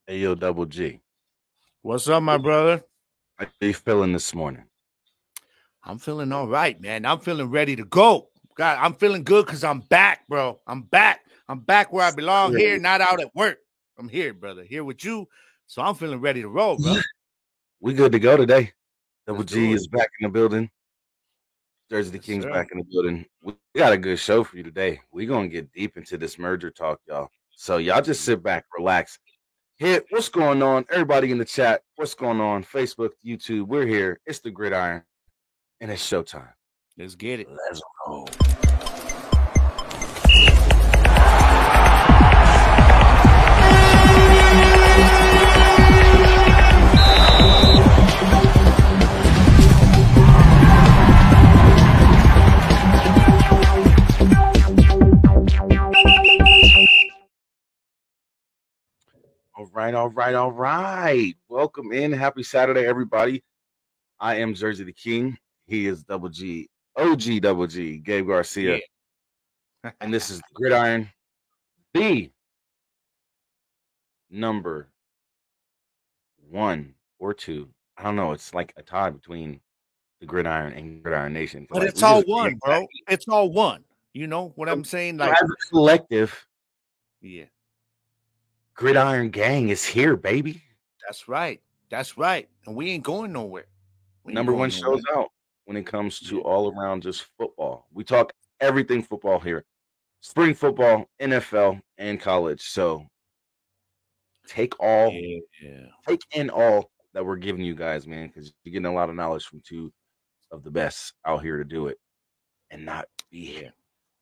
Hey, yo, Double G. What's up, my brother? How you feeling this morning? I'm feeling all right, man. I'm feeling ready to go. God, I'm feeling good because I'm back, bro. I'm back. I'm back where I belong here, not out at work. I'm here, brother. Here with you. So I'm feeling ready to roll, bro. We good to go today. Double Let's G do it. is back in the building. Jersey the Yes, King's sir. back in the building. We got a good show for you today. We're going to get deep into this merger talk, y'all. So y'all just sit back, relax. Hit what's going on? Everybody in the chat, what's going on? Facebook, YouTube, we're here. It's the Gridiron, and it's showtime. Let's get it. Let's go. All right. Welcome in. Happy Saturday, everybody. I am Jersey the King. He is Double G, OG Double G, Gabe Yeah. Garcia, and this is the Gridiron, the number one or two. I don't know. It's like a tie between the Gridiron and Gridiron Nation. But Like it's we just all one, bro. It's all one. You know what I'm saying? as Like, a collective, yeah, Gridiron Gang is here, baby. that's right. That's right. And we ain't going nowhere. We ain't Number one going nowhere. shows out when it comes to Yeah. all around just football. We talk everything football here. Spring football, NFL, and college. So take all Yeah. take in all that we're giving you guys, man, because you're getting a lot of knowledge from two of the best out here to do it and not be Yeah.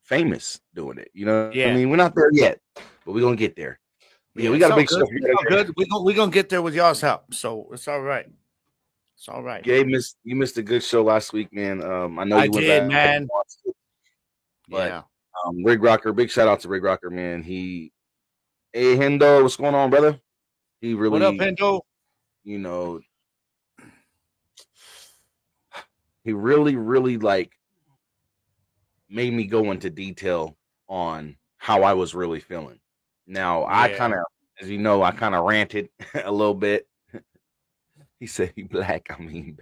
famous doing it. You know what I Yeah. mean? We're not there yet, but we're gonna get there. But yeah, Yeah, we it's got a all big good. show for you It's all today. good. We gonna get there with y'all's help. So it's all right. It's all right. Gabe you missed a good show last week, man. I know I you went did, back and man. watched it, but Yeah. Rig Rocker, big shout out to Rig Rocker, man. Hey Hendo, what's going on, brother? He What up, really, Hendo? you know, he really like made me go into detail on how I was really feeling. Now, I Yeah. kind of, as you know, I kind of ranted a little bit. He said he black. I mean,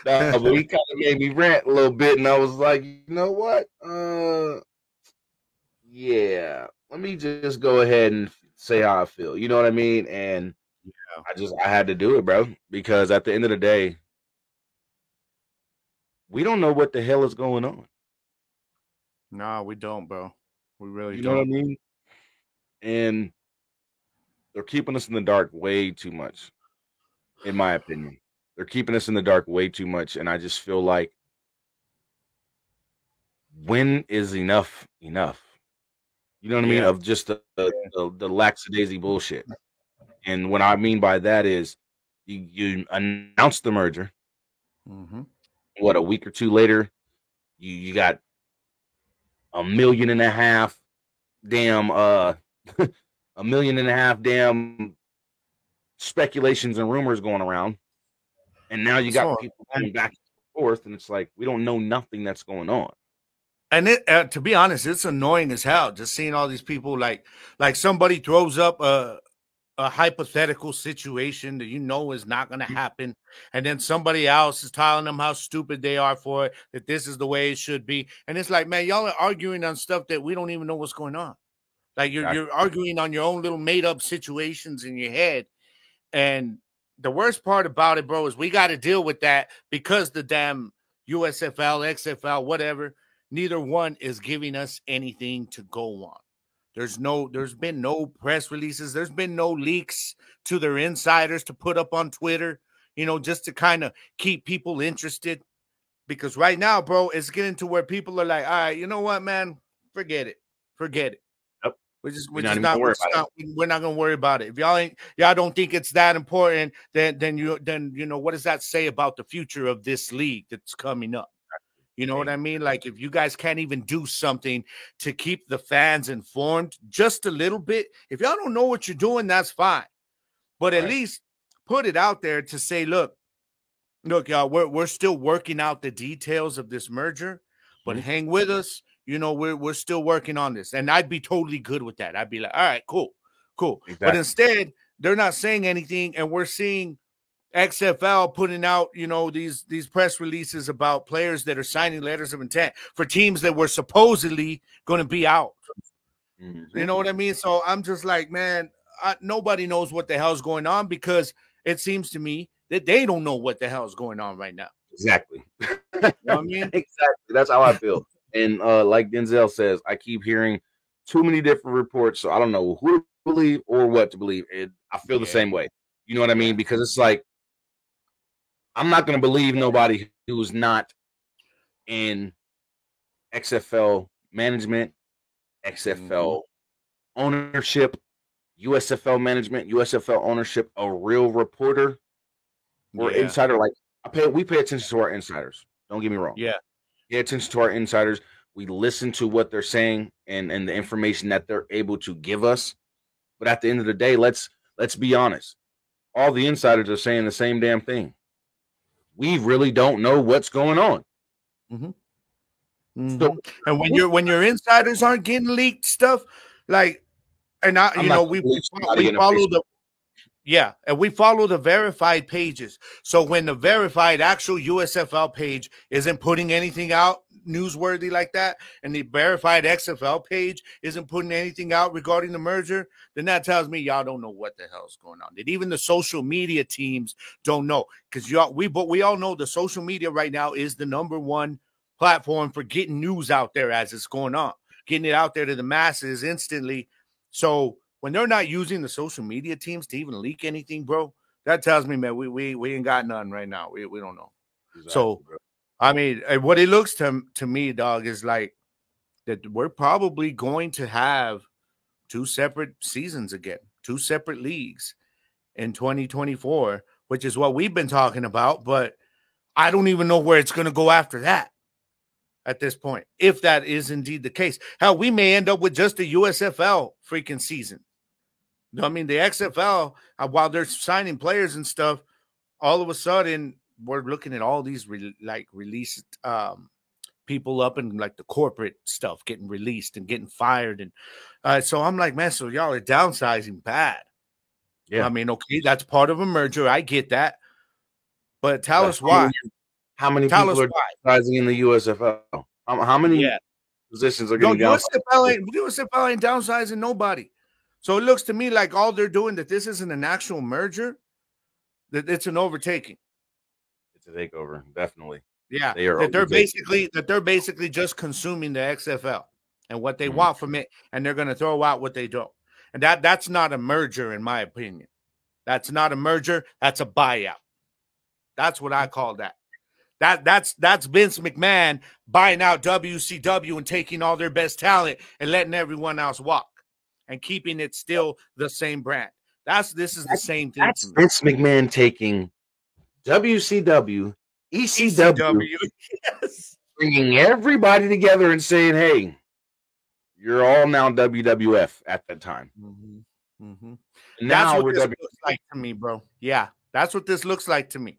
no, but he kind of made me rant a little bit, and I was like, you know what? Yeah, let me just go ahead and say how I feel. You know what I mean? And I had to do it, bro, because at the end of the day, we don't know what the hell is going on. No, we don't, bro. We really You know what I don't. mean? And they're keeping us in the dark way too much, in my opinion. They're keeping us in the dark way too much, and I just feel like when is enough enough? You know what I mean? Yeah. Of just the lackadaisy bullshit. And what I mean by that is you announce the merger. Mm-hmm. What, a week or two later, you got 1.5 million damn a million and a half damn speculations and rumors going around. And now you got So, people going back and forth, and it's like we don't know nothing that's going on. and to be honest, it's annoying as hell just seeing all these people like somebody throws up a hypothetical situation that you know is not going to happen, and then somebody else is telling them how stupid they are for it, that this is the way it should be, and it's like, man, y'all are arguing on stuff that we don't even know what's going on. Like you're arguing on your own little made up situations in your head. And the worst part about it, bro, is we got to deal with that because the damn USFL, XFL, whatever, neither one is giving us anything to go on. There's been no press releases. There's been no leaks to their insiders to put up on Twitter, just to kind of keep people interested. Because right now, bro, it's getting to where people are like, all right, you know what, man? Forget it. Forget it. Yep. We're just We're we're not just even gonna not we're worry just about it. not we're not gonna worry about it. If y'all don't think it's that important, then what does that say about the future of this league that's coming up? You know what I mean? Like if you guys can't even do something to keep the fans informed just a little bit, if y'all don't know what you're doing, that's fine. But at Right. least put it out there to say, look, y'all, we're still working out the details of this merger, but hang with us. we're still working on this. And I'd be totally good with that. I'd be like, all right, cool. Exactly. But instead, they're not saying anything, and we're seeing XFL putting out, these press releases about players that are signing letters of intent for teams that were supposedly going to be out. Mm-hmm. You know what I mean? So I'm just like, man, nobody knows what the hell's going on, because it seems to me that they don't know what the hell's going on right now. Exactly. You know what I mean? Exactly. That's how I feel. And like Denzel says, I keep hearing too many different reports, so I don't know who to believe or what to believe. And I feel the same way. You know what I mean? Because it's like, I'm not going to believe nobody who's not in XFL management, XFL ownership, USFL management, USFL ownership, a real reporter or insider. Like we pay attention to our insiders. Don't get me wrong. Yeah. Pay attention to our insiders. We listen to what they're saying and the information that they're able to give us. But at the end of the day, let's be honest. All the insiders are saying the same damn thing. We really don't know what's going on. So, and when your insiders aren't getting leaked stuff, like, and we follow we follow the verified pages. So when the verified actual USFL page isn't putting anything out newsworthy like that, and the verified XFL page isn't putting anything out regarding the merger, then that tells me y'all don't know what the hell's going on. That even the social media teams don't know, because we all know the social media right now is the number one platform for getting news out there as it's going on, getting it out there to the masses instantly. So when they're not using the social media teams to even leak anything, bro, that tells me, man, we ain't got none right now. We don't know. Exactly, so, bro. I mean, what it looks to me, dog, is like that we're probably going to have 2 separate seasons again, 2 separate leagues in 2024, which is what we've been talking about. But I don't even know where it's going to go after that at this point, if that is indeed the case. Hell, we may end up with just a USFL freaking season. I mean, the XFL, while they're signing players and stuff, all of a sudden we're looking at all these released people up in like the corporate stuff getting released and getting fired. And so I'm like, man, so y'all are downsizing bad. Yeah. I mean, okay, that's part of a merger. I get that. But tell us why. How many people are downsizing in the USFL? How many positions are getting downsized? USFL ain't downsizing nobody. So it looks to me like all they're doing, that this isn't an actual merger, that it's an overtaking. It's a takeover, definitely. Yeah, they're basically just consuming the XFL and what they want from it, and they're going to throw out what they don't. And that's not a merger, in my opinion. That's not a merger. That's a buyout. That's what I call that. That's Vince McMahon buying out WCW and taking all their best talent and letting everyone else walk, and keeping it still the same brand. This is the same thing. That's Vince McMahon taking WCW, ECW, yes, bringing everybody together and saying, "Hey, you're all now WWF." At that time, that's what this looks like to me, bro. Yeah, that's what this looks like to me.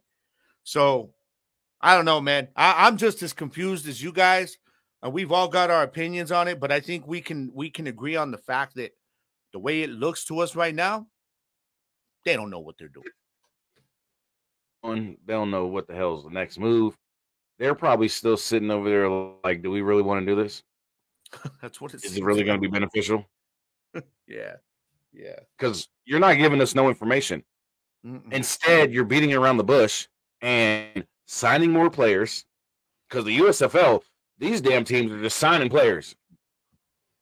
So I don't know, man. I'm just as confused as you guys. We've all got our opinions on it, but I think we can agree on the fact that the way it looks to us right now, they don't know what they're doing. They don't know what the hell's the next move. They're probably still sitting over there like, do we really want to do this? That's what is it really going to be beneficial? Yeah. Because you're not giving us no information. Instead, you're beating around the bush and signing more players. Because the USFL, these damn teams are just signing players.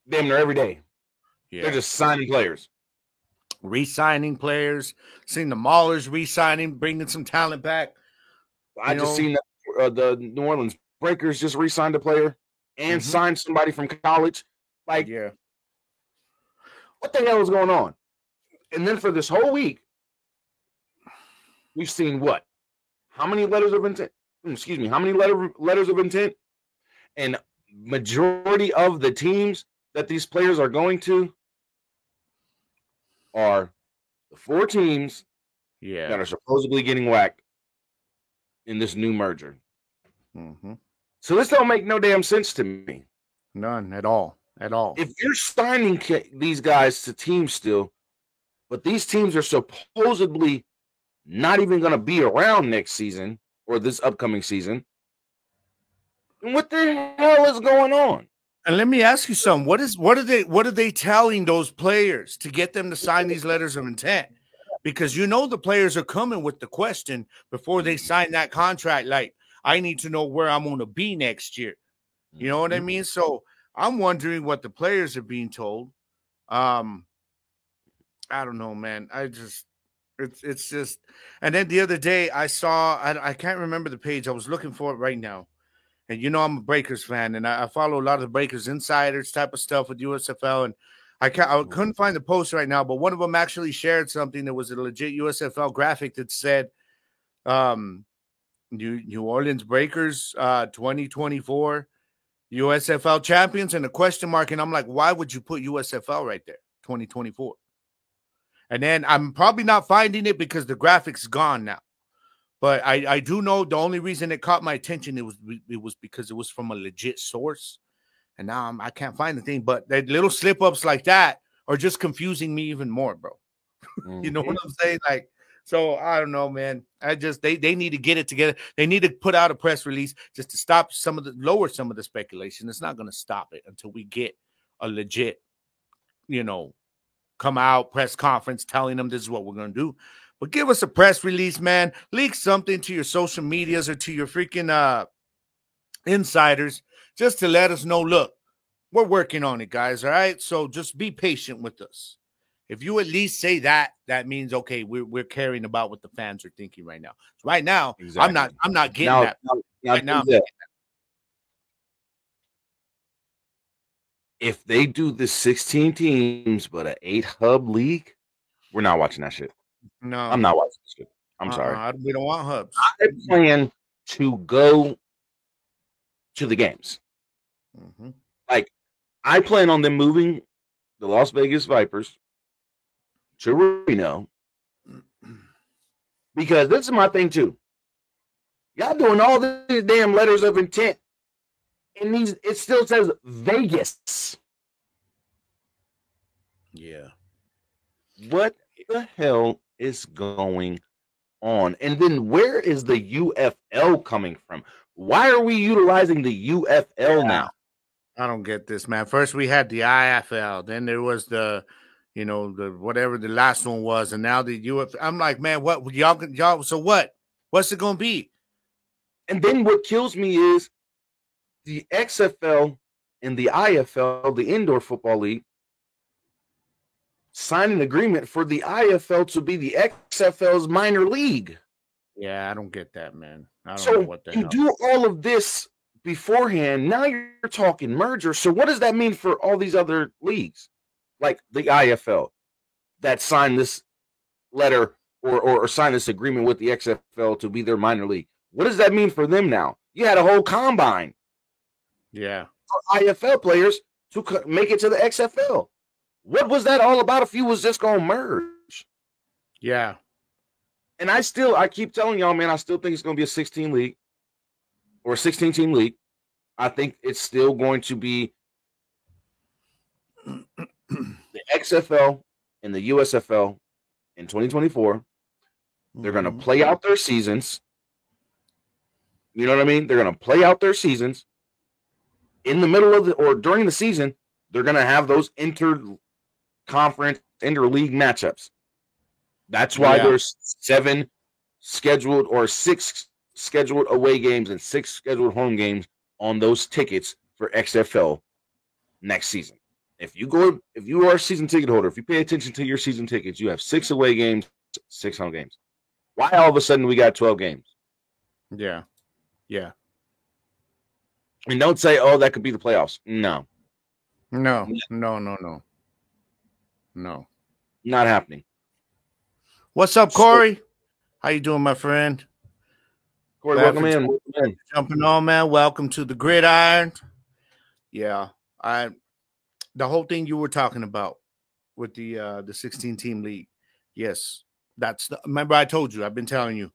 Damn near every day. Yeah. They're just signing players. Re-signing players. Seeing the Maulers re-signing, bringing some talent back. I just seen that the New Orleans Breakers just re-signed a player and signed somebody from college. Like, what the hell is going on? And then for this whole week, we've seen what? How many letters of intent? Excuse me. How many letters of intent? And majority of the teams that these players are going to are the 4 teams that are supposedly getting whacked in this new merger. So this don't make no damn sense to me. None at all. At all. If you're signing these guys to teams still, but these teams are supposedly not even going to be around next season or this upcoming season, then what the hell is going on? And let me ask you something. What are they telling those players to get them to sign these letters of intent? Because you know the players are coming with the question before they sign that contract, like, I need to know where I'm going to be next year. You know what I mean? So I'm wondering what the players are being told. I don't know, man. It's just, and then the other day I saw, I can't remember the page. I was looking for it right now. And you know I'm a Breakers fan, and I follow a lot of the Breakers insiders type of stuff with USFL. And I couldn't find the post right now, but one of them actually shared something that was a legit USFL graphic that said, New Orleans Breakers 2024 USFL champions and a question mark. And I'm like, why would you put USFL right there, 2024? And then I'm probably not finding it because the graphic's gone now. But I do know the only reason it caught my attention, it was because it was from a legit source. And now I can't find the thing. But the little slip-ups like that are just confusing me even more, bro. You know what I'm saying? Like, so I don't know, man. They need to get it together. They need to put out a press release just to stop lower some of the speculation. It's not going to stop it until we get a legit, come out press conference telling them this is what we're going to do. But give us a press release, man. Leak something to your social medias or to your freaking insiders just to let us know, look, we're working on it, guys, all right? So just be patient with us. If you at least say that, that means, okay, we're caring about what the fans are thinking right now. So right now, exactly. I'm not getting that. Right now, if they do the 16 teams but an 8-hub league, we're not watching that shit. No, I'm not watching this shit. I'm sorry. We don't want hubs. I plan to go to the games. Mm-hmm. Like, I plan on them moving the Las Vegas Vipers to Reno because this is my thing too. Y'all doing all these damn letters of intent, and it still says Vegas. Yeah. What the hell is going on? And then where is the UFL coming from? Why are we utilizing the UFL now? I don't get this, man. First we had the IFL, then there was the whatever the last one was, and now the UFL. I'm like, man, what y'all? So what? What's it gonna be? And then what kills me is the XFL and the IFL, the Indoor Football League, signed an agreement for the IFL to be the XFL's minor league. Yeah, I don't get that, man. I don't know what the hell. You do all of this beforehand. Now you're talking merger. So what does that mean for all these other leagues, like the IFL, that signed this letter or signed this agreement with the XFL to be their minor league? What does that mean for them now? You had a whole combine. Yeah. For IFL players to make it to the XFL. What was that all about if you was just going to merge? Yeah. And I keep telling y'all, man, I still think it's going to be a 16 league or a 16-team league. I think it's still going to be the XFL and the USFL in 2024. They're going to play out their seasons. You know what I mean? They're going to play out their seasons. In the middle of or during the season, they're going to have those inter-conference, inter-league matchups. That's why there's 7 scheduled or 6 scheduled away games and 6 scheduled home games on those tickets for XFL next season. If you are a season ticket holder, if you pay attention to your season tickets, you have 6 away games, 6 home games. Why all of a sudden we got 12 games? Yeah. Yeah. And don't say, oh, that could be the playoffs. No. No. Not happening. What's up, Corey? How you doing, my friend? Corey, welcome in. Jumping on, man. Welcome to the Gridiron. Yeah. The whole thing you were talking about with the 16-team league. Yes. Remember I told you, I've been telling you,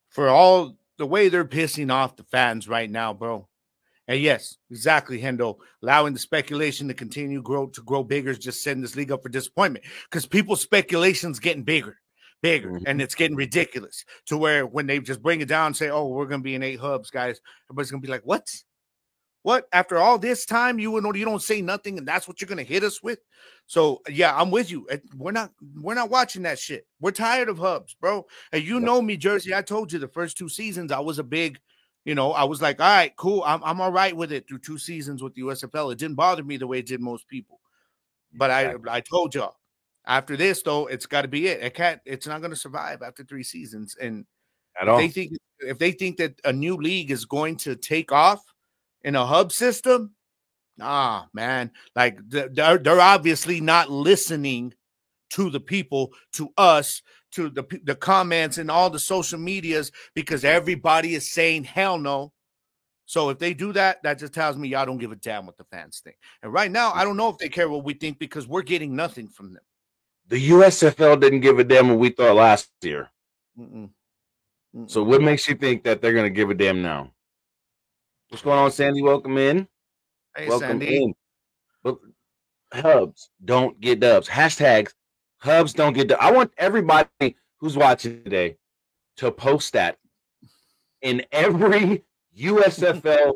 for all the way they're pissing off the fans right now, bro. And yes, exactly, Hendo. Allowing the speculation to continue to grow bigger is just setting this league up for disappointment because people's speculation's getting bigger, and it's getting ridiculous to where when they just bring it down and say, "Oh, we're going to be in 8 hubs, guys," everybody's going to be like, "What? What? After all this time, you don't say nothing, and that's what you're going to hit us with?" So yeah, I'm with you. We're not watching that shit. We're tired of hubs, bro. And you know me, Jersey. I told you the first 2 seasons I was a big. I was like, all right, cool. I'm all right with it through 2 seasons with the USFL. It didn't bother me the way it did most people. But I told y'all, after this though, it's got to be it. It's not going to survive after 3 seasons. And if they think that a new league is going to take off in a hub system, man, like they're obviously not listening to the people, to us, to the comments and all the social medias, because everybody is saying hell no. So if they do that, that just tells me y'all don't give a damn what the fans think. And right now, I don't know if they care what we think because we're getting nothing from them. The USFL didn't give a damn what we thought last year. So what makes you think that they're going to give a damn now? What's going on, Sandy? Welcome in. Hey, welcome Sandy. In. But hubs don't get dubs. Hashtags hubs don't get dubs. I want everybody who's watching today to post that in every USFL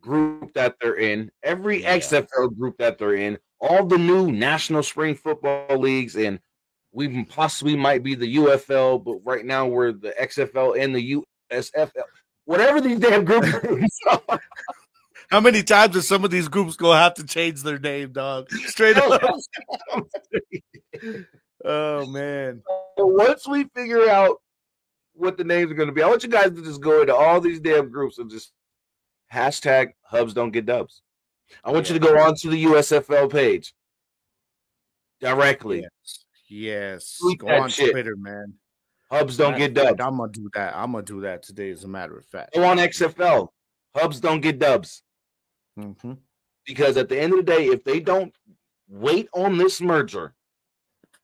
group that they're in, every XFL group that they're in, all the new National Spring Football Leagues, and we possibly might be the UFL, but right now we're the XFL and the USFL. Whatever these damn groups are. How many times is some of these groups gonna have to change their name, dog? Straight up. Oh man. Once we figure out what the names are going to be, I want you guys to just go into all these damn groups and just hashtag hubs don't get dubs. I want you to go onto the USFL page directly. Yes. Go on Twitter, man. Hubs don't get dubs. I'm gonna do that. I'm gonna do that today, as a matter of fact. Go on XFL. Hubs don't get dubs. Because at the end of the day, if they don't wait on this merger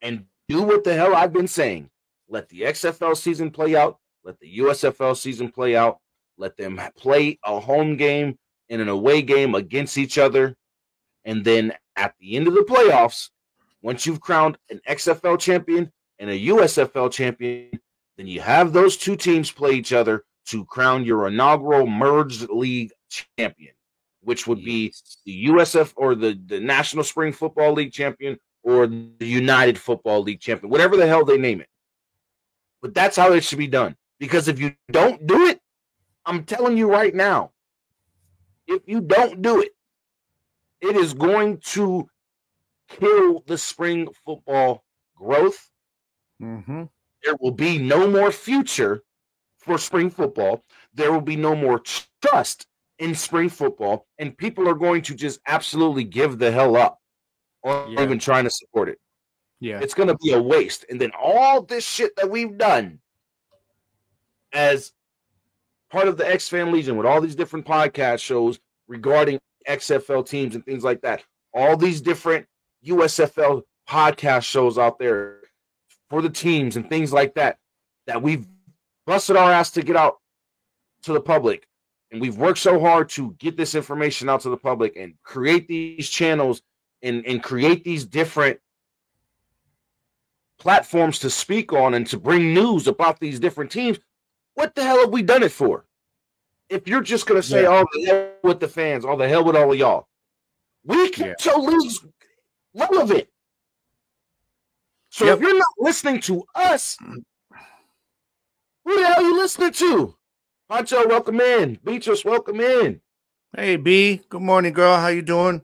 and do what the hell I've been saying, let the XFL season play out, let the USFL season play out, let them play a home game and an away game against each other, and then at the end of the playoffs, once you've crowned an XFL champion and a USFL champion, then you have those 2 teams play each other to crown your inaugural merged league champion, which would be the USF or the National Spring Football League champion or the United Football League champion, whatever the hell they name it. But that's how it should be done. Because if you don't do it, I'm telling you right now, if you don't do it, it is going to kill the spring football growth. There will be no more future for spring football. There will be no more trust in spring football, and people are going to just absolutely give the hell up or even trying to support it. It's going to be a waste. And then all this shit that we've done as part of the X-Fan Legion with all these different podcast shows regarding XFL teams and things like that, all these different USFL podcast shows out there for the teams and things like that, that we've busted our ass to get out to the public. And we've worked so hard to get this information out to the public and create these channels and create these different platforms to speak on and to bring news about these different teams. What the hell have we done it for? If you're just going to say, all the hell with the fans, all the hell with all of y'all, we kept your leagues relevant. So if you're not listening to us, who the hell are you listening to? Pancho, welcome in. Beatrice, welcome in. Hey, B. Good morning, girl. How you doing?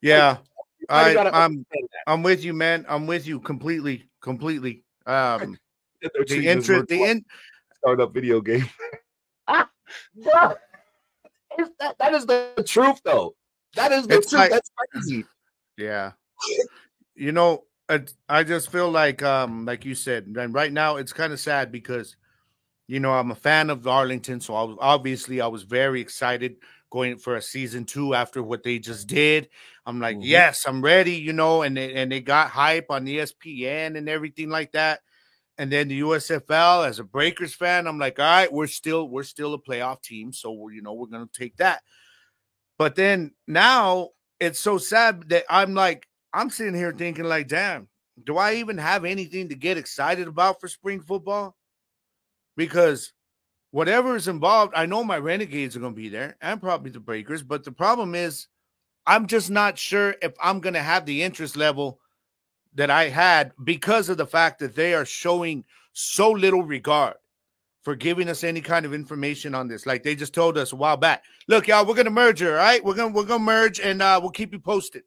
Yeah, I'm with you, man. I'm with you completely. The startup video game. Bro, that is the truth, though. That is the truth. That's crazy. Yeah. I just feel like you said, and right now it's kind of sad because, I'm a fan of Arlington, so I was very excited going for a season 2 after what they just did. I'm like, yes, I'm ready, and they got hype on ESPN and everything like that. And then the USFL, as a Breakers fan, I'm like, all right, we're still a playoff team, so we're going to take that. But then now it's so sad that I'm sitting here thinking like, damn, do I even have anything to get excited about for spring football? Because whatever is involved, I know my Renegades are going to be there and probably the Breakers. But the problem is, I'm just not sure if I'm going to have the interest level that I had because of the fact that they are showing so little regard for giving us any kind of information on this. Like they just told us a while back, look, y'all, we're gonna merge, all right? We're gonna merge and we'll keep you posted.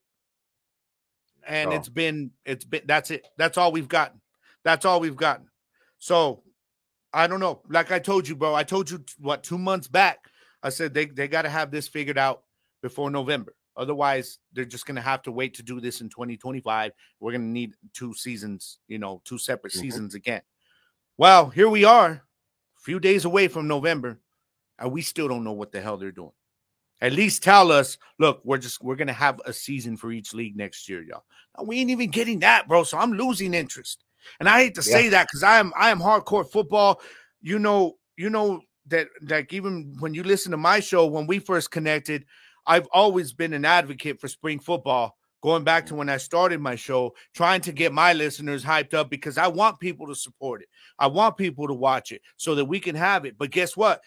And it's been that's it. That's all we've gotten. That's all we've gotten. So I don't know. Like I told you, bro. I told you 2 months back. I said they got to have this figured out before November. Otherwise, they're just going to have to wait to do this in 2025. We're going to need 2 seasons, 2 separate seasons again. Well, here we are, a few days away from November, and we still don't know what the hell they're doing. At least tell us, look, we're going to have a season for each league next year, y'all. Now, we ain't even getting that, bro, so I'm losing interest. And I hate to say that because I am hardcore football. You know that like even when you listen to my show, when we first connected, I've always been an advocate for spring football, going back to when I started my show, trying to get my listeners hyped up because I want people to support it. I want people to watch it so that we can have it. But guess what?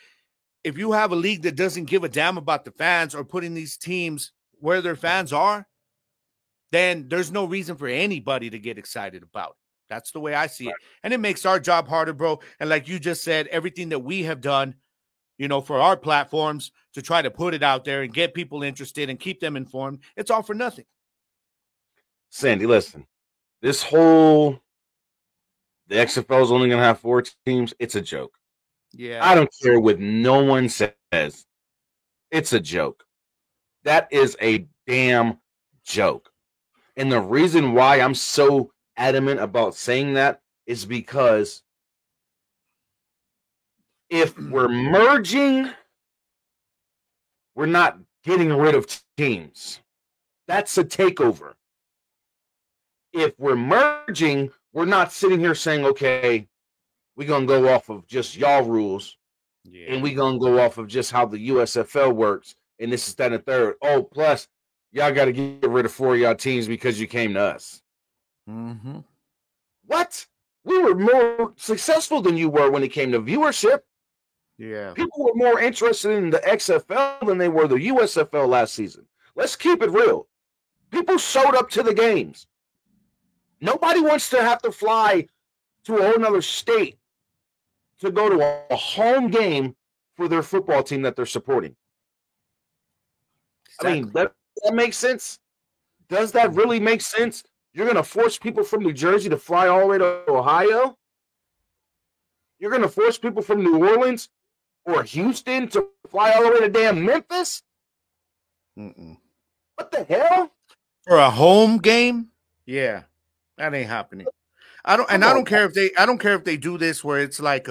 If you have a league that doesn't give a damn about the fans or putting these teams where their fans are, then there's no reason for anybody to get excited about it. That's the way I see it. And it makes our job harder, bro. And like you just said, everything that we have done, for our platforms to try to put it out there and get people interested and keep them informed, it's all for nothing. Sandy, listen, the XFL is only going to have 4 teams. It's a joke. Yeah. I don't care what no one says. It's a joke. That is a damn joke. And the reason why I'm so adamant about saying that is because if we're merging, we're not getting rid of teams. That's a takeover. If we're merging, we're not sitting here saying, okay, we're going to go off of just y'all rules, and we're going to go off of just how the USFL works, and this is that and third. Oh, plus, y'all got to get rid of 4 of y'all teams because you came to us. Mm-hmm. What? We were more successful than you were when it came to viewership. Yeah. People were more interested in the XFL than they were the USFL last season. Let's keep it real. People showed up to the games. Nobody wants to have to fly to a whole nother state to go to a home game for their football team that they're supporting. Exactly. I mean, that makes sense. Does that really make sense? You're going to force people from New Jersey to fly all the way to Ohio? You're going to force people from New Orleans or Houston to fly all the way to damn Memphis? What the hell? For a home game? Yeah, that ain't happening. I don't care if they do this where it's like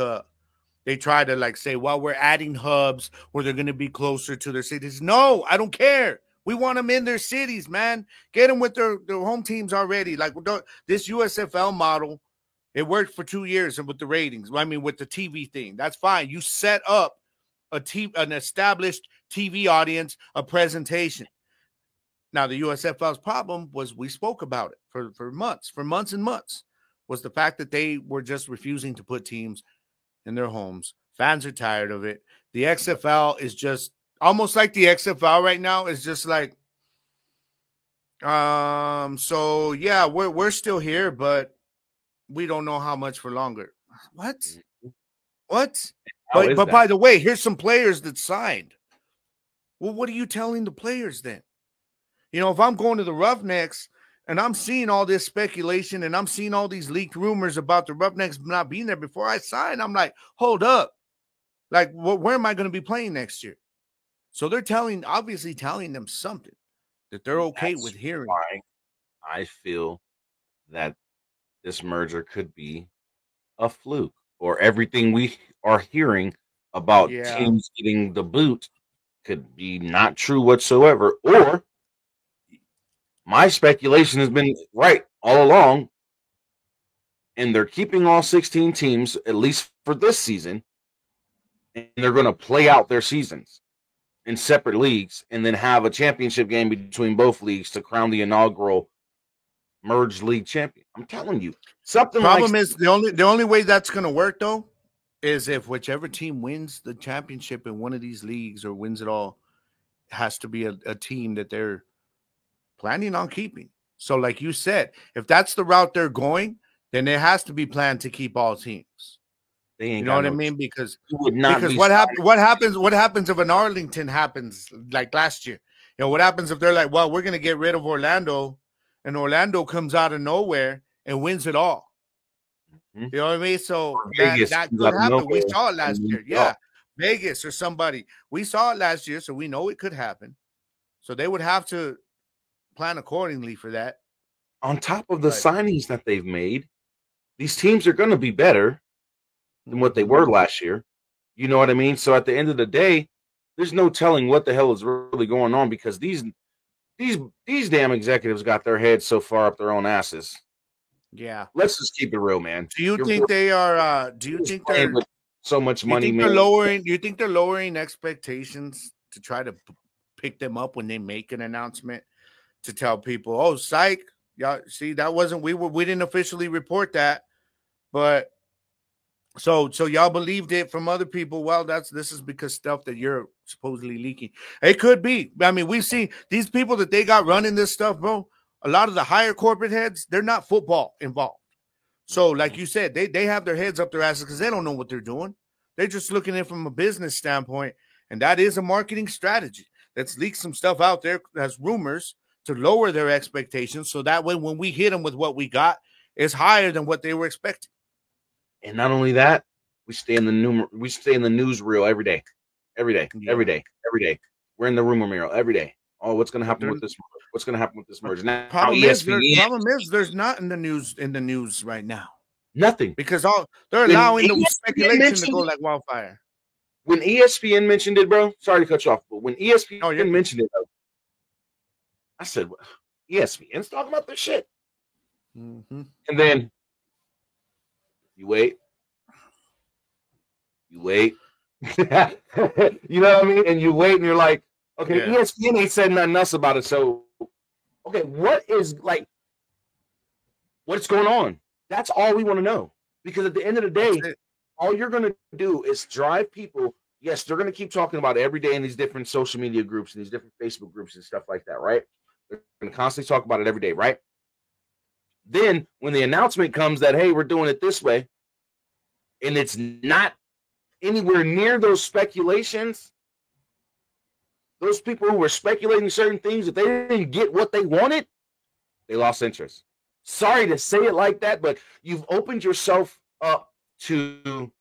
they try to like say, well, we're adding hubs where they're going to be closer to their cities. No, I don't care. We want them in their cities, man. Get them with their home teams already. Like this USFL model, it worked for 2 years and with the ratings. I mean, with the TV thing, that's fine. You set up an established TV audience, a presentation. Now, the USFL's problem was we spoke about it for months and months, was the fact that they were just refusing to put teams in their homes. Fans are tired of it. The XFL is just almost like the XFL right now is just like, so yeah, we're still here, but we don't know how much for longer. What? But by the way, here's some players that signed. Well, what are you telling the players then? If I'm going to the Roughnecks and I'm seeing all this speculation and I'm seeing all these leaked rumors about the Roughnecks not being there before I sign, I'm like, hold up. Like, where am I going to be playing next year? So they're obviously telling them something that they're okay with hearing. Why I feel that this merger could be a fluke, or everything we are hearing about teams getting the boot could be not true whatsoever, or my speculation has been right all along, and they're keeping all 16 teams, at least for this season, and they're going to play out their seasons. in separate leagues and then have a championship game between both leagues to crown the inaugural merged league champion. I'm telling you, something. Problem is the only way that's going to work though is if whichever team wins the championship in one of these leagues or wins it all has to be a team that they're planning on keeping. So, like you said, if that's the route they're going, then it has to be planned to keep all teams. You know what I mean? Because what happens if an Arlington happens like last year? You know, what happens if they're like, well, we're going to get rid of Orlando, and Orlando comes out of nowhere and wins it all. You know what I mean? So that could happen. We saw it last year. Yeah. Vegas or somebody. We saw it last year, so we know it could happen. So they would have to plan accordingly for that. On top of the signings that they've made, these teams are going to be better than what they were last year. You know what I mean? So at the end of the day, there's no telling what the hell is really going on because these damn executives got their heads so far up their own asses. Yeah. Let's just keep it real, man. Do you think they are do you think they're so much money, man? Do you think they're lowering expectations to try to pick them up when they make an announcement to tell people, "Oh, psych, y'all see that wasn't we didn't officially report that." But so y'all believed it from other people. Well, this is because stuff that you're supposedly leaking. It could be. I mean, we've seen these people that they got running this stuff, bro. A lot of the higher corporate heads, they're not football involved. So, like you said, they have their heads up their asses because they don't know what they're doing. They're just looking at it from a business standpoint, and that is a marketing strategy. Let's leak some stuff out there as rumors to lower their expectations, so that way when we hit them with what we got, it's higher than what they were expecting. And not only that, we stay in the news reel every day. Every day. We're in the rumor mill every day. Oh, what's going to happen with this? What's going to happen with this merger? Now, problem is there's not in the news right now. Nothing, because they're allowing the speculation to go like wildfire. When ESPN mentioned it, bro, sorry to cut you off, but when ESPN mentioned it, though, I said, ESPN's talking about this shit. Mm-hmm. And then you wait. You know what I mean? And you wait, and you're like, okay, ESPN ain't said nothing else about it. So, okay, what's going on? That's all we want to know. Because at the end of the day, all you're going to do is drive people. Yes, they're going to keep talking about it every day in these different social media groups and these different Facebook groups and stuff like that, right? They're going to constantly talk about it every day, right? Then when the announcement comes that, hey, we're doing it this way, and it's not anywhere near those speculations, those people who were speculating certain things, if they didn't get what they wanted, they lost interest. Sorry to say it like that, but you've opened yourself up to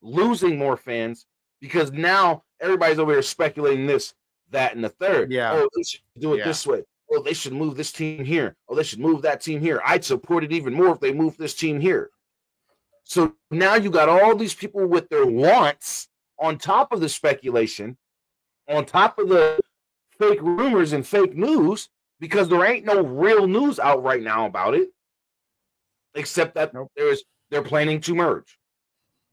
losing more fans because now everybody's over here speculating this, that, and the third. Yeah. Oh, they should do it this way. Oh, they should move this team here. Oh, they should move that team here. I'd support it even more if they moved this team here. So now you got all these people with their wants on top of the speculation, on top of the fake rumors and fake news, because there ain't no real news out right now about it, except that they're planning to merge.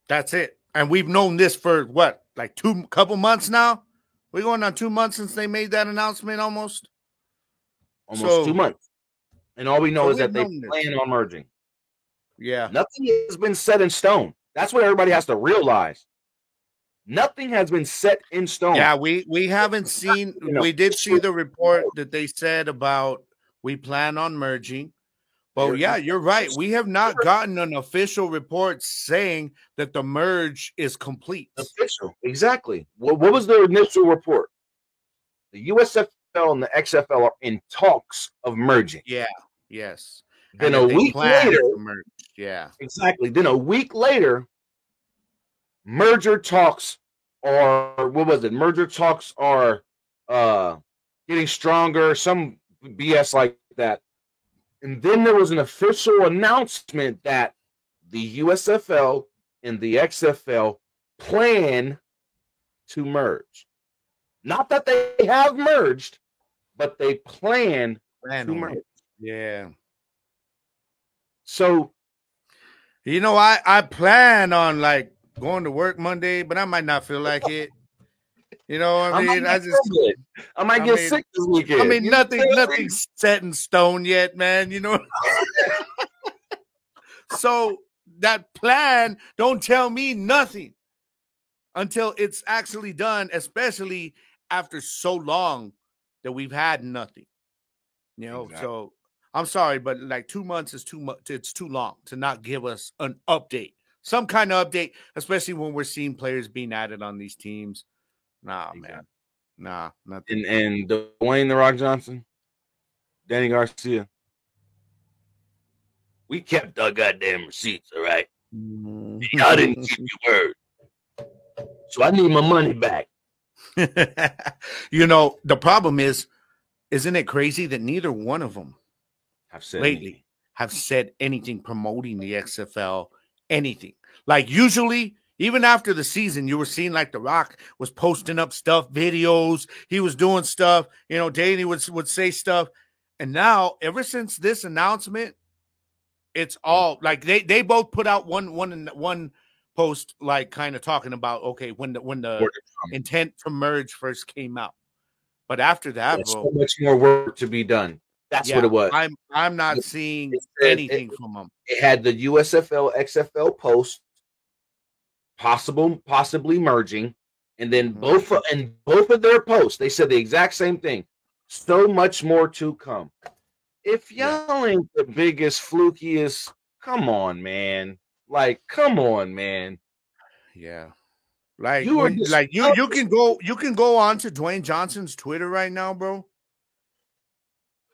That's it. And we've known this for what, like couple months now? We're going on 2 months since they made that announcement almost. Almost 2 months. And all we know is that they plan on merging. Yeah. Nothing has been set in stone. That's what everybody has to realize. Nothing has been set in stone. Yeah, we haven't seen. We did see the report that they said about we plan on merging. But yeah, you're right. We have not gotten an official report saying that the merge is complete. Official, exactly. What was the initial report? The USFL and the XFL are in talks of merging. Yeah. Yes. Then a week later, exactly. Then a week later, merger talks are Merger talks are getting stronger, some BS like that. And then there was an official announcement that the USFL and the XFL plan to merge. Not that they have merged, but they plan to merge. Yeah. So, I plan on like going to work Monday, but I might not feel like it. You know what I mean? I might get sick this weekend. I mean, nothing's set in stone yet, man. You know. So that plan, don't tell me nothing until it's actually done, especially after so long that we've had nothing. You know, exactly. So I'm sorry, but like 2 months is too much. It's too long to not give us an update, some kind of update, especially when we're seeing players being added on these teams. Nah, exactly. Man. Nah, nothing. And Dwayne "The Rock" Johnson, Danny Garcia, we kept our goddamn receipts, all right? Y'all didn't keep your word. So I need my money back. You know, the problem is, isn't it crazy that neither one of them have said anything promoting the XFL, anything? Like usually, even after the season, you were seeing like The Rock was posting up stuff, videos. He was doing stuff. You know, Danny would say stuff. And now, ever since this announcement, it's all like they both put out one post, like kind of talking about, okay, when the intent to merge first came out. But after that, there's so much more work to be done. That's what it was. I'm not seeing anything from them. It had the USFL XFL post, possibly merging, and then both of their posts, they said the exact same thing. So much more to come. If y'all ain't the biggest, flukiest, come on, man. Like, come on, man. Yeah. Like you can go on to Dwayne Johnson's Twitter right now, bro.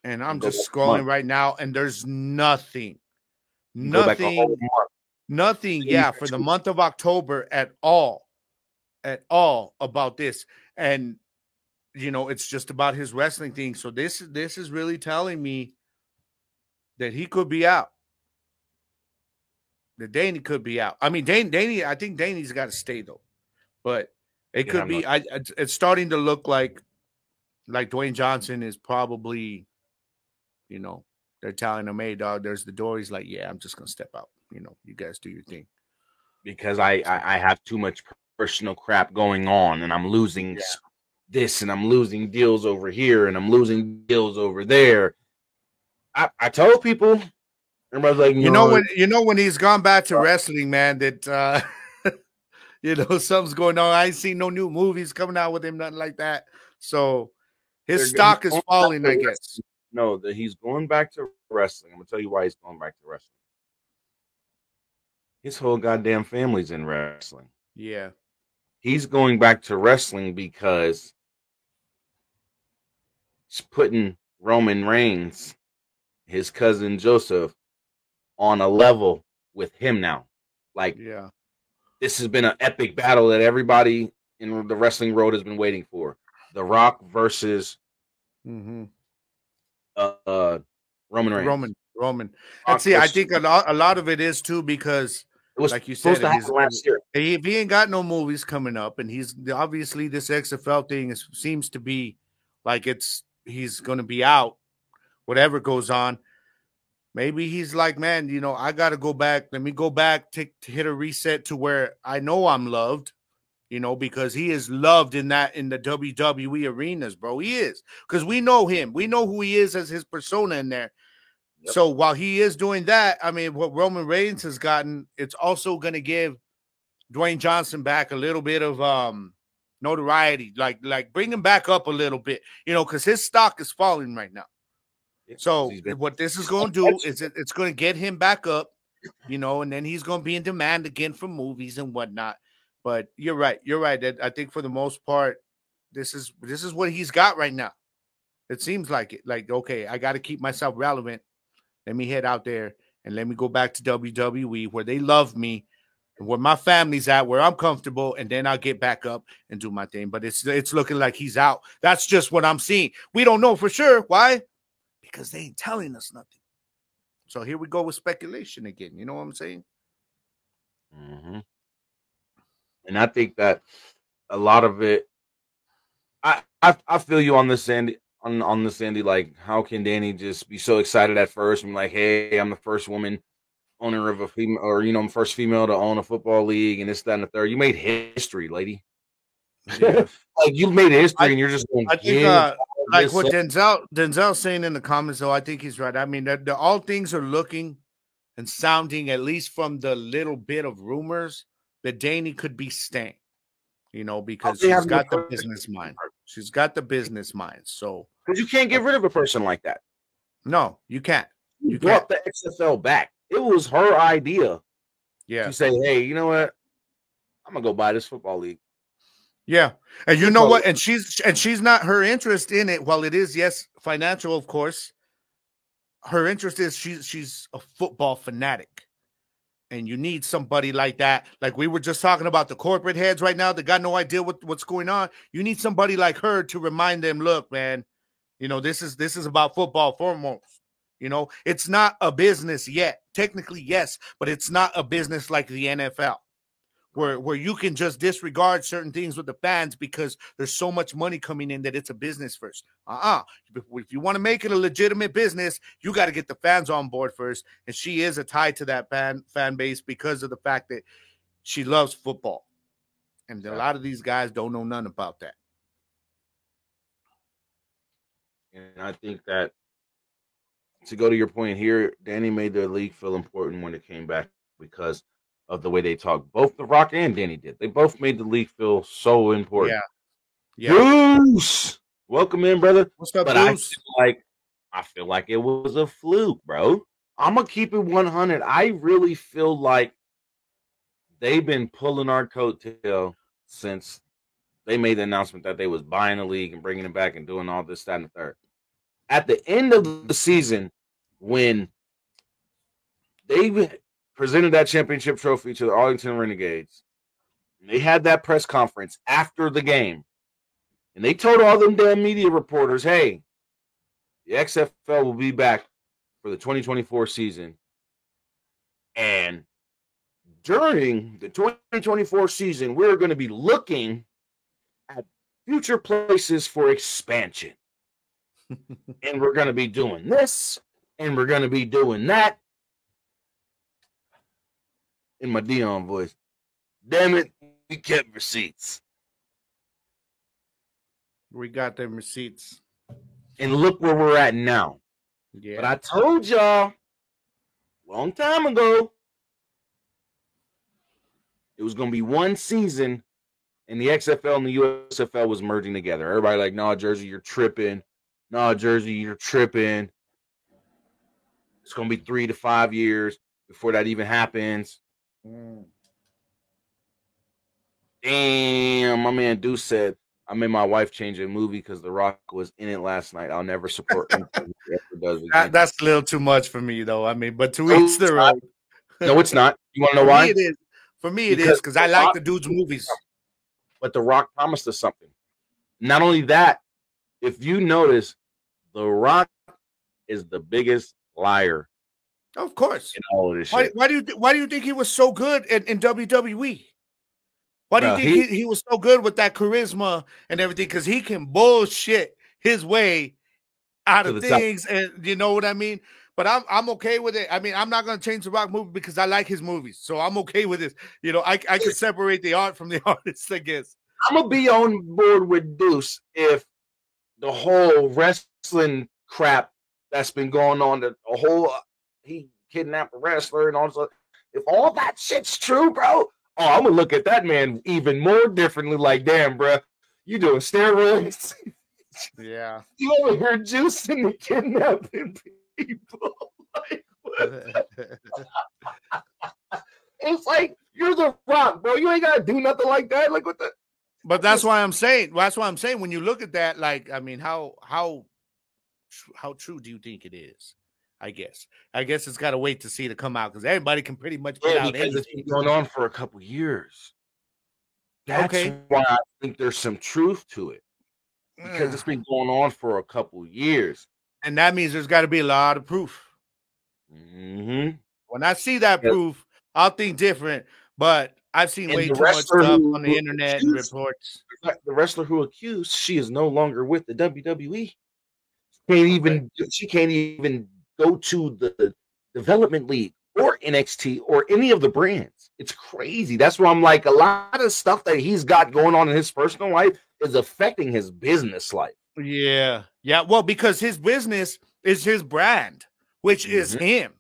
And I'm just scrolling right now, and there's nothing. Nothing, for the month of October at all about this. And you know, it's just about his wrestling thing. So this is really telling me that he could be out. That Danny could be out. I mean, Danny, I think Danny's got to stay though. But it could be. It's starting to look like Dwayne Johnson is probably, you know, they're telling him, "Hey, dog, there's the door." He's like, "Yeah, I'm just gonna step out. You know, you guys do your thing." Because I have too much personal crap going on, and I'm losing this, and I'm losing deals over here, and I'm losing deals over there. I told people, everybody's like, you know when he's gone back to wrestling, man, that you know, something's going on. I ain't seen no new movies coming out with him, nothing like that. So his stock is falling, I guess. No, that he's going back to wrestling. I'm gonna tell you why he's going back to wrestling. His whole goddamn family's in wrestling. Yeah. He's going back to wrestling because he's putting Roman Reigns, his cousin Joseph, on a level with him now. Like, this has been an epic battle that everybody in the wrestling world has been waiting for. The Rock versus Roman Reigns. Roman. And see, I think a lot of it is too because, like you said, last year. If he ain't got no movies coming up, and he's obviously this XFL thing seems to be like he's going to be out, whatever goes on. Maybe he's like, man, you know, I got to go back. Let me go back to hit a reset to where I know I'm loved, you know, because he is loved in the WWE arenas, bro. He is, because we know him. We know who he is as his persona in there. Yep. So while he is doing that, I mean, what Roman Reigns has gotten, it's also going to give Dwayne Johnson back a little bit of notoriety, like bring him back up a little bit, you know, because his stock is falling right now. So what this is going to do is it's going to get him back up, you know, and then he's going to be in demand again for movies and whatnot. But you're right. I think for the most part, this is what he's got right now. It seems like it. Like, okay, I got to keep myself relevant. Let me head out there and let me go back to WWE where they love me and where my family's at, where I'm comfortable, and then I'll get back up and do my thing. But it's looking like he's out. That's just what I'm seeing. We don't know for sure. Why? Because they ain't telling us nothing. So here we go with speculation again. You know what I'm saying? Mm-hmm. And I think that a lot of it, I feel you on this, Andy. On this, Andy, like, how can Danny just be so excited at first and like, hey, I'm the first woman owner of a female, or, you know, I'm first female to own a football league and this, that, and the third. You made history, lady. Yeah. Like you made history, and you're just going I to think give like this what up. Denzel's saying in the comments, though, I think he's right. I mean, all things are looking and sounding, at least from the little bit of rumors, that Danny could be staying. You know, because They she's have no got the person business mind. She's got the business mind. So because you can't get rid of a person like that. no, you can't. You brought the XFL back. It was her idea. Yeah. To say, hey, you know what? I'm gonna go buy this football league. Yeah. And you know what? And she's not, her interest in it, while it is, yes, financial, of course. Her interest is she's a football fanatic. And you need somebody like that. Like we were just talking about the corporate heads right now that got no idea what's going on. You need somebody like her to remind them, look, man, you know, this is about football foremost. You know, it's not a business yet. Technically, yes, but it's not a business like the NFL. Where you can just disregard certain things with the fans because there's so much money coming in that it's a business first. If you want to make it a legitimate business, you got to get the fans on board first. And she is a tie to that fan base because of the fact that she loves football. And a lot of these guys don't know nothing about that. And I think that, to go to your point here, Danny made the league feel important when it came back because of the way they talk. Both The Rock and Danny did. They both made the league feel so important. Yeah. Bruce, welcome in, brother. What's up, but Bruce? I feel like it was a fluke, bro. I'm gonna keep it 100. I really feel like they've been pulling our coattail since they made the announcement that they was buying the league and bringing it back and doing all this, that, and the third. At the end of the season, when they presented that championship trophy to the Arlington Renegades, they had that press conference after the game, and they told all them damn media reporters, hey, the XFL will be back for the 2024 season. And during the 2024 season, we're going to be looking at future places for expansion. And we're going to be doing this, and we're going to be doing that. In my Dion voice, damn it, we kept receipts. We got them receipts. And look where we're at now. Yeah. But I told y'all long time ago it was going to be one season, and the XFL and the USFL was merging together. Everybody like, nah, Jersey, you're tripping. Nah, Jersey, you're tripping. It's going to be 3 to 5 years before that even happens. Damn, my man Deuce said, I made my wife change a movie because The Rock was in it last night. I'll never support anything he ever does again. That's a little too much for me, though. I mean, but to each their own. No, it's not. You want to know why? It is. For me, it is because I like the dude's movies. But The Rock promised us something. Not only that, if you notice, The Rock is the biggest liar. Of course. In all of this shit. Why do you think he was so good in WWE? Why do you think he was so good with that charisma and everything? Because he can bullshit his way out of things, and you know what I mean? But I'm okay with it. I mean, I'm not going to change the Rock movie because I like his movies. So I'm okay with this. You know, I can separate the art from the artist, I guess. I'm going to be on board with Deuce if the whole wrestling crap that's been going on, the whole he kidnapped a wrestler and all this, if all that shit's true, bro, I'm going to look at that man even more differently. Like, damn, bro, you doing steroids? Yeah. You over here juicing and kidnapping people. Like, it's like, you're The Rock, bro. You ain't got to do nothing like that. Like, what the? But that's why I'm saying, when you look at that, like, I mean, how true do you think it is? I guess it's got to wait to see to come out because everybody can pretty much put out because it's been going on for a couple years. That's why I think there's some truth to it. Because it's been going on for a couple years. And that means there's got to be a lot of proof. Mm-hmm. When I see that proof, I'll think different. But I've seen way too much stuff on the internet and reports. The wrestler who accused, she is no longer with the WWE. She can't even go to the development league or NXT or any of the brands. It's crazy. That's why I'm like, a lot of stuff that he's got going on in his personal life is affecting his business life. Yeah. Yeah. Well, because his business is his brand, which is him.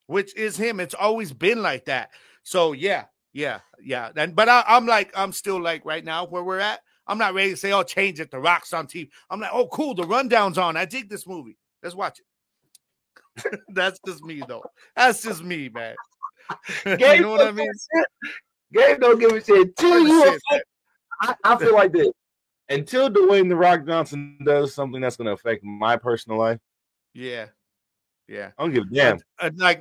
It's always been like that. So yeah. But I'm still like right now where we're at. I'm not ready to say, oh, change it. The Rock's on TV. I'm like, oh, cool. The Rundown's on. I dig this movie. Let's watch it. That's just me, though. That's just me, man. You know what I mean? Gabe don't give a shit. I feel like this. Until Dwayne The Rock Johnson does something that's going to affect my personal life. Yeah. I don't give a damn.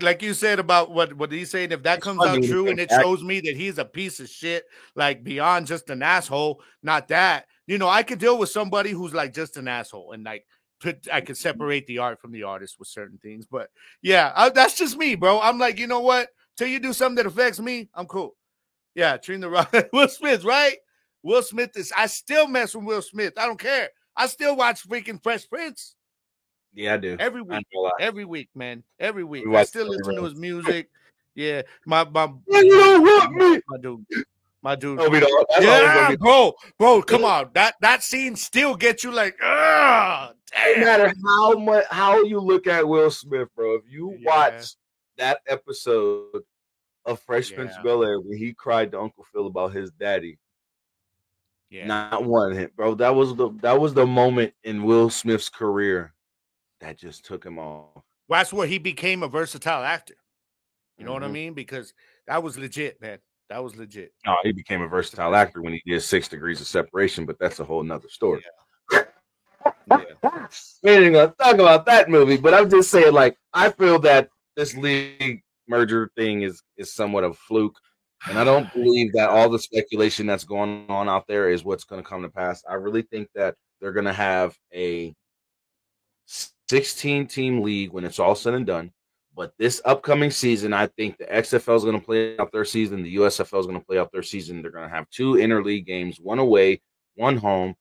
Like you said about what he's saying, if that comes out true and it shows me that he's a piece of shit, like beyond just an asshole, not that, I could deal with somebody who's like just an asshole and like I could separate the art from the artist with certain things. But yeah, that's just me, bro. I'm like, you know what? Till you do something that affects me, I'm cool. Yeah, Trina Rock, Will Smith, right? Will Smith I still mess with Will Smith. I don't care. I still watch freaking Fresh Prince. Yeah, I do. Every week, man. Every week. I still listen to his music. Yeah. My dude. Yeah, bro, come on. That scene still gets you like, damn. No matter how you look at Will Smith, bro, if you watch that episode of Fresh Prince of Bel-Air when he cried to Uncle Phil about his daddy. Yeah. Not one hit, bro. That was the moment in Will Smith's career that just took him off. That's where he became a versatile actor. You know what I mean? Because that was legit, man. That was legit. Oh, he became a versatile actor when he did 6 Degrees of Separation, but that's a whole nother story. Yeah. We ain't gonna talk about that movie, but I'm just saying, like, I feel that this league merger thing is somewhat of a fluke. And I don't believe that all the speculation that's going on out there is what's going to come to pass. I really think that they're going to have a 16-team league when it's all said and done. But this upcoming season, I think the XFL is going to play out their season. The USFL is going to play out their season. They're going to have 2 interleague games, 1 away, 1 home.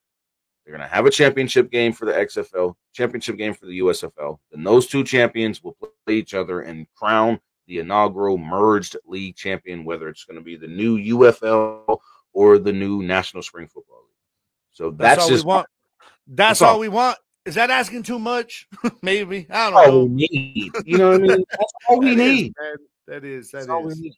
They're going to have a championship game for the XFL, championship game for the USFL. Then those 2 champions will play each other and crown the inaugural merged league champion, whether it's going to be the new UFL or the new National Spring Football League. So that's all just we want. That's all we want. Is that asking too much? Maybe. I don't know. All we need. You know what I mean? That's all we need. That is all we need.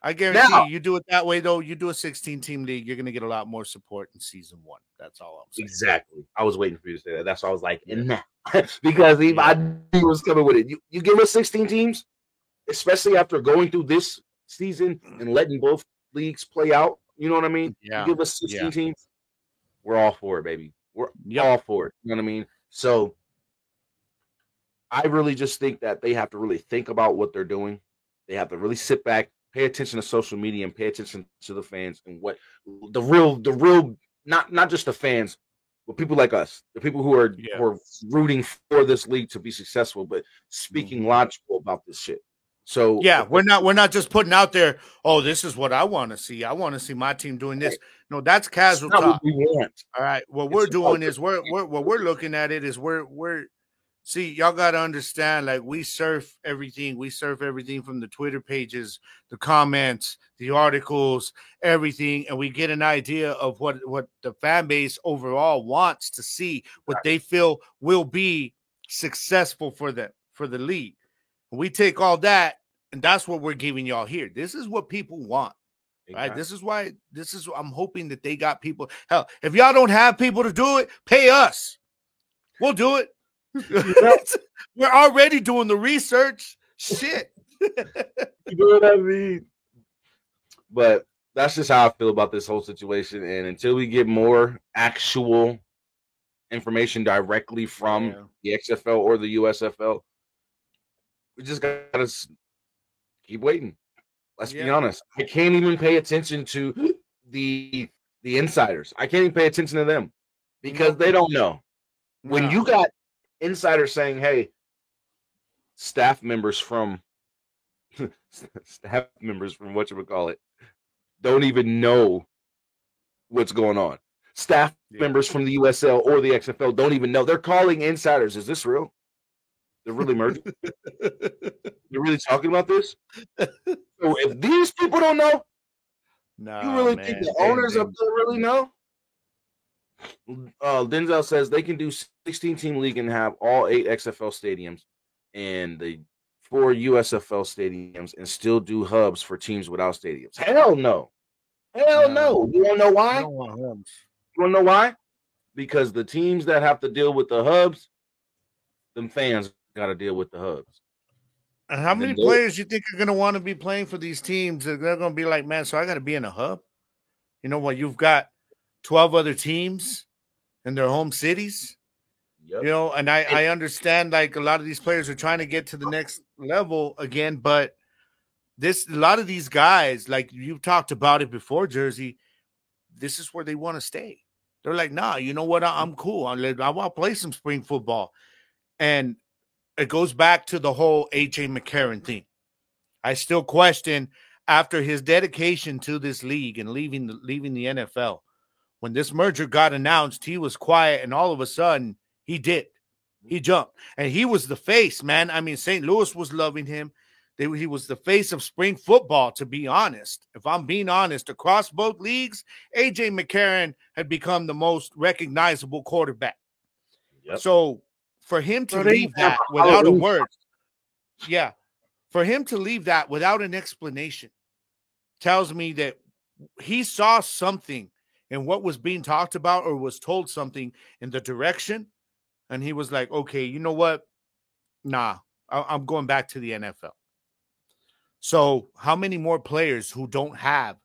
I guarantee you do it that way, though. You do a 16-team league, you're going to get a lot more support in season 1. That's all I'm saying. Exactly. I was waiting for you to say that. That's why I was like, because I knew he was coming with it. You give us 16 teams, especially after going through this season and letting both leagues play out. You know what I mean? Yeah. You give us 16 teams, we're all for it, baby. We're all for it. You know what I mean? So I really just think that they have to really think about what they're doing. They have to really sit back, pay attention to social media, and pay attention to the fans and what the real, not just the fans, but people like us, the people who are rooting for this league to be successful, but speaking logical about this shit. So we're not just putting out there, oh, this is what I want to see. I want to see my team doing this. No, that's casual talk. What we want. All right. What we're doing is we're looking at it is we're see, y'all gotta understand, like we surf everything. We surf everything from the Twitter pages, the comments, the articles, everything, and we get an idea of what the fan base overall wants to see, what they feel will be successful for the league. We take all that, and that's what we're giving y'all here. This is what people want. Right? This is I'm hoping that they got people. Hell, if y'all don't have people to do it, pay us. We'll do it. We're already doing the research. Shit. You know what I mean? But that's just how I feel about this whole situation. And until we get more actual information directly from the XFL or the USFL, we just gotta keep waiting. Let's be honest. I can't even pay attention to the insiders. I can't even pay attention to them because they don't know. When you got insiders saying, "Hey, staff members from whatchamacallit don't even know what's going on. Staff members from the USL or the XFL don't even know. They're calling insiders. Is this real? They're really merging. They're really talking about this. So if these people don't know, you really think the owners up there really know? Denzel says they can do 16-team league and have all 8 XFL stadiums and the 4 USFL stadiums and still do hubs for teams without stadiums. Hell no. Hell no. You want to know why? I don't want hubs. You want to know why? Because the teams that have to deal with the hubs, them fans got to deal with the hubs. And how many players you think are going to want to be playing for these teams? They're going to be like, man, so I got to be in a hub? You know what? You've got 12 other teams in their home cities. Yep. You know, and I understand like a lot of these players are trying to get to the next level again, but a lot of these guys, like you've talked about it before, Jersey, this is where they want to stay. They're like, nah, you know what? I'm cool. I want to play some spring football. And it goes back to the whole A.J. McCarron thing. I still question, after his dedication to this league and leaving the NFL, when this merger got announced, he was quiet, and all of a sudden, he jumped. And he was the face, man. I mean, St. Louis was loving him. He was the face of spring football, to be honest. If I'm being honest, across both leagues, A.J. McCarron had become the most recognizable quarterback. Yep. So for him to leave that without a word, for him to leave that without an explanation tells me that he saw something in what was being talked about or was told something in the direction, and he was like, okay, you know what? Nah, I'm going back to the NFL. So how many more players who don't have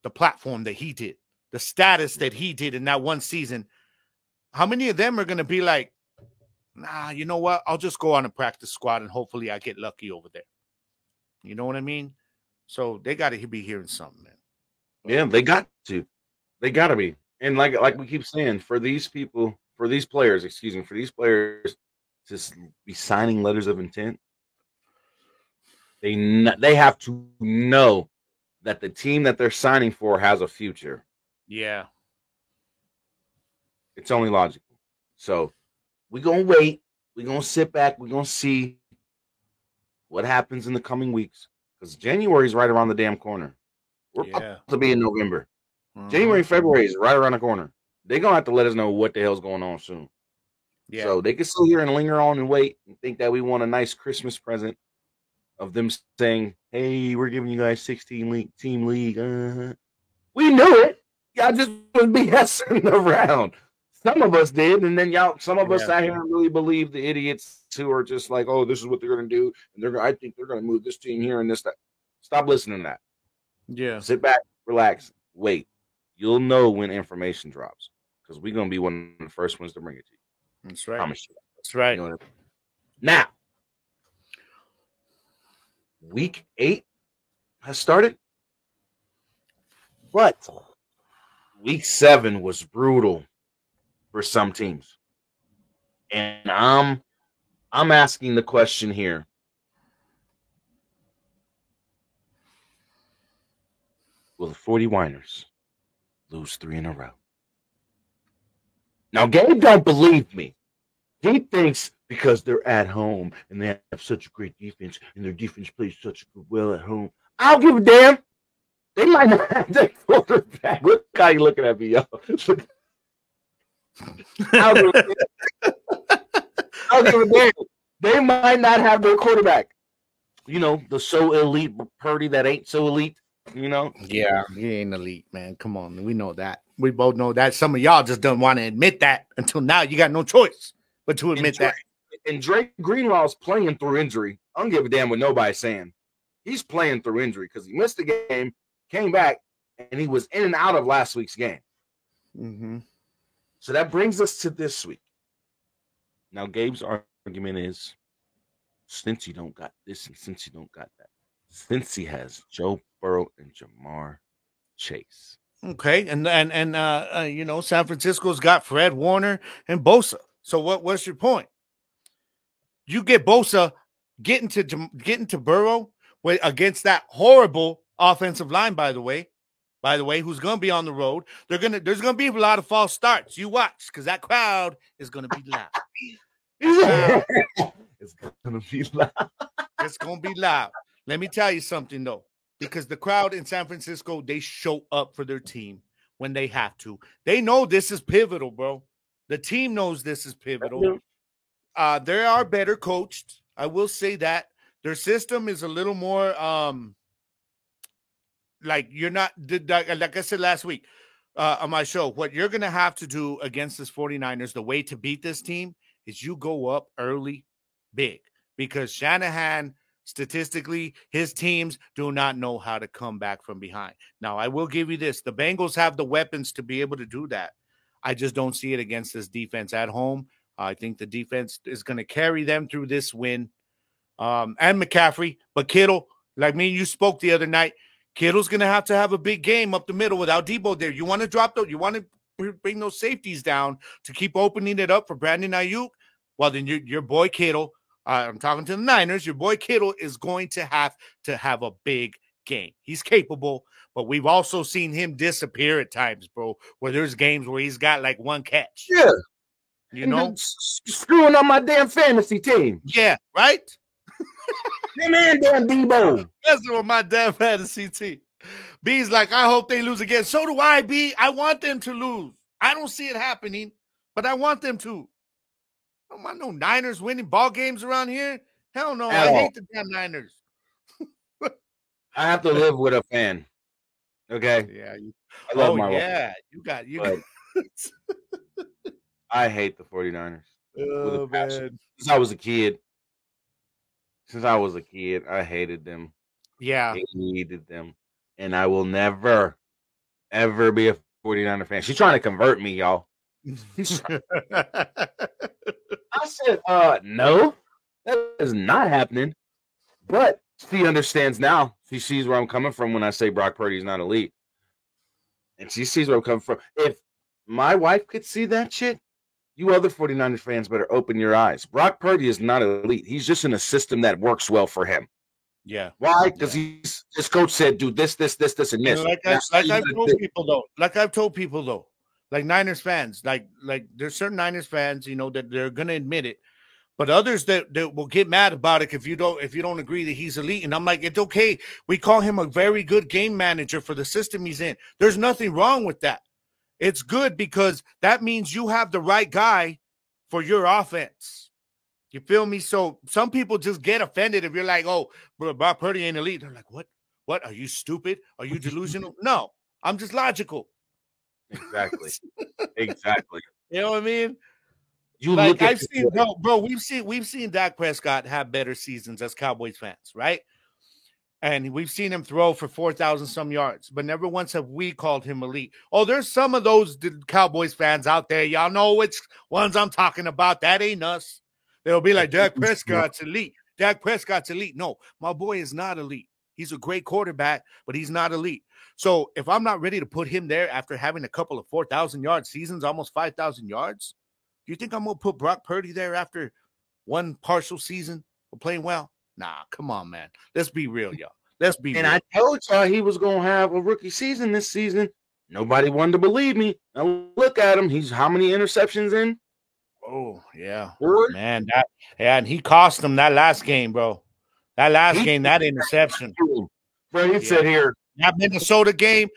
the platform that he did, the status that he did in that one season, how many of them are going to be like, nah, you know what? I'll just go on a practice squad and hopefully I get lucky over there. You know what I mean? So they got to be hearing something, man. Yeah, they got to. They got to be. And like we keep saying, for these players to be signing letters of intent, they have to know that the team that they're signing for has a future. Yeah. It's only logical. So we're going to wait. We're going to sit back. We're going to see what happens in the coming weeks. Because January is right around the damn corner. We're about to be in November. January, February is right around the corner. They're going to have to let us know what the hell's going on soon. Yeah. So they can sit here and linger on and wait and think that we want a nice Christmas present of them saying, hey, we're giving you guys 16-team league. We knew it. Y'all just was BSing around. Some of us did, and then some of us sat here and really believe the idiots who are just like, oh, this is what they're going to do, and I think they're going to move this team here and this, that. Stop listening to that. Yeah. Sit back, relax, wait. You'll know when information drops because we're going to be one of the first ones to bring it to you. That's right. Promise you. That's right. You know what I mean? Now, week 8 has started, but week 7 was brutal for some teams. And I'm asking the question here. Will the 40 Winers lose 3 in a row? Now, Gabe don't believe me. He thinks because they're at home and they have such a great defense and their defense plays such well at home. I don't give a damn. They might not have their quarterback. Look how you looking at me, yo. I'll give a damn. They might not have their quarterback. You know, the so elite Purdy that ain't so elite, you know? Yeah, he ain't elite, man. Come on. We know that. We both know that. Some of y'all just don't want to admit that until now. You got no choice but to admit that. And Drake Greenlaw's playing through injury. I don't give a damn what nobody's saying. He's playing through injury because he missed the game, came back, and he was in and out of last week's game. Mm-hmm. So that brings us to this week. Now, Gabe's argument is, since you don't got this and since you don't got that, since he has Joe Burrow and Jamar Chase. Okay, and you know, San Francisco's got Fred Warner and Bosa. So what's your point? You get Bosa getting to Burrow against that horrible offensive line, by the way, who's going to be on the road. There's going to be a lot of false starts. You watch, because that crowd is going to be loud. It's going gonna be loud. It's gonna be loud. Let me tell you something though, because the crowd in San Francisco, they show up for their team when they have to. They know this is pivotal, bro. The team knows this is pivotal. They are better coached. I will say that their system is a little more like you're not like I said last week on my show. What you're gonna have to do against this 49ers, the way to beat this team is you go up early, big, because Shanahan, statistically, his teams do not know how to come back from behind. Now, I will give you this: the Bengals have the weapons to be able to do that. I just don't see it against this defense at home. I think the defense is going to carry them through this win. And McCaffrey, but Kittle, like me and you spoke the other night, Kittle's going to have a big game up the middle without Debo there. You want to drop those, you want to bring those safeties down to keep opening it up for Brandon Ayuk. Well, then your boy Kittle, I'm talking to the Niners, your boy Kittle is going to have a big game. He's capable, but we've also seen him disappear at times, bro, where there's games where he's got like one catch. Yeah. You know? Screwing up my damn fantasy team. Yeah, right? Man, damn Debo. That's what my damn fantasy team. B's like, I hope they lose again. So do I, B. I want them to lose. I don't see it happening, but I want them to. I don't want no Niners winning ball games around here. Hell no. I hate the damn Niners. I have to live with a fan. Okay. Yeah. I love my yeah. Wife. You got. I hate the 49ers. Oh, man. Since I was a kid, I hated them. Yeah. I hated them. And I will never, ever be a 49er fan. She's trying to convert me, y'all. I said, no, that is not happening. But she understands now. She sees where I'm coming from when I say Brock Purdy is not elite. And she sees where I'm coming from. If my wife could see that shit, you other 49ers fans better open your eyes. Brock Purdy is not elite. He's just in a system that works well for him. Yeah. Why? Because his coach said, do this, and this. I've told people though, like Niners fans, like there's certain Niners fans, you know, that they're gonna admit it, but others that will get mad about it if you don't agree that he's elite. And I'm like, it's okay. We call him a very good game manager for the system he's in. There's nothing wrong with that. It's good because that means you have the right guy for your offense. You feel me? So some people just get offended if you're like, oh, bro, Brock Purdy ain't elite. They're like, what? What? Are you stupid? Are you delusional? No, I'm just logical. Exactly. You know what I mean? We've seen Dak Prescott have better seasons as Cowboys fans, right? And we've seen him throw for 4,000 some yards, but never once have we called him elite. Oh, there's some of those Cowboys fans out there. Y'all know which ones I'm talking about. That ain't us. They'll be like, Dak Prescott's elite. Dak Prescott's elite. No, my boy is not elite. He's a great quarterback, but he's not elite. So if I'm not ready to put him there after having a couple of 4,000-yard seasons, almost 5,000 yards, do you think I'm going to put Brock Purdy there after one partial season of playing well? Nah, come on, man. Let's be real, y'all. Let's be real. I told y'all he was going to have a rookie season this season. Nobody wanted to believe me. Now look at him. He's how many interceptions in? Oh, yeah. 4? Man, and he cost them that last game, bro. That last game, that interception. Bro, he said here. That Minnesota game.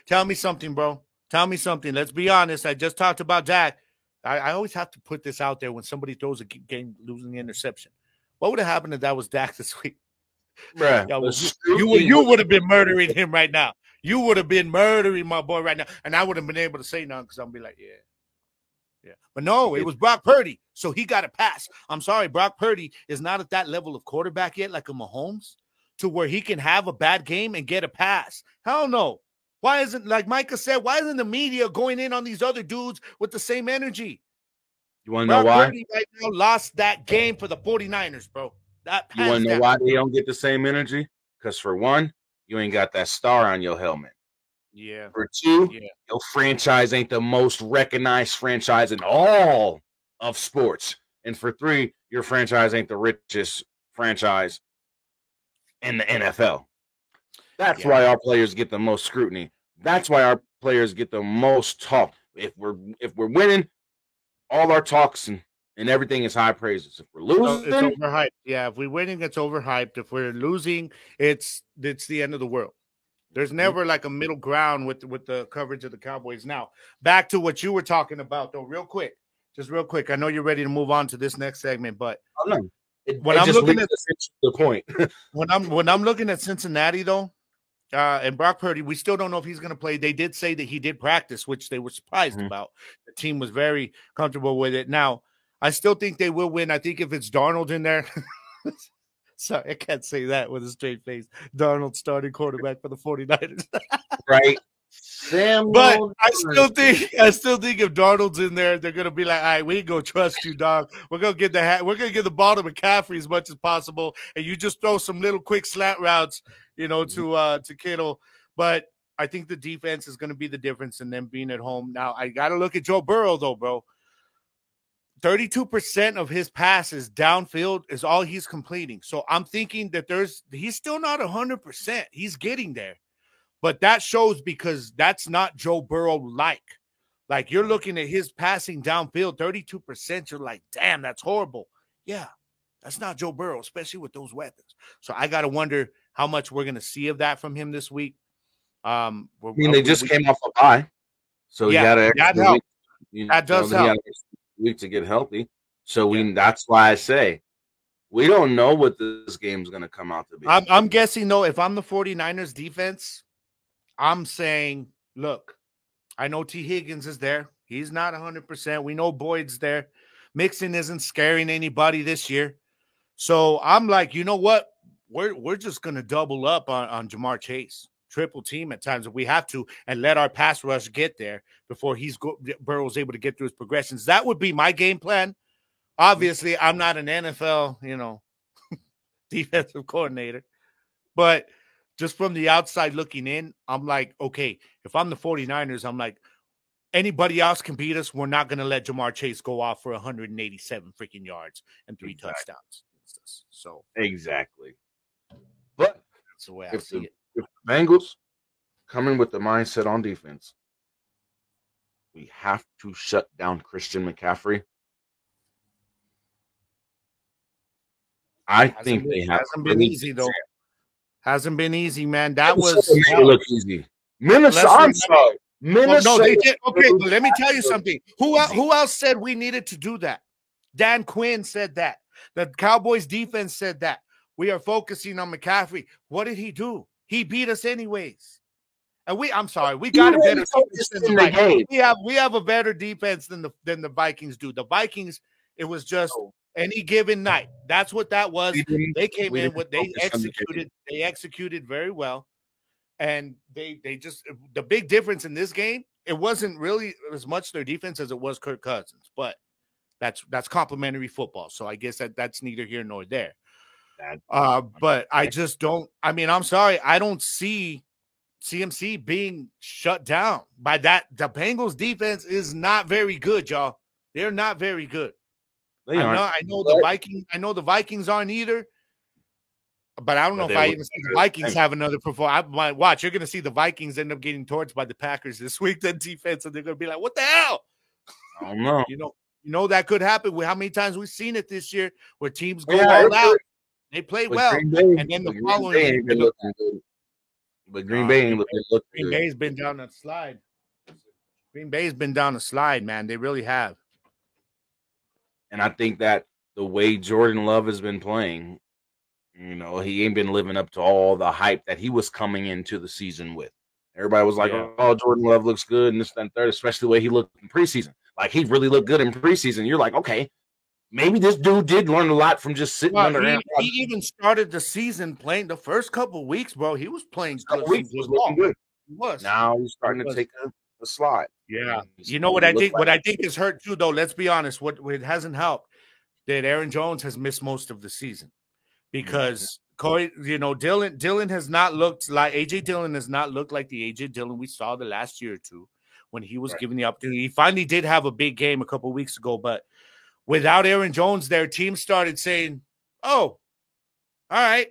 Tell me something, bro. Tell me something. Let's be honest. I just talked about Dak. I always have to put this out there when somebody throws a game losing the interception. What would have happened if that was Dak this week? Bruh, you would have been murdering him right now. You would have been murdering my boy right now. And I would have been able to say nothing because I'm be like, yeah. But no, it was Brock Purdy. So he got a pass. I'm sorry, Brock Purdy is not at that level of quarterback yet, like a Mahomes, to where he can have a bad game and get a pass. Hell no. Why isn't, like Micah said, why isn't the media going in on these other dudes with the same energy? You want to know why? Purdy right now lost that game for the 49ers, bro. You want to know why they don't get the same energy? Because for one, you ain't got that star on your helmet. Yeah. For two, your franchise ain't the most recognized franchise in all of sports. And for three, your franchise ain't the richest franchise in the NFL. That's why our players get the most scrutiny. That's why our players get the most talk. If we're winning, all our talks and and everything is high praises. If we're It's losing, overhyped. Yeah, if we're winning, it's overhyped. If we're losing, it's the end of the world. There's never like a middle ground with the coverage of the Cowboys. Now, back to what you were talking about, though, just real quick. I know you're ready to move on to this next segment, but I don't know. when It I'm just looking leads at us to the point. when I'm looking at Cincinnati, though, and Brock Purdy, we still don't know if he's going to play. They did say that he did practice, which they were surprised about. The team was very comfortable with it. Now, I still think they will win. I think if it's Darnold in there, sorry, I can't say that with a straight face. Darnold starting quarterback for the 49ers. Right. Sam, But I still think if Darnold's in there, they're gonna be like, all right, we ain't gonna trust you, dog. We're gonna get the ball to McCaffrey as much as possible, and you just throw some little quick slant routes, to Kittle. But I think the defense is gonna be the difference in them being at home. Now I gotta look at Joe Burrow though, bro. 32% of his passes downfield is all he's completing. So I'm thinking that he's still not 100%. He's getting there. But that shows because that's not Joe Burrow like. Like you're looking at his passing downfield, 32%. You're like, damn, that's horrible. Yeah, that's not Joe Burrow, especially with those weapons. So I got to wonder how much we're going to see of that from him this week. They just came off a bye. So he had an extra week. That does help. He had an extra week to get healthy. So that's why I say we don't know what this game's going to come out to be. I'm guessing, though, if I'm the 49ers defense, I'm saying, look, I know T. Higgins is there. He's not 100%. We know Boyd's there. Mixon isn't scaring anybody this year. So I'm like, you know what? We're just going to double up on Ja'Marr Chase. Triple team at times if we have to, and let our pass rush get there before Burrow's able to get through his progressions. That would be my game plan. Obviously, I'm not an NFL, defensive coordinator. But just from the outside looking in, I'm like, okay, if I'm the 49ers, I'm like, anybody else can beat us. We're not going to let Ja'Marr Chase go off for 187 freaking yards and 3 touchdowns. So exactly. But that's the way I see it. If the Bengals come in with the mindset on defense, we have to shut down Christian McCaffrey. I think they have. Hasn't been easy, though. Hasn't been easy, man. That was look easy. Minnesota. I'm sorry. Minnesota. No, they did. Okay, but let me tell you something. Who else said we needed to do that? Dan Quinn said that. The Cowboys defense said that. We are focusing on McCaffrey. What did he do? He beat us anyways. And we got a better defense than the Vikings. We have a better defense than the Vikings do. The Vikings, it was just any given night. That's what that was. They came in with they executed very well. And they just the big difference in this game, it wasn't really as much their defense as it was Kirk Cousins, but that's complimentary football. So I guess that's neither here nor there. But I just don't. I mean, I'm sorry, I don't see CMC being shut down by that. The Bengals defense is not very good, y'all. They're not very good. I know the Vikings aren't either. But I don't know if I even see the Vikings have another performance. I might watch. You're going to see the Vikings end up getting torched by the Packers this week. That defense, and they're going to be like, "What the hell?" I don't know. You know that could happen. How many times we've seen it this year where teams go all out, they play well, and then the following. But Green Bay ain't looking good. Green Bay's been down a slide. Green Bay's been down a slide, man. They really have. And I think that the way Jordan Love has been playing. He ain't been living up to all the hype that he was coming into the season with. Everybody was like, oh, Jordan Love looks good and this, that, and third, especially the way he looked in preseason. Like, he really looked good in preseason. You're like, okay, maybe this dude did learn a lot from just sitting under him. He even started the season playing the first couple of weeks, bro. He was playing good. He was. Now he's starting to take a slide. Yeah. You know what I think? What I think is hurt, too, though, let's be honest. What hasn't helped that Aaron Jones has missed most of the season. Because Dillon has not looked like AJ Dillon has not looked like the AJ Dillon we saw the last year or two when he was given the opportunity. He finally did have a big game a couple of weeks ago, but without Aaron Jones, their team started saying, "Oh, all right,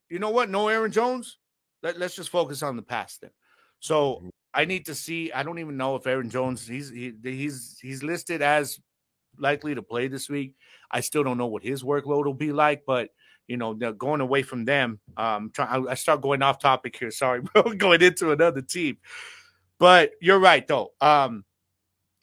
you know what? No Aaron Jones. Let's just focus on the past then." So I need to see. I don't even know if Aaron Jones he's listed as likely to play this week. I still don't know what his workload will be like, but going away from them, I start going off topic here. Sorry, bro, going into another team. But you're right, though.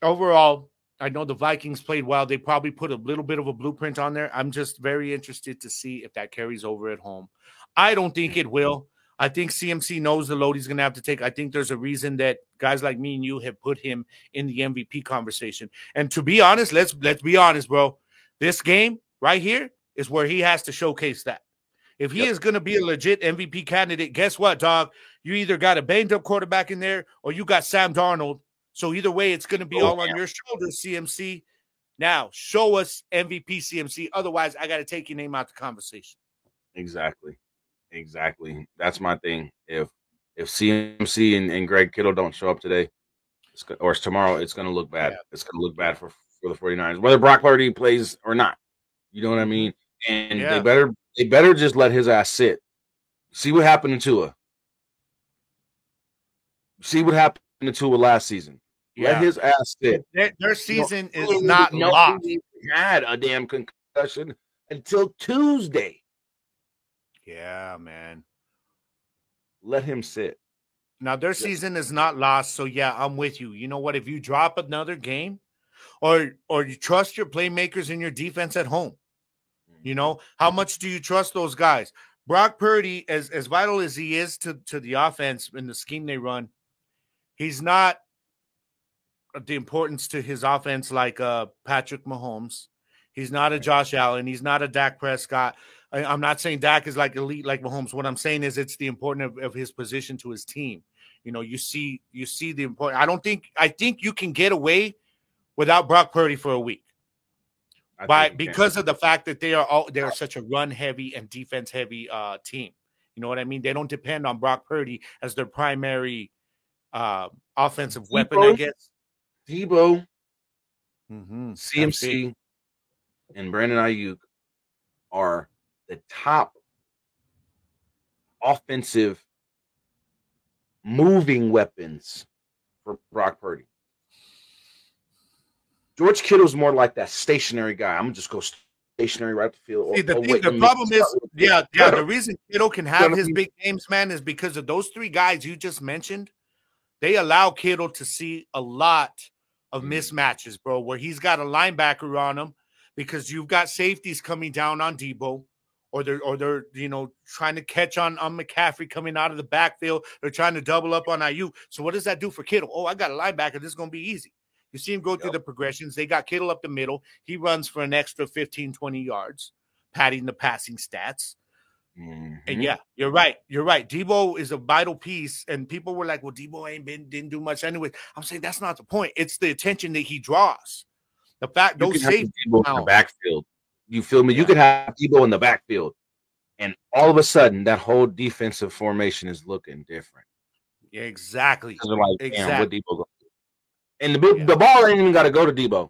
Overall, I know the Vikings played well. They probably put a little bit of a blueprint on there. I'm just very interested to see if that carries over at home. I don't think it will. I think CMC knows the load he's going to have to take. I think there's a reason that guys like me and you have put him in the MVP conversation. And to be honest, let's be honest, bro. This game right here is where he has to showcase that. If he is going to be a legit MVP candidate, guess what, dog? You either got a banged-up quarterback in there or you got Sam Darnold. So either way, it's going to be all on your shoulders, CMC. Now, show us MVP CMC. Otherwise, I got to take your name out the conversation. Exactly. That's my thing. If CMC and Greg Kittle don't show up today or tomorrow, it's going to look bad. Yeah. It's going to look bad for the 49ers, whether Brock Purdy plays or not. You know what I mean? And they better just let his ass sit. See what happened to Tua. See what happened to Tua last season. Let his ass sit. Their season is not locked. He had a damn concussion until Tuesday. Yeah, man. Let him sit. Now, their season is not lost, so yeah, I'm with you. You know what? If you drop another game or you trust your playmakers in your defense at home, how much do you trust those guys? Brock Purdy, as vital as he is to the offense and the scheme they run, he's not the importance to his offense like Patrick Mahomes. He's not a Josh Allen. He's not a Dak Prescott. I'm not saying Dak is like elite like Mahomes. What I'm saying is it's the importance of his position to his team. You see the important. I think you can get away without Brock Purdy for a week. Because of the fact that they're such a run heavy and defense heavy team. You know what I mean? They don't depend on Brock Purdy as their primary offensive weapon, I guess. Debo, CMC, and Brandon Ayuk are the top offensive moving weapons for Brock Purdy. George Kittle's more like that stationary guy. I'm gonna just go stationary right up the field. See, the problem is, the reason Kittle can have his big games, man, is because of those three guys you just mentioned. They allow Kittle to see a lot of mismatches, bro, where he's got a linebacker on him because you've got safeties coming down on Debo, or they're trying to catch on McCaffrey coming out of the backfield. They're trying to double up on Ayuk. So what does that do for Kittle? Oh, I got a linebacker. This is going to be easy. You see him go through the progressions. They got Kittle up the middle. He runs for an extra 15, 20 yards, padding the passing stats. And yeah, you're right. Debo is a vital piece, and people were like, "Well, Debo didn't do much anyway." I'm saying that's not the point. It's the attention that he draws. The fact those safeties in the backfield. You feel me? Yeah. You could have Debo in the backfield, and all of a sudden, that whole defensive formation is looking different. Yeah, exactly. Like, exactly. What Debo gonna do? And the ball ain't even got to go to Debo.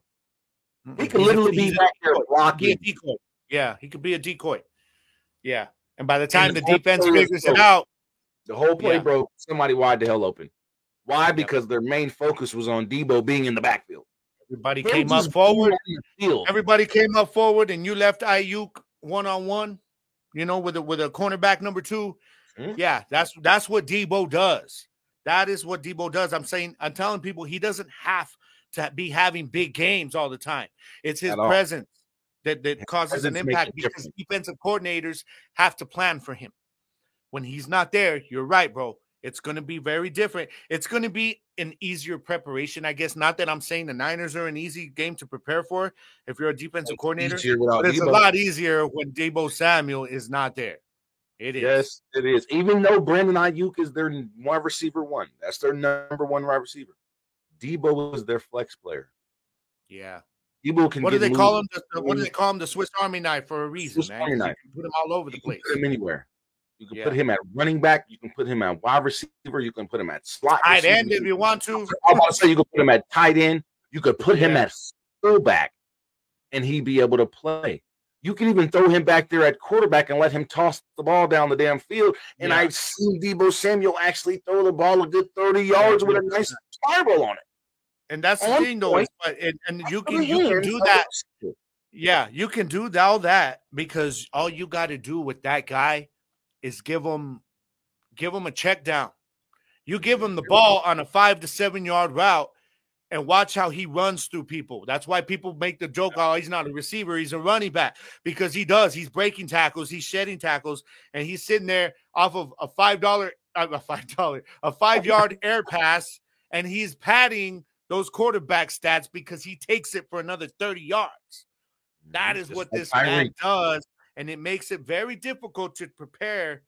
He could literally be back there blocking. Yeah, he could be a decoy. Yeah. And by the time the defense figures it out, the whole play broke. Somebody wide the hell open. Why? Because their main focus was on Debo being in the backfield. Everybody came up forward. Everybody came up forward, and you left Ayuk 1-on-1. With a cornerback number 2. Yeah, that's what Debo does. That is what Debo does. I'm telling people he doesn't have to be having big games all the time. It's his presence that causes an impact because defensive coordinators have to plan for him. When he's not there, you're right, bro. It's going to be very different. It's going to be an easier preparation, I guess. Not that I'm saying the Niners are an easy game to prepare for if you're a defensive coordinator, but it's a lot easier when Deebo Samuel is not there. It is. Yes, it is. Even though Brandon Ayuk is their wide receiver 1. That's their number 1 wide receiver. Debo is their flex player. Yeah. Debo can what do they call him? What do they call him? The Swiss Army knife for a reason, man. You can put him all over the place. Put him anywhere. You can put him at running back. You can put him at wide receiver. You can put him at slot. Tight end if you want to. I'm about to say you can put him at tight end. You could put him at fullback, and he'd be able to play. You can even throw him back there at quarterback and let him toss the ball down the damn field. And I've seen Deebo Samuel actually throw the ball a good 30 yards with a nice spiral on it. And that's the On thing, though, point. is and you For the can hands do of that. the Yeah, you can do all that because all you got to do with that guy is give him a check down. You give him the ball on a 5 to 7 yard route and watch how he runs through people. That's why people make the joke, oh, he's not a receiver, he's a running back, because he does. He's breaking tackles, he's shedding tackles, and he's sitting there off of a $5 air pass, and he's padding those quarterback stats because he takes it for another 30 yards. That is what this man does, and it makes it very difficult to prepare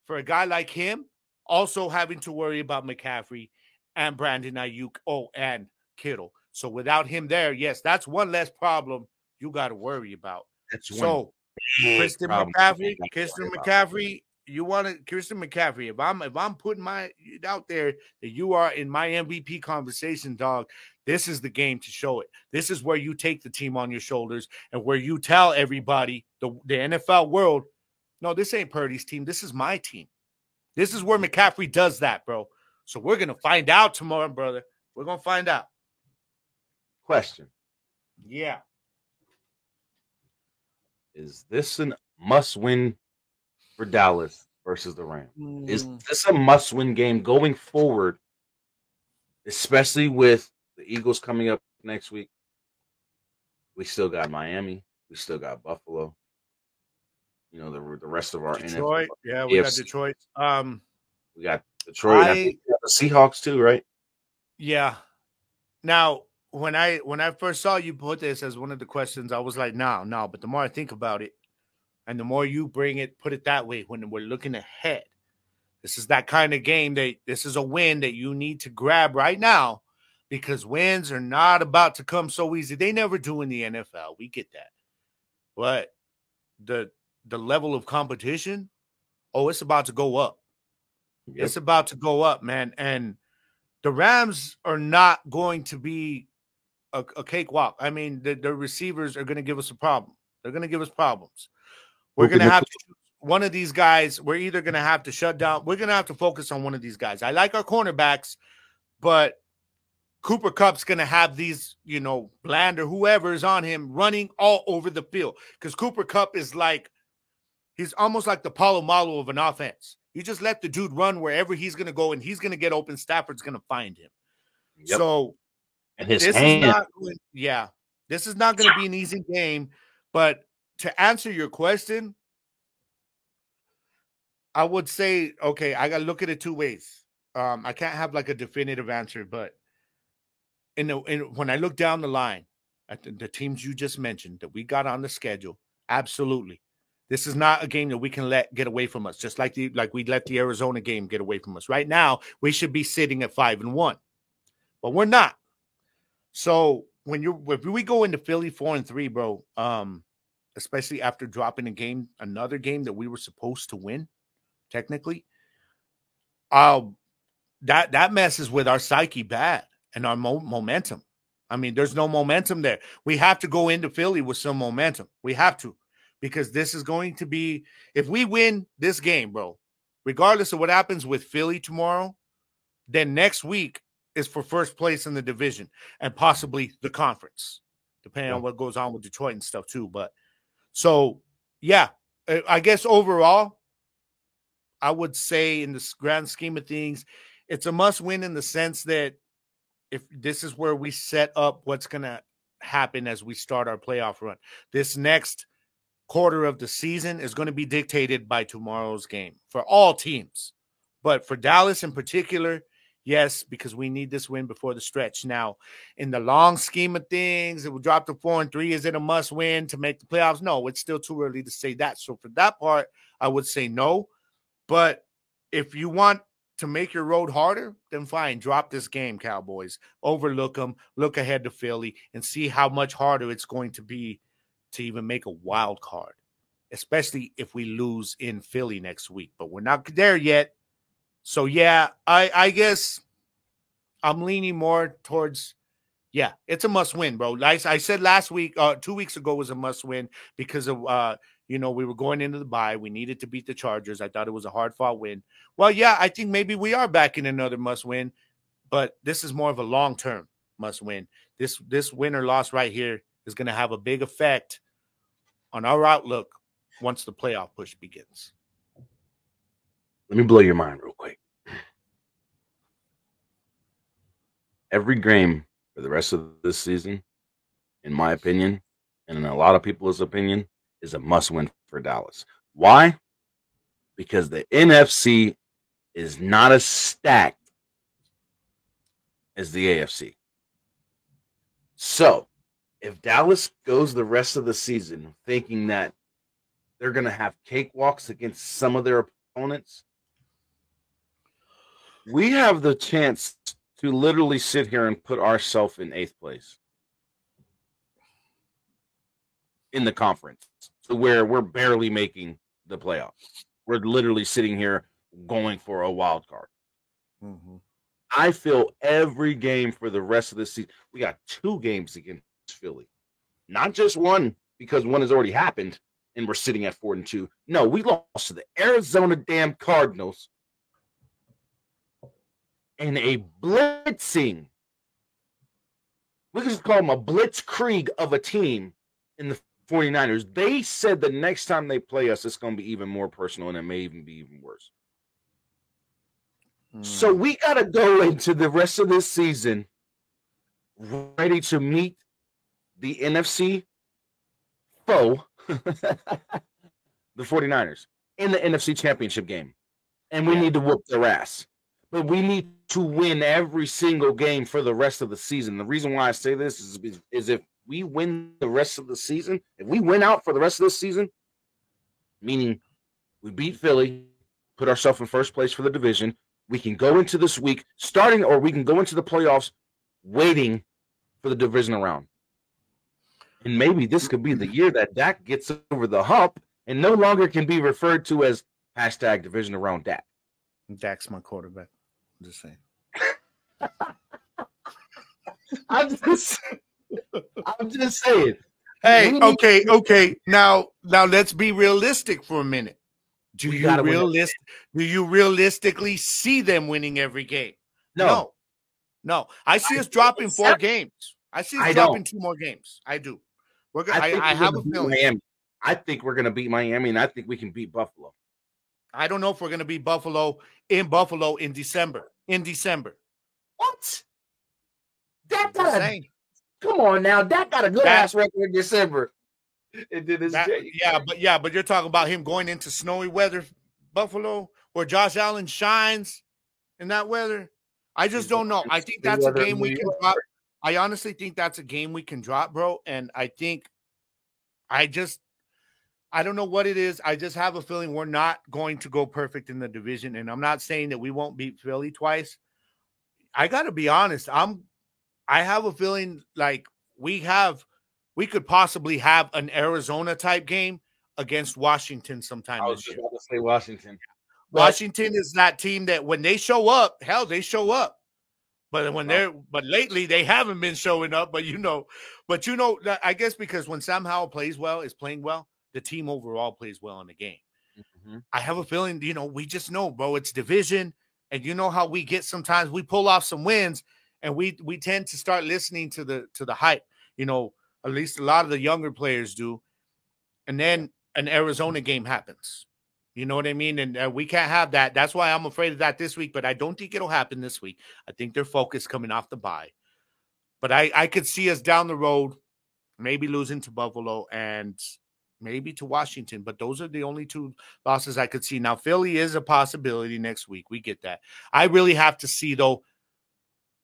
for a guy like him, also having to worry about McCaffrey and Brandon Ayuk, and Kittle. So without him there, yes, that's one less problem you got to worry about. That's so Christian McCaffrey, you want to Christian McCaffrey? If I'm putting my out there that you are in my MVP conversation, dog, this is the game to show it. This is where you take the team on your shoulders and where you tell everybody, the NFL world, no, this ain't Purdy's team. This is my team. This is where McCaffrey does that, bro. So we're going to find out tomorrow, brother. We're going to find out. Question. Yeah. Is this a must-win for Dallas versus the Rams? Is this a must-win game going forward, especially with the Eagles coming up next week? We still got Miami. We still got Buffalo. You know, the rest of our Detroit. NFL. Yeah, we got Detroit. We got Detroit. I think we got the Seahawks too, right? Yeah. Now, when I first saw you put this as one of the questions, I was like, no. But the more I think about it, and the more you put it that way, when we're looking ahead, this is that kind of game this is a win that you need to grab right now, because wins are not about to come so easy. They never do in the NFL. We get that. But the level of competition, it's about to go up. Yep. It's about to go up, man. And the Rams are not going to be a cakewalk. I mean, the receivers are going to give us a problem. They're going to give us problems. We're going to have to choose one of these guys. We're either going to have to shut down. We're going to have to focus on one of these guys. I like our cornerbacks, but Cooper Kupp's going to have these, Bland or whoever is on him running all over the field, because Cooper Kupp is he's almost like the Polamalu of an offense. You just let the dude run wherever he's going to go, and he's going to get open. Stafford's going to find him. Yep. So this is not going to be an easy game. But to answer your question, I would say, okay, I got to look at it two ways. I can't have a definitive answer, but when I look down the line at the teams you just mentioned that we got on the schedule, absolutely. This is not a game that we can let get away from us, just like we let the Arizona game get away from us. Right now, we should be sitting at 5-1, but we're not. So if we go into Philly 4-3, bro, especially after dropping another game that we were supposed to win, technically, that messes with our psyche bad and our momentum. I mean, there's no momentum there. We have to go into Philly with some momentum. We have to. Because this is going to be, if we win this game, bro, regardless of what happens with Philly tomorrow, then next week is for first place in the division and possibly the conference, depending on what goes on with Detroit and stuff too. But so, yeah, I guess overall, I would say in the grand scheme of things, it's a must win in the sense that if this is where we set up what's going to happen as we start our playoff run. This next quarter of the season is going to be dictated by tomorrow's game for all teams. But for Dallas in particular, yes, because we need this win before the stretch. Now, in the long scheme of things, it will drop to 4-3. Is it a must win to make the playoffs? No, it's still too early to say that. So for that part, I would say no. But if you want to make your road harder, then fine, drop this game, Cowboys. Overlook them, look ahead to Philly, and see how much harder it's going to be to even make a wild card, especially if we lose in Philly next week. But we're not there yet. So, yeah, I guess I'm leaning more towards, it's a must-win, bro. Like I said last week, 2 weeks ago was a must-win because of, we were going into the bye. We needed to beat the Chargers. I thought it was a hard-fought win. Well, yeah, I think maybe we are back in another must-win, but this is more of a long-term must win. This win or loss right here is going to have a big effect on our outlook once the playoff push begins. Let me blow your mind real quick. Every game for the rest of this season, in my opinion, and in a lot of people's opinion, is a must-win for Dallas. Why? Because the NFC is not as stacked as the AFC. So, if Dallas goes the rest of the season thinking that they're going to have cakewalks against some of their opponents, we have the chance to literally sit here and put ourselves in 8th place in the conference, to where we're barely making the playoffs. We're literally sitting here going for a wild card. Mm-hmm. I feel every game for the rest of the season. We got 2 games against Philly, not just one, because one has already happened and we're sitting at 4-2. No, we lost to the Arizona damn Cardinals in a blitzing. We can just call them a blitzkrieg of a team in the 49ers. They said the next time they play us, it's going to be even more personal, and it may even be even worse. So we got to go into the rest of this season ready to meet the NFC foe, the 49ers, in the NFC Championship game. And we need to whoop their ass. But we need to win every single game for the rest of the season. The reason why I say this is if we win the rest of the season, if we win out for the rest of the season, meaning we beat Philly, put ourselves in first place for the division, we can go into this week we can go into the playoffs waiting for the divisional round. And maybe this could be the year that Dak gets over the hump and no longer can be referred to as hashtag divisional round Dak. Dak's my quarterback. I'm just saying. I'm just saying. Hey, okay. Now let's be realistic for a minute. Do you realistically see them winning every game? No. I see us dropping 4 games. I see us dropping 2 more games. I do. I have a feeling. Miami. I think we're going to beat Miami, and I think we can beat Buffalo. I don't know if we're going to beat Buffalo in December. What? Come on now. That got a good ass record in December. But you're talking about him going into snowy weather, Buffalo, where Josh Allen shines in that weather. I just don't know. I think that's a game we can drop. I honestly think that's a game we can drop, bro. And I don't know what it is. I just have a feeling we're not going to go perfect in the division. And I'm not saying that we won't beat Philly twice. I got to be honest. I have a feeling like we could possibly have an Arizona type game against Washington sometime this year. I was about to say Washington. Washington is that team that when they show up, hell, they show up. But lately they haven't been showing up. But I guess because when Sam Howell is playing well, the team overall plays well in the game. Mm-hmm. I have a feeling, we just know, bro, it's division, and you know how we get sometimes we pull off some wins, and we tend to start listening to the hype. At least a lot of the younger players do, and then an Arizona game happens. You know what I mean? And we can't have that. That's why I'm afraid of that this week, but I don't think it'll happen this week. I think they're focused coming off the bye. But I could see us down the road, maybe losing to Buffalo and maybe to Washington. But those are the only 2 losses I could see. Now, Philly is a possibility next week. We get that. I really have to see, though,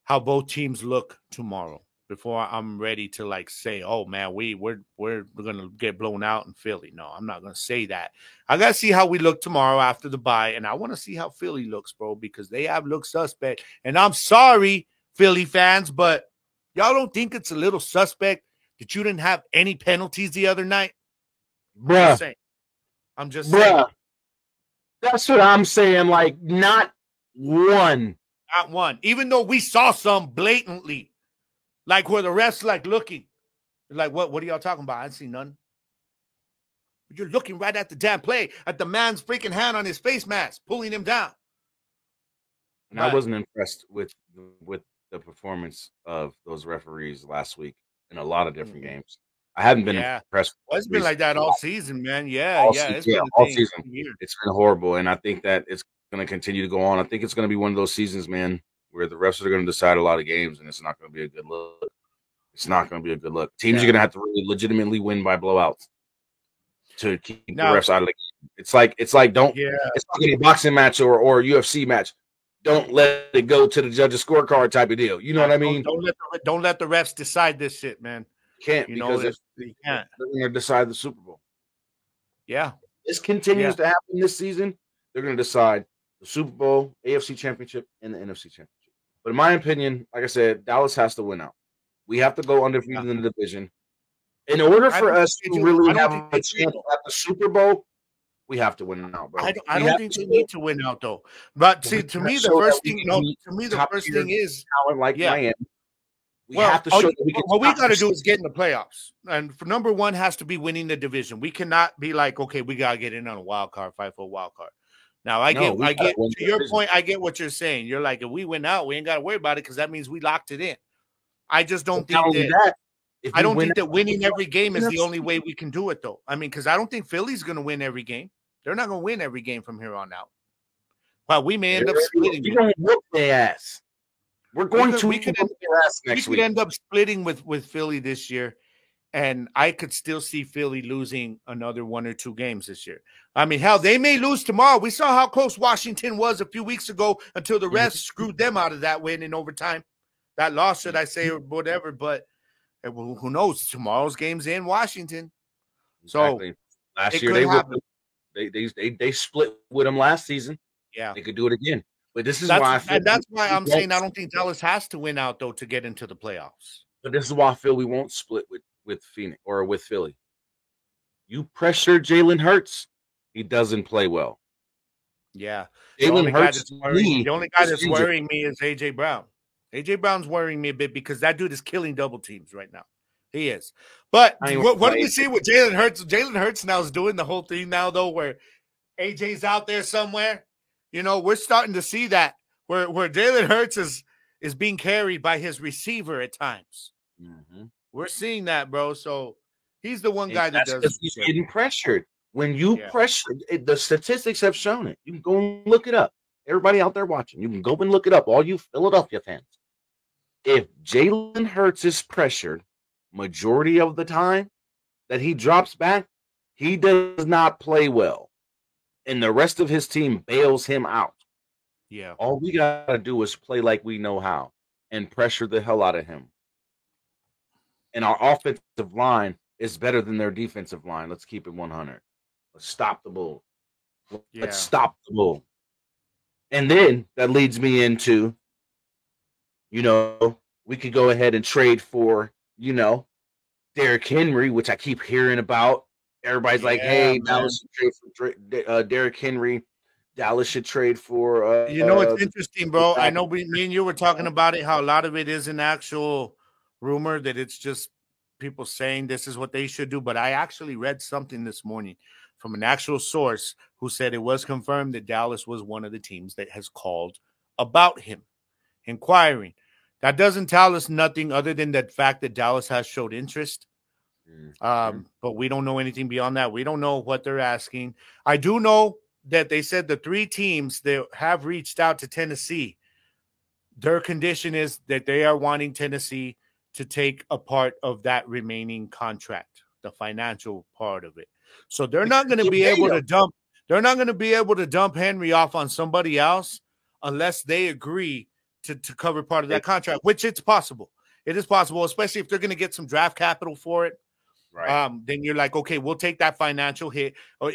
how both teams look tomorrow before I'm ready to say, oh man, we're gonna get blown out in Philly. No, I'm not gonna say that. I gotta see how we look tomorrow after the bye, and I want to see how Philly looks, bro, because they have looked suspect. And I'm sorry, Philly fans, but y'all don't think it's a little suspect that you didn't have any penalties the other night? Bruh. I'm just saying. That's what I'm saying. Not one. Not one. Even though we saw some blatantly. Where the refs looking. What are y'all talking about? I didn't see none. You're looking right at the damn play, at the man's freaking hand on his face mask, pulling him down. And I wasn't impressed with the performance of those referees last week in a lot of different games. I haven't been impressed. Well, it's been like that all season, man. It's been all season. It's been horrible, and I think that it's going to continue to go on. I think it's going to be one of those seasons, man, where the refs are going to decide a lot of games, and it's not going to be a good look. It's not going to be a good look. Teams are going to have to really legitimately win by blowouts to keep the refs out of the game. It's like it's like in a boxing match or a UFC match. Don't let it go to the judge's scorecard type of deal. You know what I mean? Don't let the refs decide this shit, man. Can't because they can't. They're going to decide the Super Bowl. Yeah, this continues to happen this season. They're going to decide the Super Bowl, AFC Championship, and the NFC Championship. But in my opinion, like I said, Dallas has to win out. We have to go undefeated in the division. In order for us to really have a chance at the Super Bowl, we have to win out, bro. I don't think we need to win out, though. But see, to me, the first thing is Miami. We have to show what we got to do is get in the playoffs. And for number one has to be winning the division. We cannot be like, okay, we got to get in on a wild card, fight for a wild card. Now, I get to your point. I get what you're saying. You're like, if we win out, we ain't got to worry about it because that means we locked it in. I just don't think that winning every game is the only way we can do it, though. I mean, because I don't think Philly's going to win every game. They're not going to win every game from here on out. Well, we may end up splitting. You're going to whoop their ass. We could end up splitting with Philly this year, and I could still see Philly losing another 1 or 2 games this year. I mean, hell, they may lose tomorrow. We saw how close Washington was a few weeks ago until the refs screwed them out of that win in overtime. That loss, should I say, or whatever, but who knows? Tomorrow's game's in Washington. Exactly. So last year they split with them last season. Yeah. They could do it again. But that's why I'm saying I don't think Dallas has to win out, though, to get into the playoffs. But this is why I feel we won't split with Phoenix or with Philly. You pressure Jalen Hurts, he doesn't play well. Yeah. Jalen Hurts. The only guy that's worrying me is A.J. Brown. A.J. Brown's worrying me a bit because that dude is killing double teams right now. He is. But what do we see with Jalen Hurts? Jalen Hurts now is doing the whole thing now, though, where A.J.'s out there somewhere. You know, we're starting to see that where Jalen Hurts is being carried by his receiver at times. Mm-hmm. We're seeing that, bro. So he's the one guy that does. He's getting pressured. When you pressure, the statistics have shown it. You can go and look it up. Everybody out there watching, you can go and look it up. All you Philadelphia fans. If Jalen Hurts is pressured majority of the time that he drops back, he does not play well. And the rest of his team bails him out. Yeah. All we got to do is play like we know how and pressure the hell out of him. And our offensive line is better than their defensive line. Let's keep it 100. Let's stop the bull. Let's stop the bull. And then that leads me into, we could go ahead and trade for, Derrick Henry, which I keep hearing about. Everybody's like, hey, Dallas should trade for Derrick Henry. Dallas should trade for. It's interesting, bro. I know me and you were talking about it, how a lot of it is an actual rumor that it's just people saying this is what they should do. But I actually read something this morning from an actual source who said it was confirmed that Dallas was one of the teams that has called about him, inquiring. That doesn't tell us nothing other than the fact that Dallas has showed interest. But we don't know anything beyond that. We don't know what they're asking. I do know that they said the 3 teams that have reached out to Tennessee, their condition is that they are wanting Tennessee to take a part of that remaining contract, the financial part of it. So they're not going to be able to dump. They're not going to be able to dump Henry off on somebody else unless they agree to cover part of that contract, which it's possible. It is possible, especially if they're going to get some draft capital for it. Right. Then you're like, okay, we'll take that financial hit. Or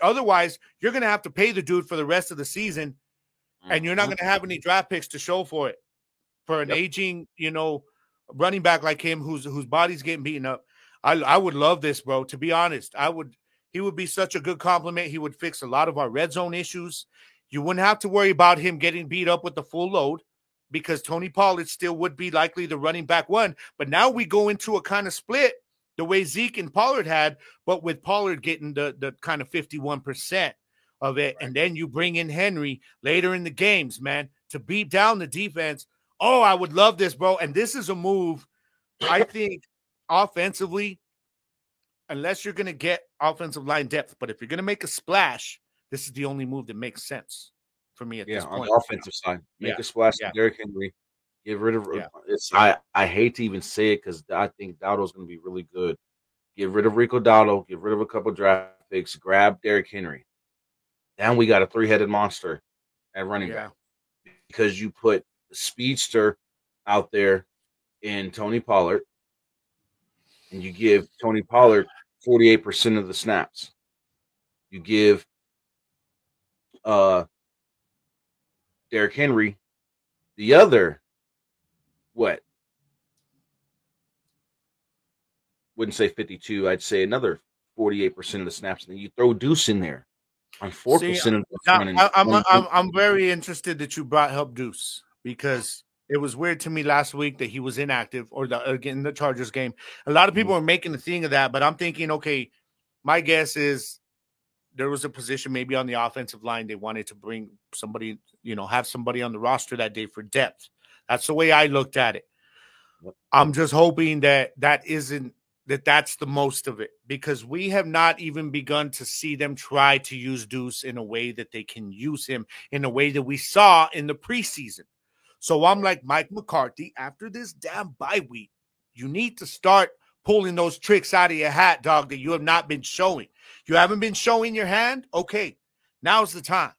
otherwise, you're going to have to pay the dude for the rest of the season, and you're not going to have any draft picks to show for it. For an aging, running back like him, whose body's getting beaten up, I would love this, bro. To be honest, he would be such a good compliment. He would fix a lot of our red zone issues. You wouldn't have to worry about him getting beat up with the full load because Tony Pollard still would be likely the running back one. But now we go into a kind of split the way Zeke and Pollard had, but with Pollard getting the kind of 51% of it. Right. And then you bring in Henry later in the games, man, to beat down the defense. Oh, I would love this, bro. And this is a move, I think, offensively, unless you're going to get offensive line depth. But if you're going to make a splash, this is the only move that makes sense for me at this on point. the offensive side. Make a splash to Derrick Henry. Get rid of it's. I hate to even say it because I think Dowdle's going to be really good. Get rid of Rico Dowdle. Get rid of a couple draft picks. Grab Derrick Henry. Now we got a 3-headed monster at running back because you put the speedster out there in Tony Pollard, and you give Tony Pollard 48% of the snaps. You give Derrick Henry the other what? Wouldn't say 52. I'd say another 48% of the snaps. And then you throw Deuce in there on 4% of the I'm very interested that you brought up Deuce because it was weird to me last week that he was inactive or again the Chargers game. A lot of people are making a thing of that, but I'm thinking, okay, my guess is there was a position maybe on the offensive line they wanted to bring somebody, have somebody on the roster that day for depth. That's the way I looked at it. I'm just hoping that that's the most of it because we have not even begun to see them try to use Deuce in a way that they can use him in a way that we saw in the preseason. So I'm like Mike McCarthy, after this damn bye week, you need to start pulling those tricks out of your hat, dog, that you have not been showing. You haven't been showing your hand? Okay, now's the time.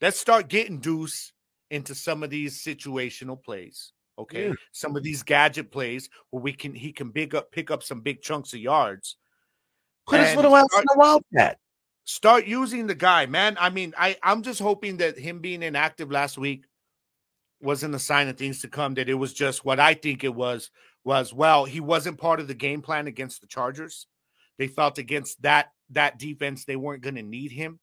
Let's start getting Deuce into some of these situational plays. Okay, some of these gadget plays where he can pick up some big chunks of yards. Put his little ass in the wildcat. Start using the guy, man. I mean, I'm just hoping that him being inactive last week wasn't a sign of things to come. That it was just what I think it was he wasn't part of the game plan against the Chargers. They felt against that defense they weren't going to need him.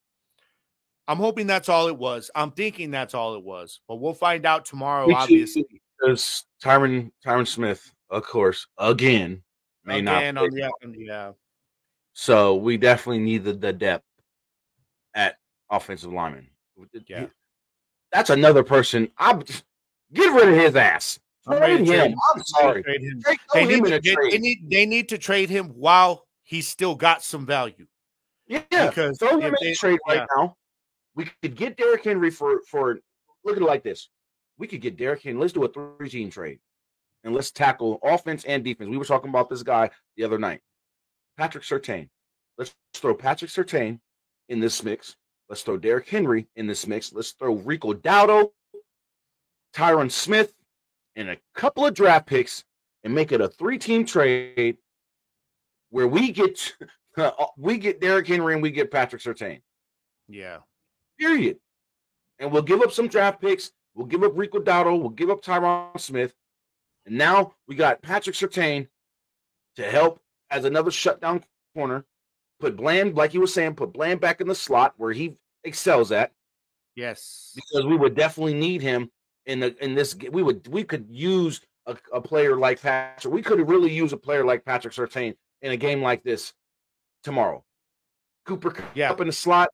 I'm hoping that's all it was. I'm thinking that's all it was, but we'll find out tomorrow. Obviously. There's Tyron Smith, of course, again. So we definitely need the depth at offensive lineman. Yeah, that's another person. Get rid of his ass. Trade him. I'm sorry. They need to trade him while he's still got some value. Yeah, because throw him in trade right now. We could get Derrick Henry for look at it like this. We could get Derrick Henry. Let's do a 3-team trade. And let's tackle offense and defense. We were talking about this guy the other night. Patrick Surtain. Let's throw Patrick Surtain in this mix. Let's throw Derrick Henry in this mix. Let's throw Rico Dowdle, Tyron Smith, and a couple of draft picks and make it a 3-team trade where we get Derrick Henry and we get Patrick Surtain. Yeah. Period. And we'll give up some draft picks. We'll give up Rico Dowdle. We'll give up Tyron Smith. And now we got Patrick Surtain to help as another shutdown corner. Put Bland, like you were saying, put Bland back in the slot where he excels at. Yes. Because we would definitely need him in this. We could use a player like Patrick. We could really use a player like Patrick Surtain in a game like this tomorrow. Cooper Kupp in the slot.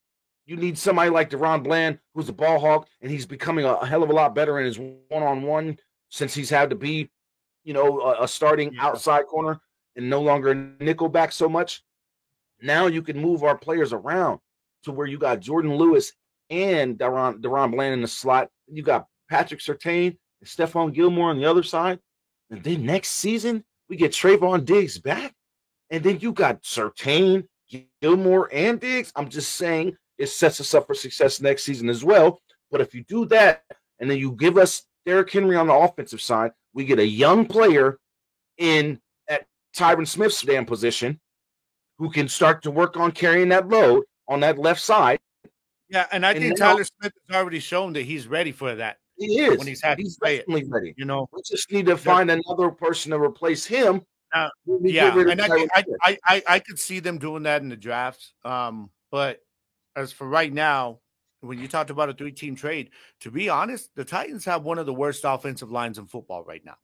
You need somebody like Deron Bland, who's a ball hawk, and he's becoming a hell of a lot better in his one-on-one since he's had to be, a starting outside corner and no longer a nickel back so much. Now you can move our players around to where you got Jordan Lewis and Deron Bland in the slot. You got Patrick Surtain and Stephon Gilmore on the other side. And then next season, we get Trayvon Diggs back. And then you got Surtain, Gilmore, and Diggs. I'm just saying it sets us up for success next season as well. But if you do that, and then you give us Derrick Henry on the offensive side, we get a young player at Tyron Smith's damn position who can start to work on carrying that load on that left side. Yeah, and I think Tyler Smith has already shown that he's ready for that. He is. When he's had to play it. Ready. We just need to find another person to replace him. And I could see them doing that in the drafts. But as for right now, when you talked about a 3-team trade, to be honest, the Titans have one of the worst offensive lines in football right now.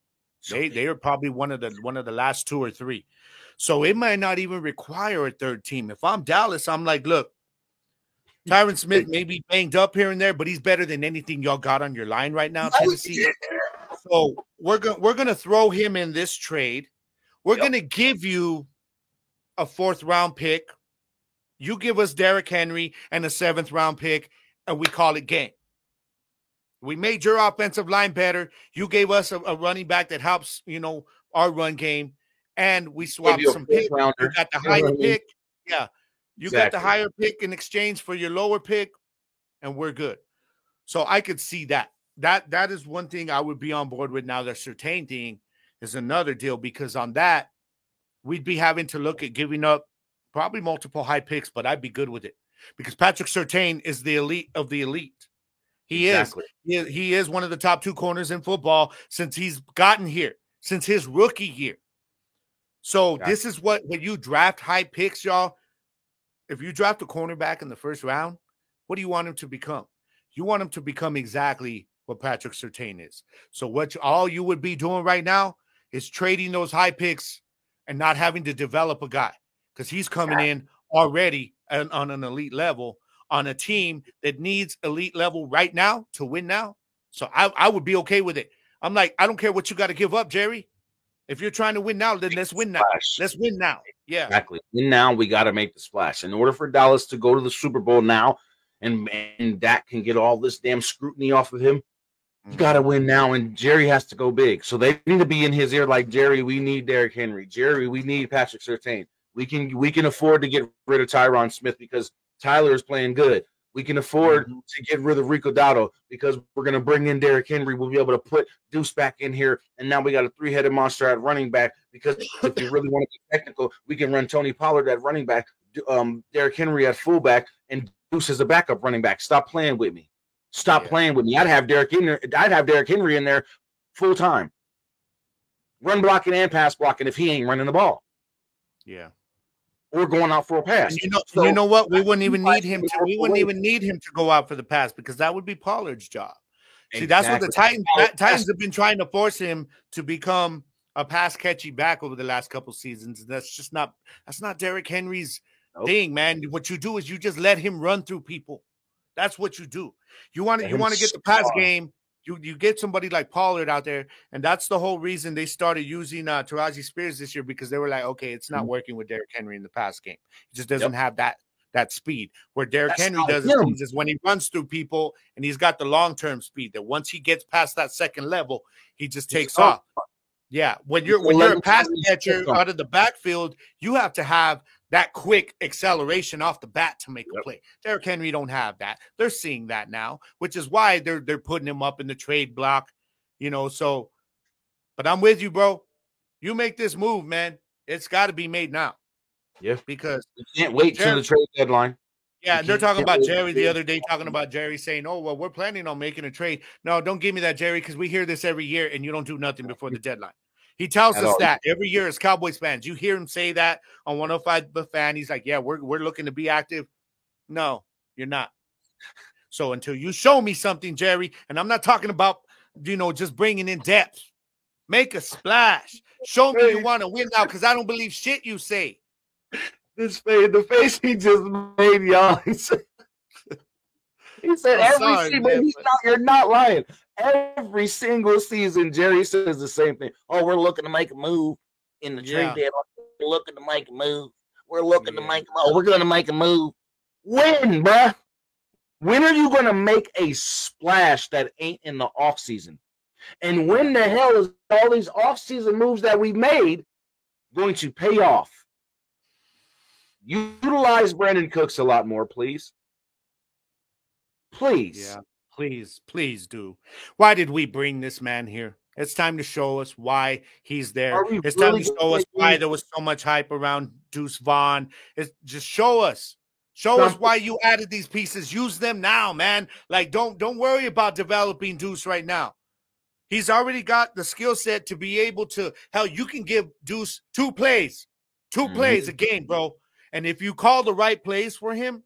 They are probably one of the last 2 or 3. So it might not even require a third team. If I'm Dallas, I'm like, look, Tyron Smith may be banged up here and there, but he's better than anything y'all got on your line right now, Tennessee. So we're gonna throw him in this trade. We're gonna give you a 4th round pick. You give us Derrick Henry and a 7th round pick, and we call it game. We made your offensive line better. You gave us a running back that helps, our run game, and we swapped some picks. You got the higher pick. Yeah. You got the higher pick in exchange for your lower pick, and we're good. So I could see that. That is one thing I would be on board with. Now the Surtain thing is another deal, because on that, we'd be having to look at giving up probably multiple high picks, but I'd be good with it because Patrick Surtain is the elite of the elite. He is. He is one of the top 2 corners in football since he's gotten here, since his rookie year. So this is what, when you draft high picks, y'all, if you draft a cornerback in the 1st round, what do you want him to become? You want him to become exactly what Patrick Surtain is. So all you would be doing right now is trading those high picks and not having to develop a guy, because he's coming in already on an elite level on a team that needs elite level right now to win now. So I would be okay with it. I'm like, I don't care what you got to give up, Jerry. If you're trying to win now, then let's win now. Let's win now. Yeah. Exactly. Win now, we got to make the splash. In order for Dallas to go to the Super Bowl now, and Dak can get all this damn scrutiny off of him, you got to win now, and Jerry has to go big. So they need to be in his ear like, Jerry, we need Derrick Henry. Jerry, we need Patrick Surtain. We can afford to get rid of Tyron Smith because Tyler is playing good. We can afford to get rid of Rico Dowdle because we're going to bring in Derrick Henry. We'll be able to put Deuce back in here, and now we got a 3-headed monster at running back because if you really want to be technical, we can run Tony Pollard at running back, Derrick Henry at fullback, and Deuce as a backup running back. Stop playing with me. Stop playing with me. I'd have Derrick Henry in there full time, run blocking and pass blocking if he ain't running the ball. Yeah. Or going out for a pass. You know what? We wouldn't even need him to. We wouldn't even need him to go out for the pass because that would be Pollard's job. See, that's what the Titans have been trying to force him to become a pass catchy back over the last couple seasons. That's not Derrick Henry's thing, man. What you do is you just let him run through people. That's what you do. You want to get the pass game. You get somebody like Pollard out there, and that's the whole reason they started using Taraji Spears this year, because they were like, okay, it's not working with Derrick Henry in the pass game. He just doesn't have that speed. Where Derrick Henry does is when he runs through people, and he's got the long-term speed that once he gets past that second level, he just takes off. Yeah, when you're a pass catcher out of the backfield, you have to have that quick acceleration off the bat to make a play. Derrick Henry don't have that. They're seeing that now, which is why they're putting him up in the trade block, so. But I'm with you, bro. You make this move, man. It's got to be made now. Yeah. Because you can't wait till the trade deadline. Yeah, they're talking about Jerry the other day, talking about Jerry saying, oh, well, we're planning on making a trade. No, don't give me that, Jerry, because we hear this every year, and you don't do nothing before the deadline. He tells us that every year as Cowboys fans. You hear him say that on 105 The Fan. He's like, yeah, we're looking to be active. No, you're not. So until you show me something, Jerry, and I'm not talking about, just bringing in depth. Make a splash. Show me you want to win now, because I don't believe shit you say. The face he just made, y'all. He said every season, you're not lying. Every single season, Jerry says the same thing. Oh, we're looking to make a move in the trade deadline. We're looking to make a move. We're looking to make a move. We're going to make a move. When, bruh? When are you going to make a splash that ain't in the offseason? And when the hell is all these offseason moves that we made going to pay off? Utilize Brandon Cooks a lot more, please. Please. Yeah, please do. Why did we bring this man here? It's time to show us why he's there. It's time to show us why there was so much hype around Deuce Vaughn. Just show us. Show us why you added these pieces. Use them now, man. Like, don't worry about developing Deuce right now. He's already got the skill set to be able to, hell, you can give Deuce two plays a game, bro. And if you call the right plays for him,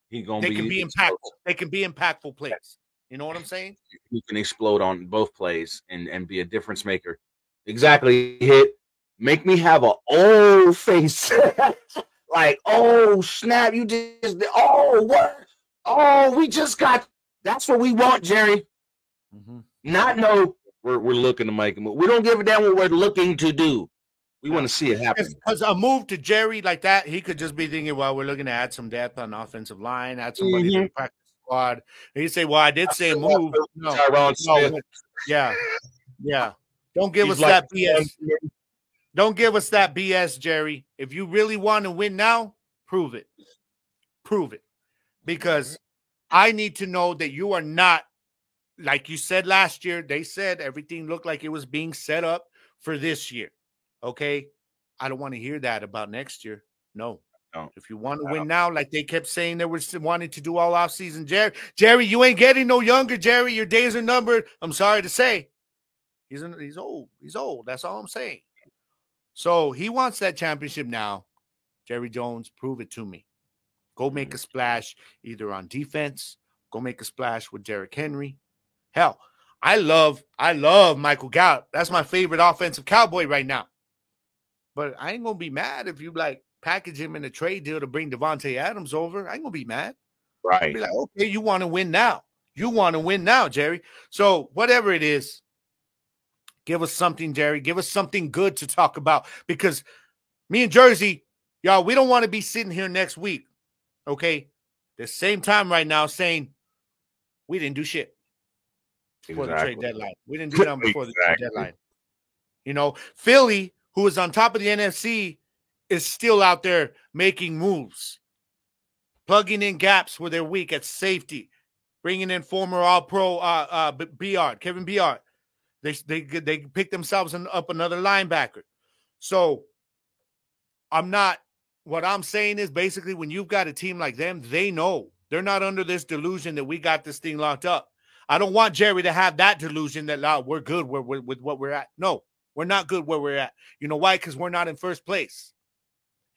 they can be impactful. They can be impactful plays. You know what I'm saying? He can explode on both plays and be a difference maker. Exactly. Hit. Make me have an old face. Like, oh, snap. You just, oh, what? Oh, we just got, that's what we want, Jerry. Mm-hmm. Not no, we're looking to make a move. We don't give a damn what we're looking to do. We want to see it happen. Because a move to Jerry like that, he could just be thinking, well, we're looking to add some depth on the offensive line, add somebody to the practice squad. And he'd say, well, I did say a move. No, yeah. Don't give us that BS. Don't give us that BS, Jerry. If you really want to win now, prove it. Prove it. Because I need to know that you are not, like you said last year, they said everything looked like it was being set up for this year. Okay? I don't want to hear that about next year. No. If you want to win now, like they kept saying they were wanting to do all offseason, Jerry, you ain't getting no younger, Jerry. Your days are numbered. I'm sorry to say. He's old. He's old. That's all I'm saying. So he wants that championship now. Jerry Jones, prove it to me. Go make a splash either on defense. Go make a splash with Derrick Henry. Hell, I love Michael Gallup. That's my favorite offensive cowboy right now. But I ain't going to be mad if you like package him in a trade deal to bring Davante Adams over. I ain't going to be mad. Right. I'll be like, okay, you want to win now. You want to win now, Jerry. So whatever it is, give us something, Jerry. Give us something good to talk about. Because me and Jersey, y'all, we don't want to be sitting here next week, okay, the same time right now saying we didn't do shit before the trade deadline. We didn't do nothing before the trade deadline. You know, Philly, who is on top of the NFC, is still out there making moves, plugging in gaps where they're weak at safety, bringing in former All-Pro Kevin Byard. They picked themselves up another linebacker. So what I'm saying is basically when you've got a team like them, they know. They're not under this delusion that we got this thing locked up. I don't want Jerry to have that delusion that we're good with what we're at. No, we're not good where we're at. You know why? Because we're not in first place.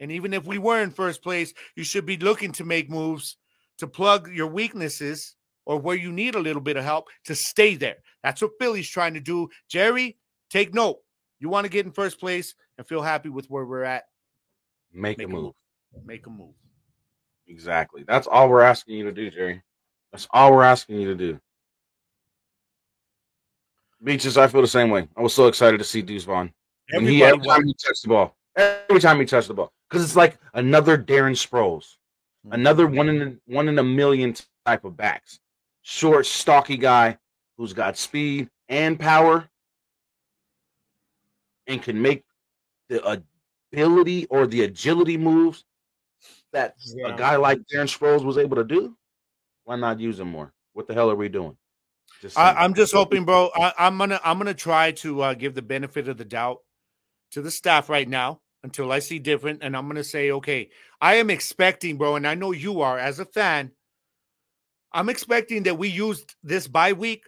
And even if we were in first place, you should be looking to make moves to plug your weaknesses or where you need a little bit of help to stay there. That's what Philly's trying to do. Jerry, take note. You want to get in first place and feel happy with where we're at. Make a move. Make a move. Exactly. That's all we're asking you to do, Jerry. That's all we're asking you to do. Beaches, I feel the same way. I was so excited to see Deuce Vaughn. Every time he touched the ball. Because it's like another Darren Sproles. Another one in a million type of backs. Short, stocky guy who's got speed and power and can make the ability or the agility moves that a guy like Darren Sproles was able to do. Why not use him more? What the hell are we doing? I'm just hoping, bro. I'm gonna try to give the benefit of the doubt to the staff right now until I see different, and I'm gonna say, okay, I am expecting, bro, and I know you are as a fan. I'm expecting that we used this bye week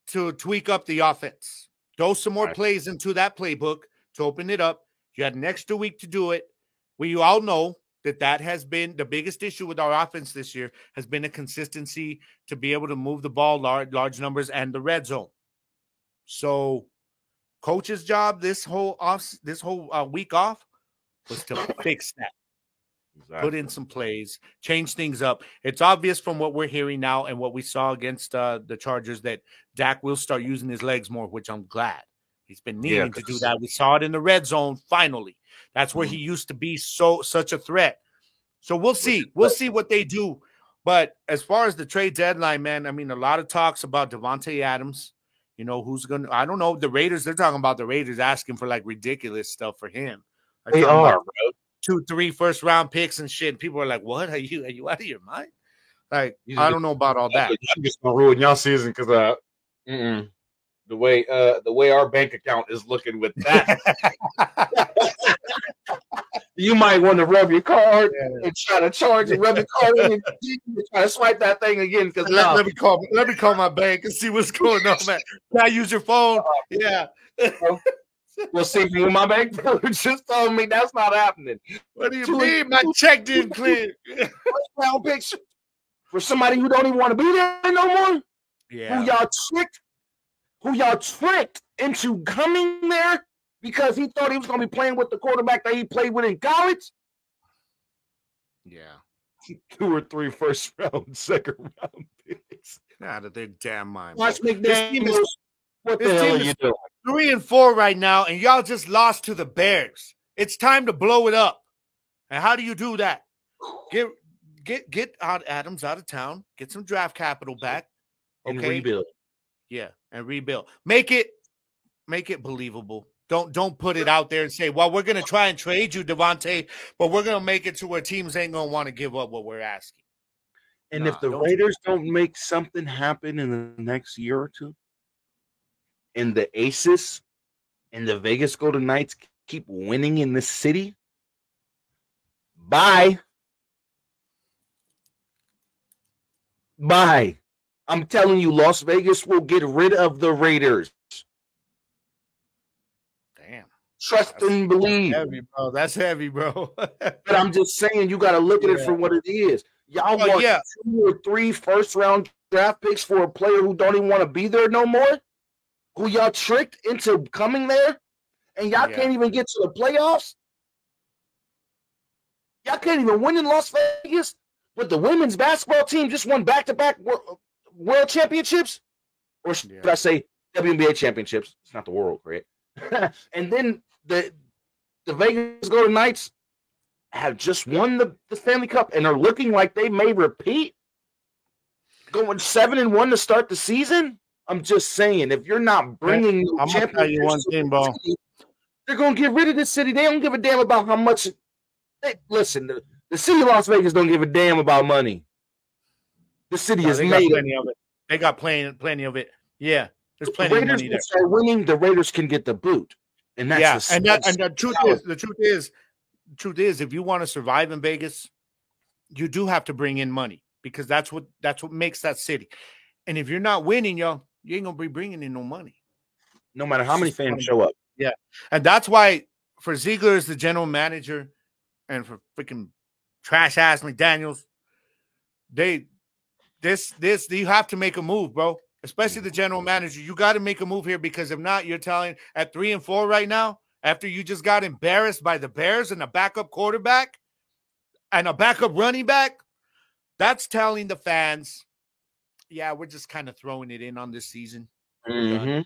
to tweak up the offense, throw some more plays into that playbook to open it up. You had an extra week to do it. We all know that has been the biggest issue with our offense this year has been a consistency to be able to move the ball large numbers and the red zone. So coach's job this whole week off was to fix that. Exactly. Put in some plays, change things up. It's obvious from what we're hearing now and what we saw against the Chargers that Dak will start using his legs more, which I'm glad. He's been needing to do that. We saw it in the red zone finally. That's where he used to be such a threat. So we'll see. We'll see what they do. But as far as the trade deadline, man, I mean, a lot of talks about Davante Adams. You know, who's going to – I don't know. The Raiders, they're talking about the Raiders asking for, like, ridiculous stuff for him. They are, bro. 2-3 first-round picks and shit. And people are like, what? Are you out of your mind? Like, I don't know about all that. I'm just going to ruin y'all season because the way our bank account is looking with that. You might want to rub your card and try to charge and rub your card and try to swipe that thing again. Because let me call my bank and see what's going on, man. Can I use your phone? Yeah. Well, see, you my bank just told me that's not happening. What do you mean? My check didn't clear. Round picture for somebody who don't even want to be there no more. Yeah. Who y'all tricked into coming there because he thought he was going to be playing with the quarterback that he played with in college? Yeah. 2 or 3 first-round, second-round picks. Out of their damn mind. Watch McDaniels. What the This hell team are you is doing? 3-4 right now, and y'all just lost to the Bears. It's time to blow it up. And how do you do that? Get Adams out of town. Get some draft capital back. And Okay. rebuild. Yeah, and rebuild. Make it believable. Don't put it out there and say, well, we're gonna try and trade you, Devontae, but we're gonna make it to where teams ain't gonna want to give up what we're asking. And if the Raiders don't make something happen in the next year or two, and the Aces and the Vegas Golden Knights keep winning in this city, bye. Bye. I'm telling you, Las Vegas will get rid of the Raiders. Damn. Trust and believe. That's heavy, bro. But I'm just saying, you got to look at it for what it is. Y'all want 2 or 3 first-round draft picks for a player who don't even want to be there no more? Who y'all tricked into coming there? And y'all can't even get to the playoffs? Y'all can't even win in Las Vegas? But the women's basketball team just won back-to-back world championships? Or should I say WNBA championships? It's not the world, right? And then the Vegas Golden Knights have just won the Stanley Cup and are looking like they may repeat. Going 7-1 to start the season? I'm just saying, if you're not bringing I'm gonna tell you one thing, bro. They're going to get rid of this city. They don't give a damn about how much. Listen, the city of Las Vegas don't give a damn about money. The city is made plenty of it. They got plenty of it. Yeah, there's plenty of money there. Start winning, the Raiders can get the boot, and that's the truth is, if you want to survive in Vegas, you do have to bring in money because that's what makes that city. And if you're not winning, you ain't gonna be bringing in no money, no matter how many fans show up. Yeah, and that's why for Ziegler as the general manager, and for freaking trash ass McDaniels, you have to make a move, bro. Especially the general manager, you got to make a move here because if not, you're telling at 3-4 right now. After you just got embarrassed by the Bears and a backup quarterback and a backup running back, that's telling the fans, yeah, we're just kind of throwing it in on this season. Mm-hmm.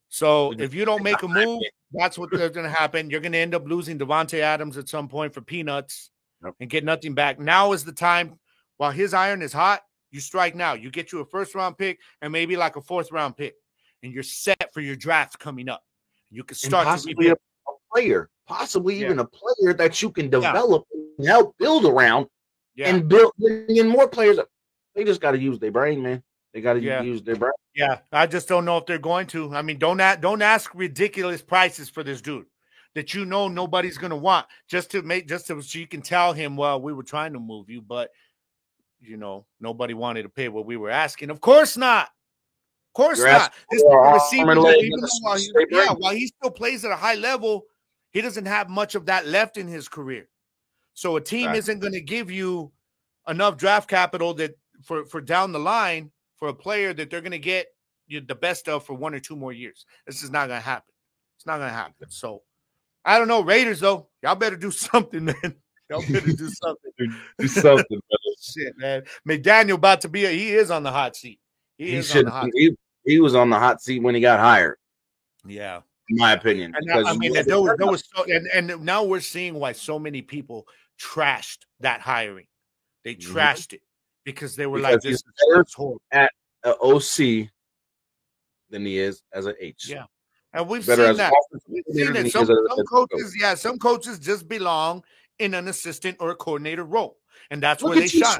So if you don't make a move, that's what's going to happen. You're going to end up losing Devontae Adams at some point for peanuts and get nothing back. Now is the time, while his iron is hot, you strike now. You get you a first-round pick and maybe like a fourth-round pick, and you're set for your draft coming up. You can start possibly a player, possibly even a player that you can develop and help build around and build in more players. They just got to use their brain, man. They got to use their brain. Yeah, I just don't know if they're going to. I mean, don't ask ridiculous prices for this dude that nobody's going to want just so you can tell him, well, we were trying to move you, but nobody wanted to pay what we were asking. Of course not. Of course not. This receiver, while he still plays at a high level, he doesn't have much of that left in his career. So a team isn't going to give you enough draft capital that for down the line for a player that they're going to get the best of for 1 or 2 more years. This is not going to happen. It's not going to happen. So I don't know. Raiders, though, y'all better do something, man. Y'all better do something. Do something, brother. Shit, man. McDaniel he is on the hot seat. He was on the hot seat when he got hired. Yeah. In my opinion. And now we're seeing why so many people trashed that hiring. They trashed it because they were like, this is horrible. At an OC than he is as an H. Yeah. And we've seen that. Some coaches just belong in an assistant or a coordinator role. And that's where they shine.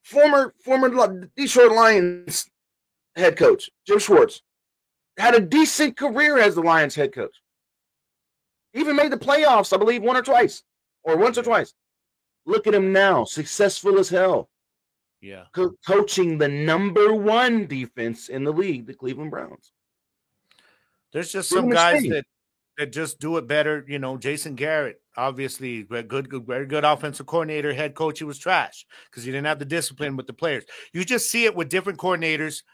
Former Detroit Lions head coach, Jim Schwartz, had a decent career as the Lions head coach. Even made the playoffs, I believe, once or twice. Look at him now, successful as hell. Yeah. Coaching the number 1 defense in the league, the Cleveland Browns. There's just some guys that just do it better. Jason Garrett, obviously, very good offensive coordinator, head coach. He was trash because he didn't have the discipline with the players. You just see it with different coordinators.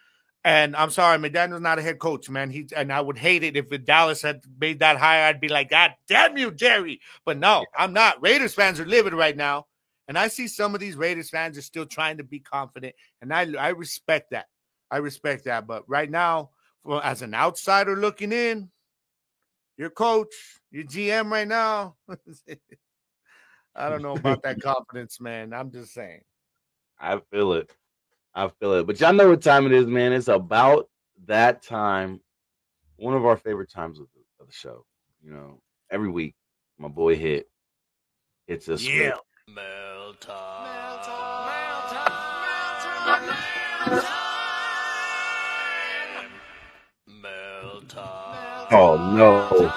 And I'm sorry, McDaniel's not a head coach, man. And I would hate it if Dallas had made that hire. I'd be like, God damn you, Jerry. But no, I'm not. Raiders fans are livid right now. And I see some of these Raiders fans are still trying to be confident. And I respect that. But right now, well, as an outsider looking in, your coach, your GM right now, I don't know about that confidence, man. I'm just saying. I feel it. But y'all know what time it is, man. It's about that time. One of our favorite times of the show. You know, every week, my boy hits us with Mail time. Mail time. Oh no.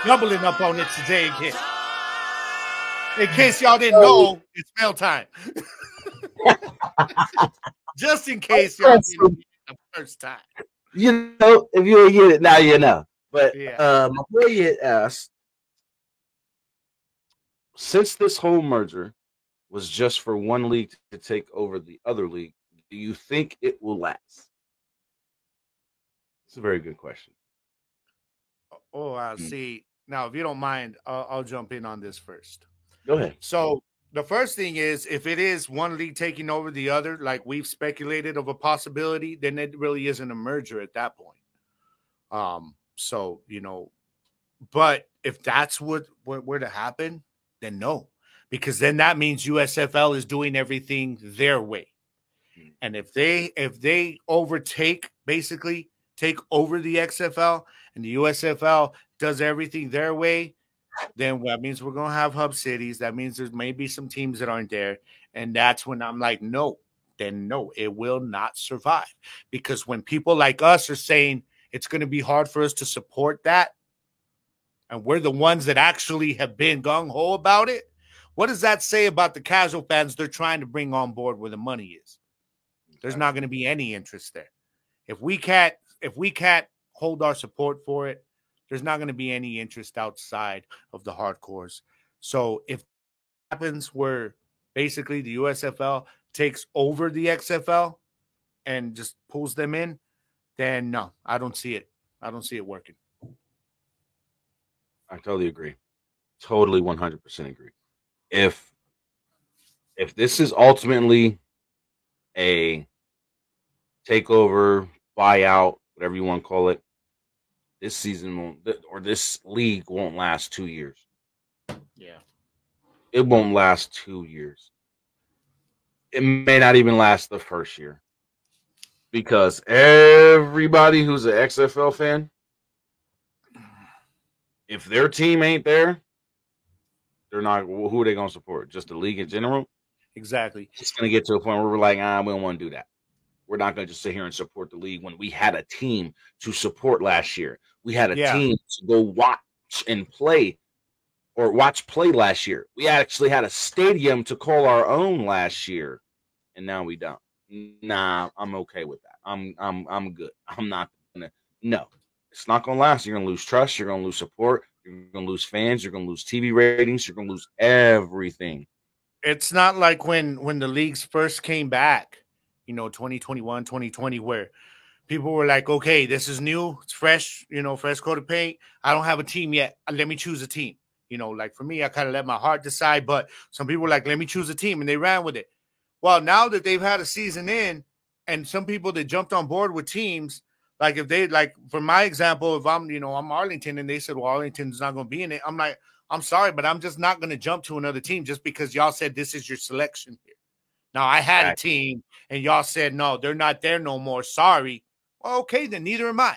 Doubling up on it today again. In case y'all didn't know, it's mail time. Just in case y'all didn't get it the first time. You know, if you ain't get it, now you know. But Yeah. my boy had asked, since this whole merger was just for one league to take over the other league, do you think it will last? It's a very good question. Oh, I see. Now, if you don't mind, I'll jump in on this first. Go ahead. So the first thing is, if it is one league taking over the other, like we've speculated of a possibility, then it really isn't a merger at that point. So but if that's what were to happen, then no, because then that means USFL is doing everything their way, and if they basically take over the XFL, and the USFL does everything their way, then that means we're going to have hub cities. That means there's maybe some teams that aren't there. And that's when I'm like, no, it will not survive. Because when people like us are saying it's going to be hard for us to support that, and we're the ones that actually have been gung-ho about it, what does that say about the casual fans they're trying to bring on board where the money is? There's not going to be any interest there. If we can't hold our support for it, there's not going to be any interest outside of the hardcores. So if it happens where basically the USFL takes over the XFL and just pulls them in, then no, I don't see it. I don't see it working. I totally agree. Totally 100% agree. If this is ultimately a takeover, buyout, whatever you want to call it, this season won't, or this league won't last 2 years. Yeah. It won't last 2 years. It may not even last the first year. Because everybody who's an XFL fan, if their team ain't there, they're not. Who are they going to support? Just the league in general? Exactly. It's going to get to a point where we're like, we don't want to do that. We're not going to just sit here and support the league when we had a team to support last year. We had a team to go watch and play, or watch play last year. We actually had a stadium to call our own last year, and now we don't. Nah, I'm okay with that. I'm good. I'm not gonna. No, it's not gonna last. You're gonna lose trust. You're gonna lose support. You're gonna lose fans. You're gonna lose TV ratings. You're gonna lose everything. It's not like when the leagues first came back, 2021, 2020, where people were like, okay, this is new, it's fresh, fresh coat of paint. I don't have a team yet. Let me choose a team. Like for me, I kind of let my heart decide, but some people were like, let me choose a team, and they ran with it. Well, now that they've had a season in, and some people that jumped on board with teams, like if they, like for my example, if I'm Arlington and they said, well, Arlington's not going to be in it, I'm like, I'm sorry, but I'm just not going to jump to another team just because y'all said this is your selection here. Now, I had a team, and y'all said, no, they're not there no more. Sorry. Well, okay, then neither am I.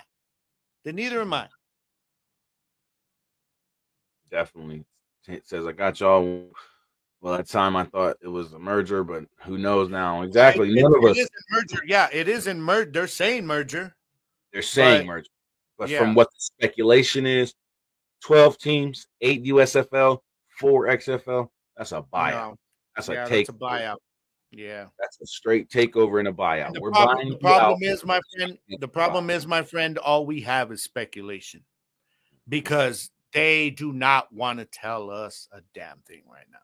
Definitely. It says, I got y'all. Well, at the time I thought it was a merger, but who knows now? Exactly. None of us. It is a merger. Yeah, it is in merger. They're saying merger. They're saying merger. But from what the speculation is, 12 teams, 8 USFL, 4 XFL, that's a buyout. No. That's That's a buyout. Yeah. That's a straight takeover and a buyout. And the problem is, my friend, all we have is speculation because they do not want to tell us a damn thing right now.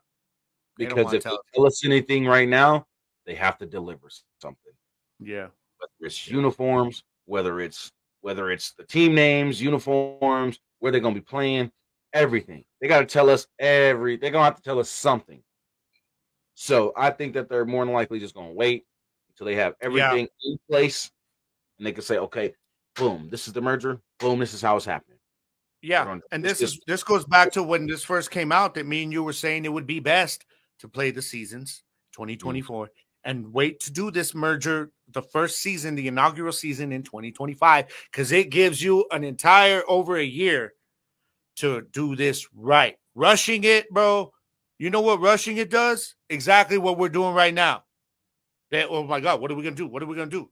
Because if they tell us anything right now, they have to deliver something. Yeah. Whether it's uniforms, whether it's the team names, uniforms, where they're going to be playing, everything. They got to tell us they're going to have to tell us something. So I think that they're more than likely just going to wait until they have everything in place, and they can say, okay, Boom, this is the merger. Boom, this is how it's happening. Yeah, and this goes back to when this first came out that me and you were saying it would be best to play the seasons 2024 and wait to do this merger the first season, the inaugural season in 2025, because it gives you an entire over a year to do this right. Rushing it, bro. You know what rushing it does? Exactly what we're doing right now. Oh my God, what are we gonna do? What are we gonna do?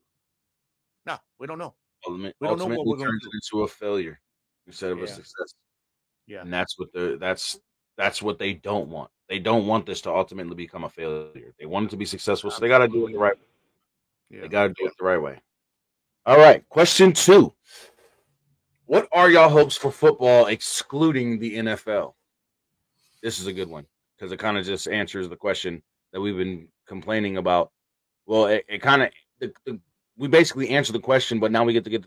No, we don't know. We don't know what we're going to do. Into a failure instead of a success. Yeah, and that's what they don't want. They don't want this to ultimately become a failure. They want it to be successful, so they got to do it the right way. Yeah. They got to do it the right way. All right, question 2. What are y'all hopes for football excluding the NFL? This is a good one because it kind of just answers the question that we've been complaining about. Well, it kind of we basically answer the question, but now we get to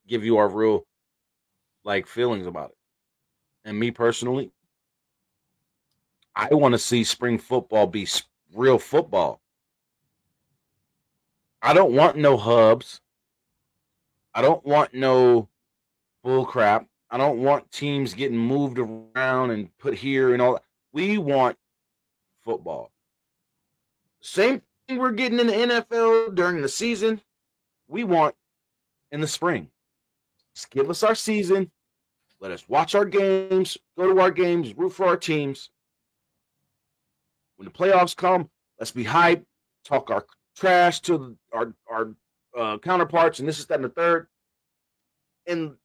give you our real feelings about it. And me personally, I want to see spring football be real football. I don't want no hubs. I don't want no bull crap. I don't want teams getting moved around and put here and all that. We want football. Same thing we're getting in the NFL during the season, we want in the spring. Just give us our season. Let us watch our games, go to our games, root for our teams. When the playoffs come, let's be hyped, talk our trash to our counterparts, and this is that and the third. And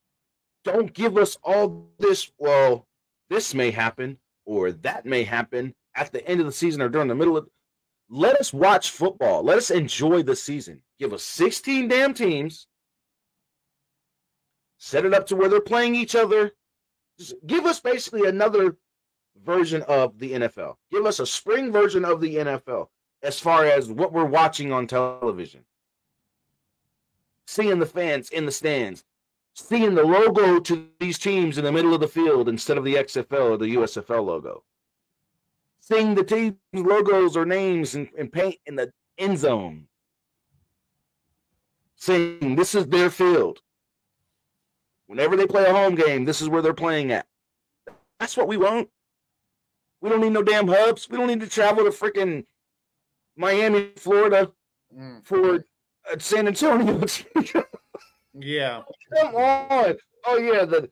don't give us all this, well, this may happen or that may happen at the end of the season or during the middle of. Let us watch football. Let us enjoy the season. Give us 16 damn teams. Set it up to where they're playing each other. Just give us basically another version of the NFL. Give us a spring version of the NFL as far as what we're watching on television. Seeing the fans in the stands. Seeing the logo to these teams in the middle of the field instead of the XFL or the USFL logo. Seeing the team's logos or names and paint in the end zone. Saying this is their field. Whenever they play a home game, this is where they're playing at. That's what we want. We don't need no damn hubs. We don't need to travel to freaking Miami, Florida for San Antonio. Yeah. Come on. Oh, yeah, the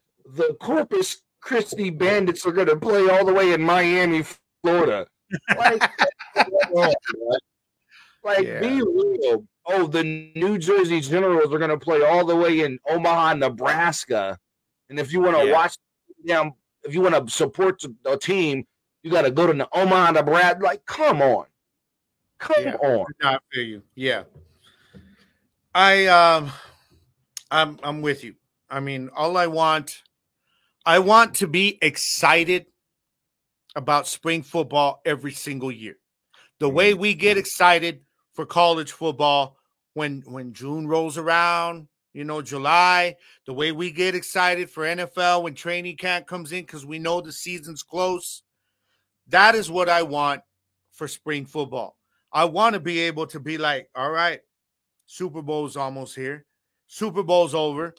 Corpus Christi Bandits are going to play all the way in Miami, Florida. Be real. Oh, the New Jersey Generals are going to play all the way in Omaha, Nebraska. And if you want to watch them, if you want to support a team, you got to go to Omaha, Nebraska. Come on. Come on. I feel you. Yeah. I'm with you. I mean, I want to be excited about spring football every single year. The way we get excited for college football when June rolls around, July, the way we get excited for NFL when training camp comes in because we know the season's close. That is what I want for spring football. I want to be able to be like, all right, Super Bowl's almost here. Super Bowl's over.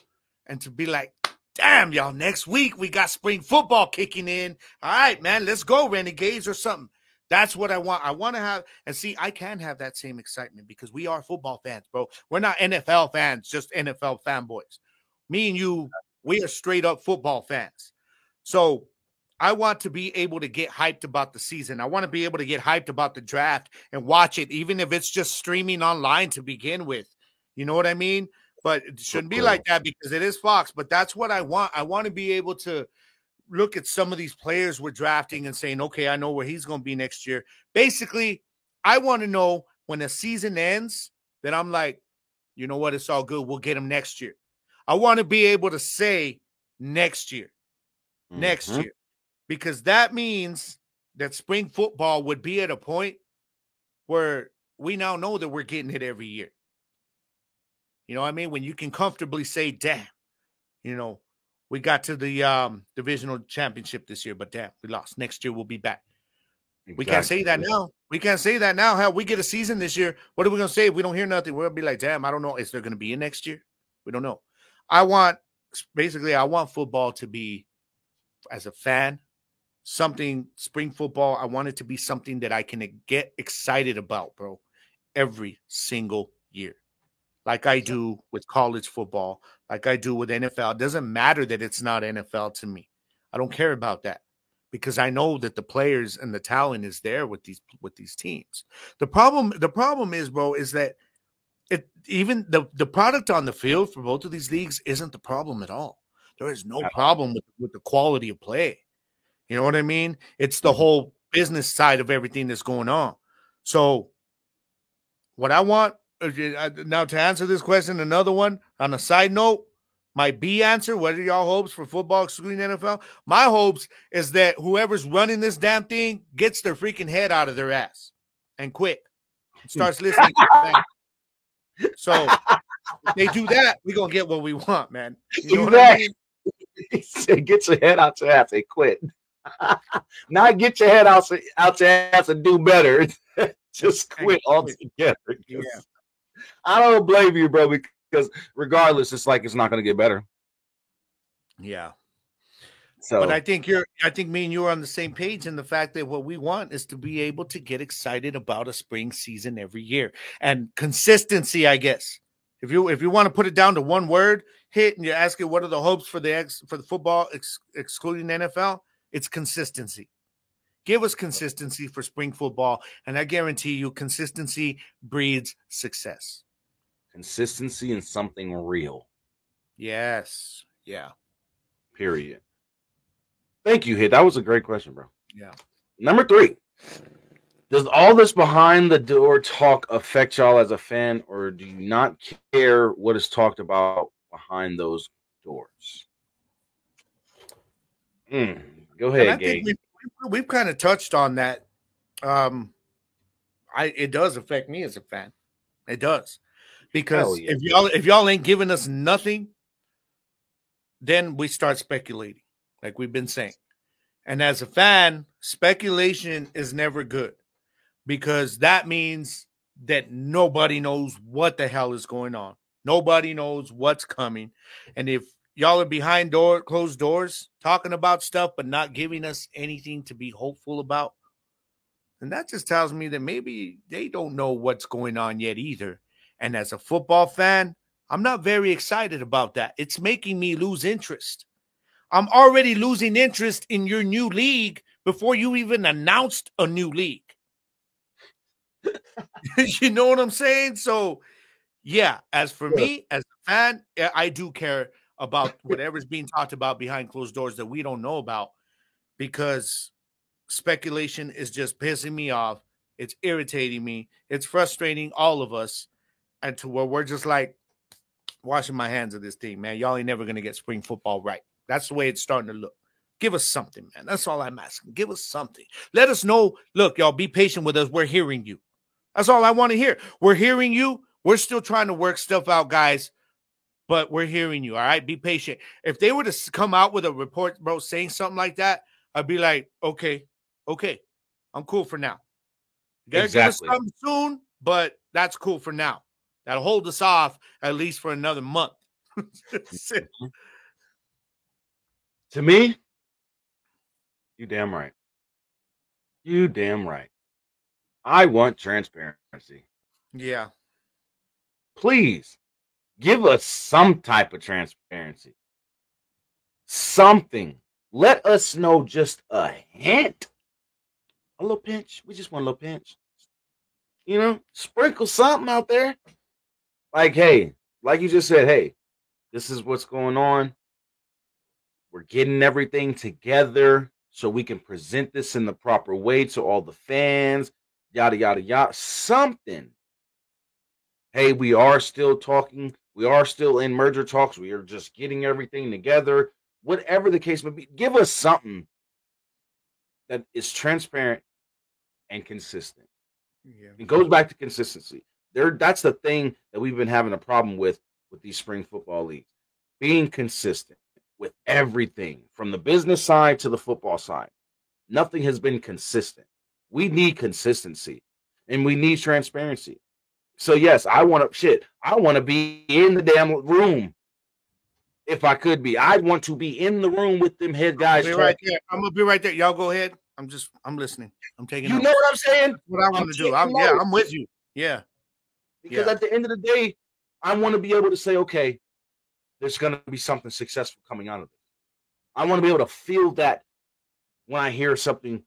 And to be like, damn, y'all, next week we got spring football kicking in. All right, man, let's go, Renegades or something. That's what I want. I want to have, and see, I can have that same excitement because we are football fans, bro. We're not NFL fans, just NFL fanboys. Me and you, we are straight up football fans. So I want to be able to get hyped about the season. I want to be able to get hyped about the draft and watch it, even if it's just streaming online to begin with. You know what I mean? But it shouldn't be like that because it is Fox. But that's what I want. I want to be able to look at some of these players we're drafting and saying, okay, I know where he's going to be next year. Basically, I want to know when the season ends that I'm like, you know what? It's all good. We'll get him next year. I want to be able to say next year, because that means that spring football would be at a point where we now know that we're getting it every year. You know what I mean? When you can comfortably say, damn, we got to the divisional championship this year, but damn, we lost. Next year, we'll be back. Exactly. We can't say that now. We can't say that now. Hell, we get a season this year. What are we going to say if we don't hear nothing? We're going to be like, damn, I don't know. Is there going to be a next year? We don't know. I want football to be, as a fan, something, spring football, I want it to be something that I can get excited about, bro, every single year. Like I do with college football, like I do with NFL. It doesn't matter that it's not NFL to me. I don't care about that because I know that the players and the talent is there with these teams. The problem is, bro, is that even the product on the field for both of these leagues isn't the problem at all. There is no problem with the quality of play. You know what I mean? It's the whole business side of everything that's going on. So what I want now, to answer this question, another one on a side note, my B answer, what are y'all hopes for football excluding NFL? My hopes is that whoever's running this damn thing gets their freaking head out of their ass and quit. Starts listening to the So if they do that, we're going to get what we want, man. You know what I mean? He said, get your head out your ass and quit. Not get your head out your ass and do better. Just quit altogether. Yeah. I don't blame you, bro, because regardless, it's like it's not going to get better. Yeah. So, but I think me and you are on the same page in the fact that what we want is to be able to get excited about a spring season every year and consistency, I guess. If you want to put it down to one word, hit, and you ask it, what are the hopes for the football excluding NFL? It's consistency. Give us consistency for spring football, and I guarantee you consistency breeds success. Consistency in something real. Yes. Yeah. Period. Thank you, Hit. That was a great question, bro. Yeah. Number 3. Does all this behind the door talk affect y'all as a fan, or do you not care what is talked about behind those doors? Go ahead, Gabe. We've kind of touched on that. It does affect me as a fan. It does. Because if y'all ain't giving us nothing, then we start speculating, like we've been saying. And as a fan, speculation is never good because that means that nobody knows what the hell is going on. Nobody knows what's coming. And if y'all are behind closed doors talking about stuff but not giving us anything to be hopeful about, then that just tells me that maybe they don't know what's going on yet either. And as a football fan, I'm not very excited about that. It's making me lose interest. I'm already losing interest in your new league before you even announced a new league. You know what I'm saying? So, yeah, as for me, as a fan, I do care about whatever's being talked about behind closed doors that we don't know about because speculation is just pissing me off. It's irritating me. It's frustrating all of us. And to where we're just like washing my hands of this thing, man. Y'all ain't never going to get spring football right. That's the way it's starting to look. Give us something, man. That's all I'm asking. Give us something. Let us know. Look, y'all, be patient with us. We're hearing you. That's all I want to hear. We're hearing you. We're still trying to work stuff out, guys, but we're hearing you, all right? Be patient. If they were to come out with a report, bro, saying something like that, I'd be like, okay, I'm cool for now. They're going to come soon, but that's cool for now. That'll hold us off at least for another month. To me, you damn right. You damn right. I want transparency. Yeah. Please give us some type of transparency. Something. Let us know just a hint. A little pinch. We just want a little pinch. You know, sprinkle something out there. Like, hey, like you just said, hey, this is what's going on. We're getting everything together so we can present this in the proper way to all the fans, yada, yada, yada. Something. Hey, we are still talking. We are still in merger talks. We are just getting everything together. Whatever the case may be, give us something that is transparent and consistent. Yeah. It goes back to consistency. That's the thing that we've been having a problem with these spring football leagues. Being consistent with everything from the business side to the football side. Nothing has been consistent. We need consistency and we need transparency. So yes, I want to be in the damn room if I could be. I'd want to be in the room with them head guys. I'm gonna be right there. Y'all go ahead. I'm listening. I'm taking You notes. know what I'm saying? That's what I want to do. I'm with you. Yeah. Because at the end of the day, I want to be able to say, okay, there's going to be something successful coming out of this. I want to be able to feel that when I hear something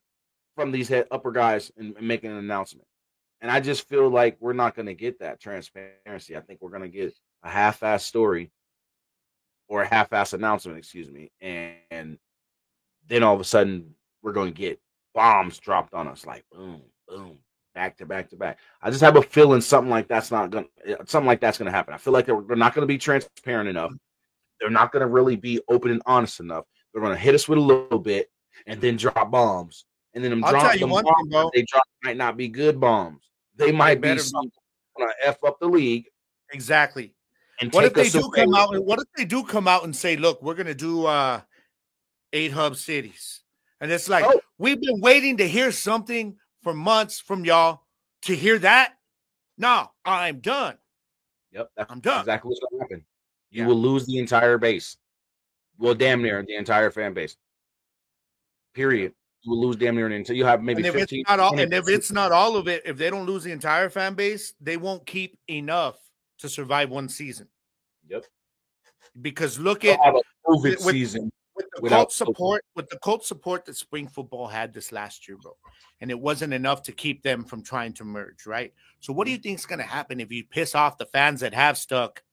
from these upper guys and making an announcement. And I just feel like we're not going to get that transparency. I think we're going to get a half-ass story or a half-ass announcement, excuse me. And then all of a sudden, we're going to get bombs dropped on us like boom, boom, back to back to back. I just have a feeling something like that's going to happen. I feel like they're not going to be transparent enough. They're not going to really be open and honest enough. They're going to hit us with a little bit and then drop bombs. And then I'll tell you one thing, bro. They drop might not be good bombs. They might be something going to F up the league. Exactly. And what if they do come out? What if they do come out and say, "Look, we're going to do 8 hub cities," and it's like we've been waiting to hear something for months from y'all to hear that. No, I'm done. Yep, I'm done. Exactly what's going to happen. You will lose the entire base. Well, damn near the entire fan base. Period. You will lose damn near until you have maybe 15. And if it's not all of it, if they don't lose the entire fan base, they won't keep enough to survive one season. Yep. Because look at COVID season with the cult support that spring football had this last year, bro, and it wasn't enough to keep them from trying to merge, right? So, what do you think is going to happen if you piss off the fans that have stuck?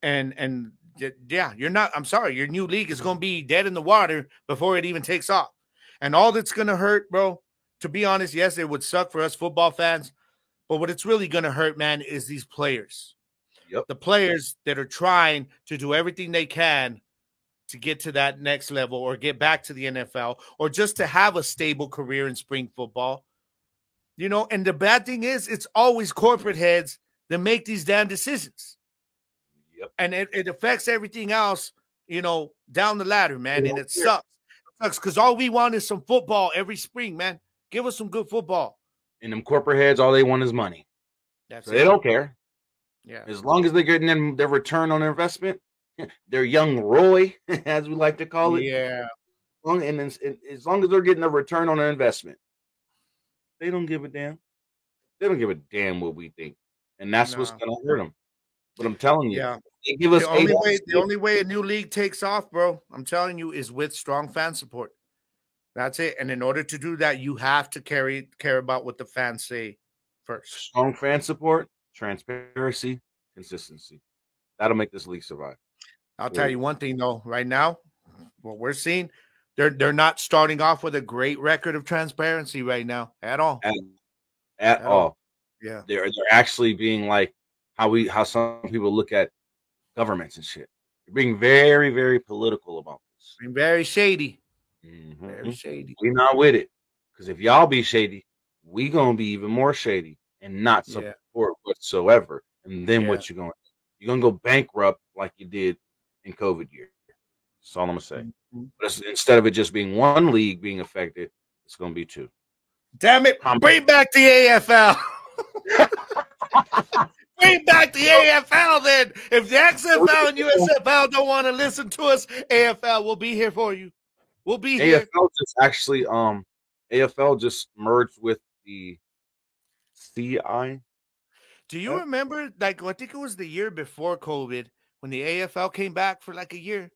And you're not. I'm sorry, your new league is going to be dead in the water before it even takes off. And all that's going to hurt, bro, to be honest, yes, it would suck for us football fans, but what it's really going to hurt, man, is these players. Yep. The players that are trying to do everything they can to get to that next level or get back to the NFL or just to have a stable career in spring football. You know, and the bad thing is it's always corporate heads that make these damn decisions. Yep. And it affects everything else, you know, down the ladder, man, and it sucks. Because all we want is some football every spring, man. Give us some good football. And them corporate heads, all they want is money. They don't care. Yeah. As long as they're getting their return on their investment, their young Roy, as we like to call it. Yeah. And as long as they're getting a return on their investment, they don't give a damn. They don't give a damn what we think. And that's what's going to hurt them. But I'm telling you, they give us the only way a new league takes off, bro, I'm telling you, is with strong fan support. That's it. And in order to do that, you have to care about what the fans say first. Strong fan support, transparency, consistency. That'll make this league survive. I'll tell you one thing, though. Right now, what we're seeing, they're not starting off with a great record of transparency right now at all. At all. Yeah. They're actually being like how some people look at governments and shit. They're being very, very political about this. Being very shady. Mm-hmm. Very shady. We're not with it. Because if y'all be shady, we gonna be even more shady and not support whatsoever. And then what you gonna do? You're gonna go bankrupt like you did in COVID year. That's all I'm gonna say. Mm-hmm. But instead of it just being one league being affected, it's gonna be 2. Damn it! Bring back the AFL. Bring back the AFL then. If the XFL and USFL don't want to listen to us, AFL will be here for you. We'll be here. AFL just merged with the CI. Do you remember, like, I think it was the year before COVID when the AFL came back for like a year?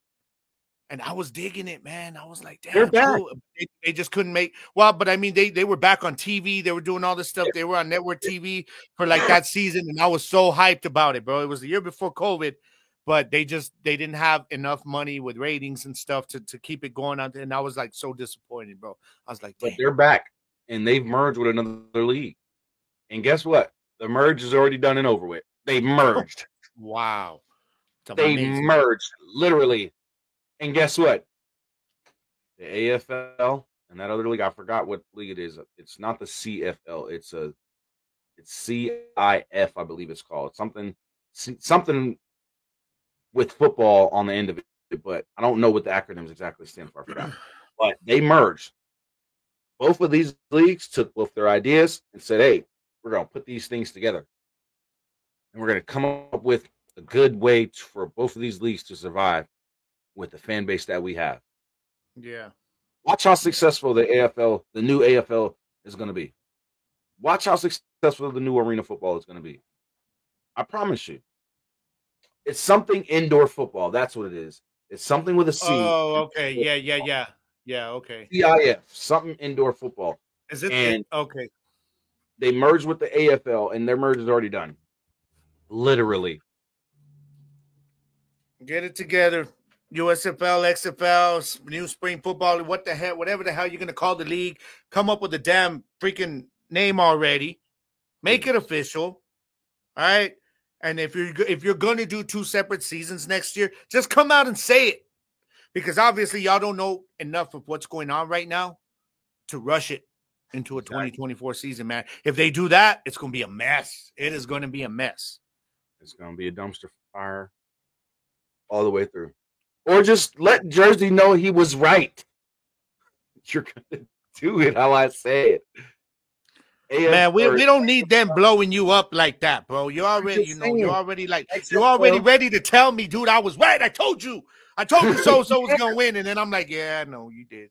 And I was digging it, man. I was like, damn, they're back. Cool. They just couldn't make – well, but I mean, they were back on TV. They were doing all this stuff. They were on network TV for like that season, and I was so hyped about it, bro. It was the year before COVID, but they didn't have enough money with ratings and stuff to keep it going on. And I was like so disappointed, bro. I was like, damn. But they're back, and they've merged with another league. And guess what? The merge is already done and over with. They merged. Wow. They merged, literally. And guess what? The AFL and that other league, I forgot what league it is. It's not the CFL. It's CIF, I believe it's called. Something with football on the end of it, but I don't know what the acronyms exactly stand for. I forgot. But they merged. Both of these leagues took both their ideas and said, hey, we're going to put these things together. And we're going to come up with a good way for both of these leagues to survive with the fan base that we have. Yeah. Watch how successful the AFL, the new AFL, is going to be. Watch how successful the new arena football is going to be. I promise you. It's something indoor football. That's what it is. It's something with a C. Oh, okay. Yeah, okay. CIF, something indoor football. Is it And okay. they merged with the AFL, and their merge is already done. Literally. Get it together. USFL, XFL, new spring football, what the hell, whatever the hell you're going to call the league. Come up with a damn freaking name already. Make it official. All right? And if you're going to do 2 separate seasons next year, just come out and say it. Because obviously y'all don't know enough of what's going on right now to rush it into a 2024 season, man. If they do that, it's going to be a mess. It is going to be a mess. It's going to be a dumpster fire all the way through. Or just let Jersey know he was right. You're going to do it how I say it. Man, we don't need them blowing you up like that, bro. You're already ready to tell me, dude, I was right. I told you so-and-so was going to win. And then I'm like, yeah, no, you did.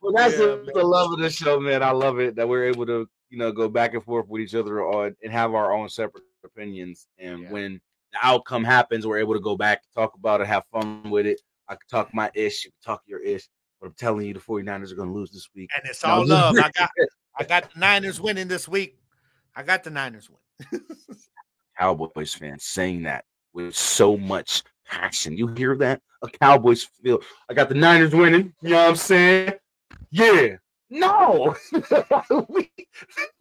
Well, that's the love of the show, man. I love it that we're able to, go back and forth with each other on and have our own separate opinions. And when the outcome happens, we're able to go back, talk about it, have fun with it. I can talk my ish, you can talk your ish. But I'm telling you, the 49ers are going to lose this week. And it's all love. I got the Niners winning this week. I got the Niners win. Cowboys fans saying that with so much passion. You hear that? A Cowboys feel. I got the Niners winning. You know what I'm saying? Yeah. No.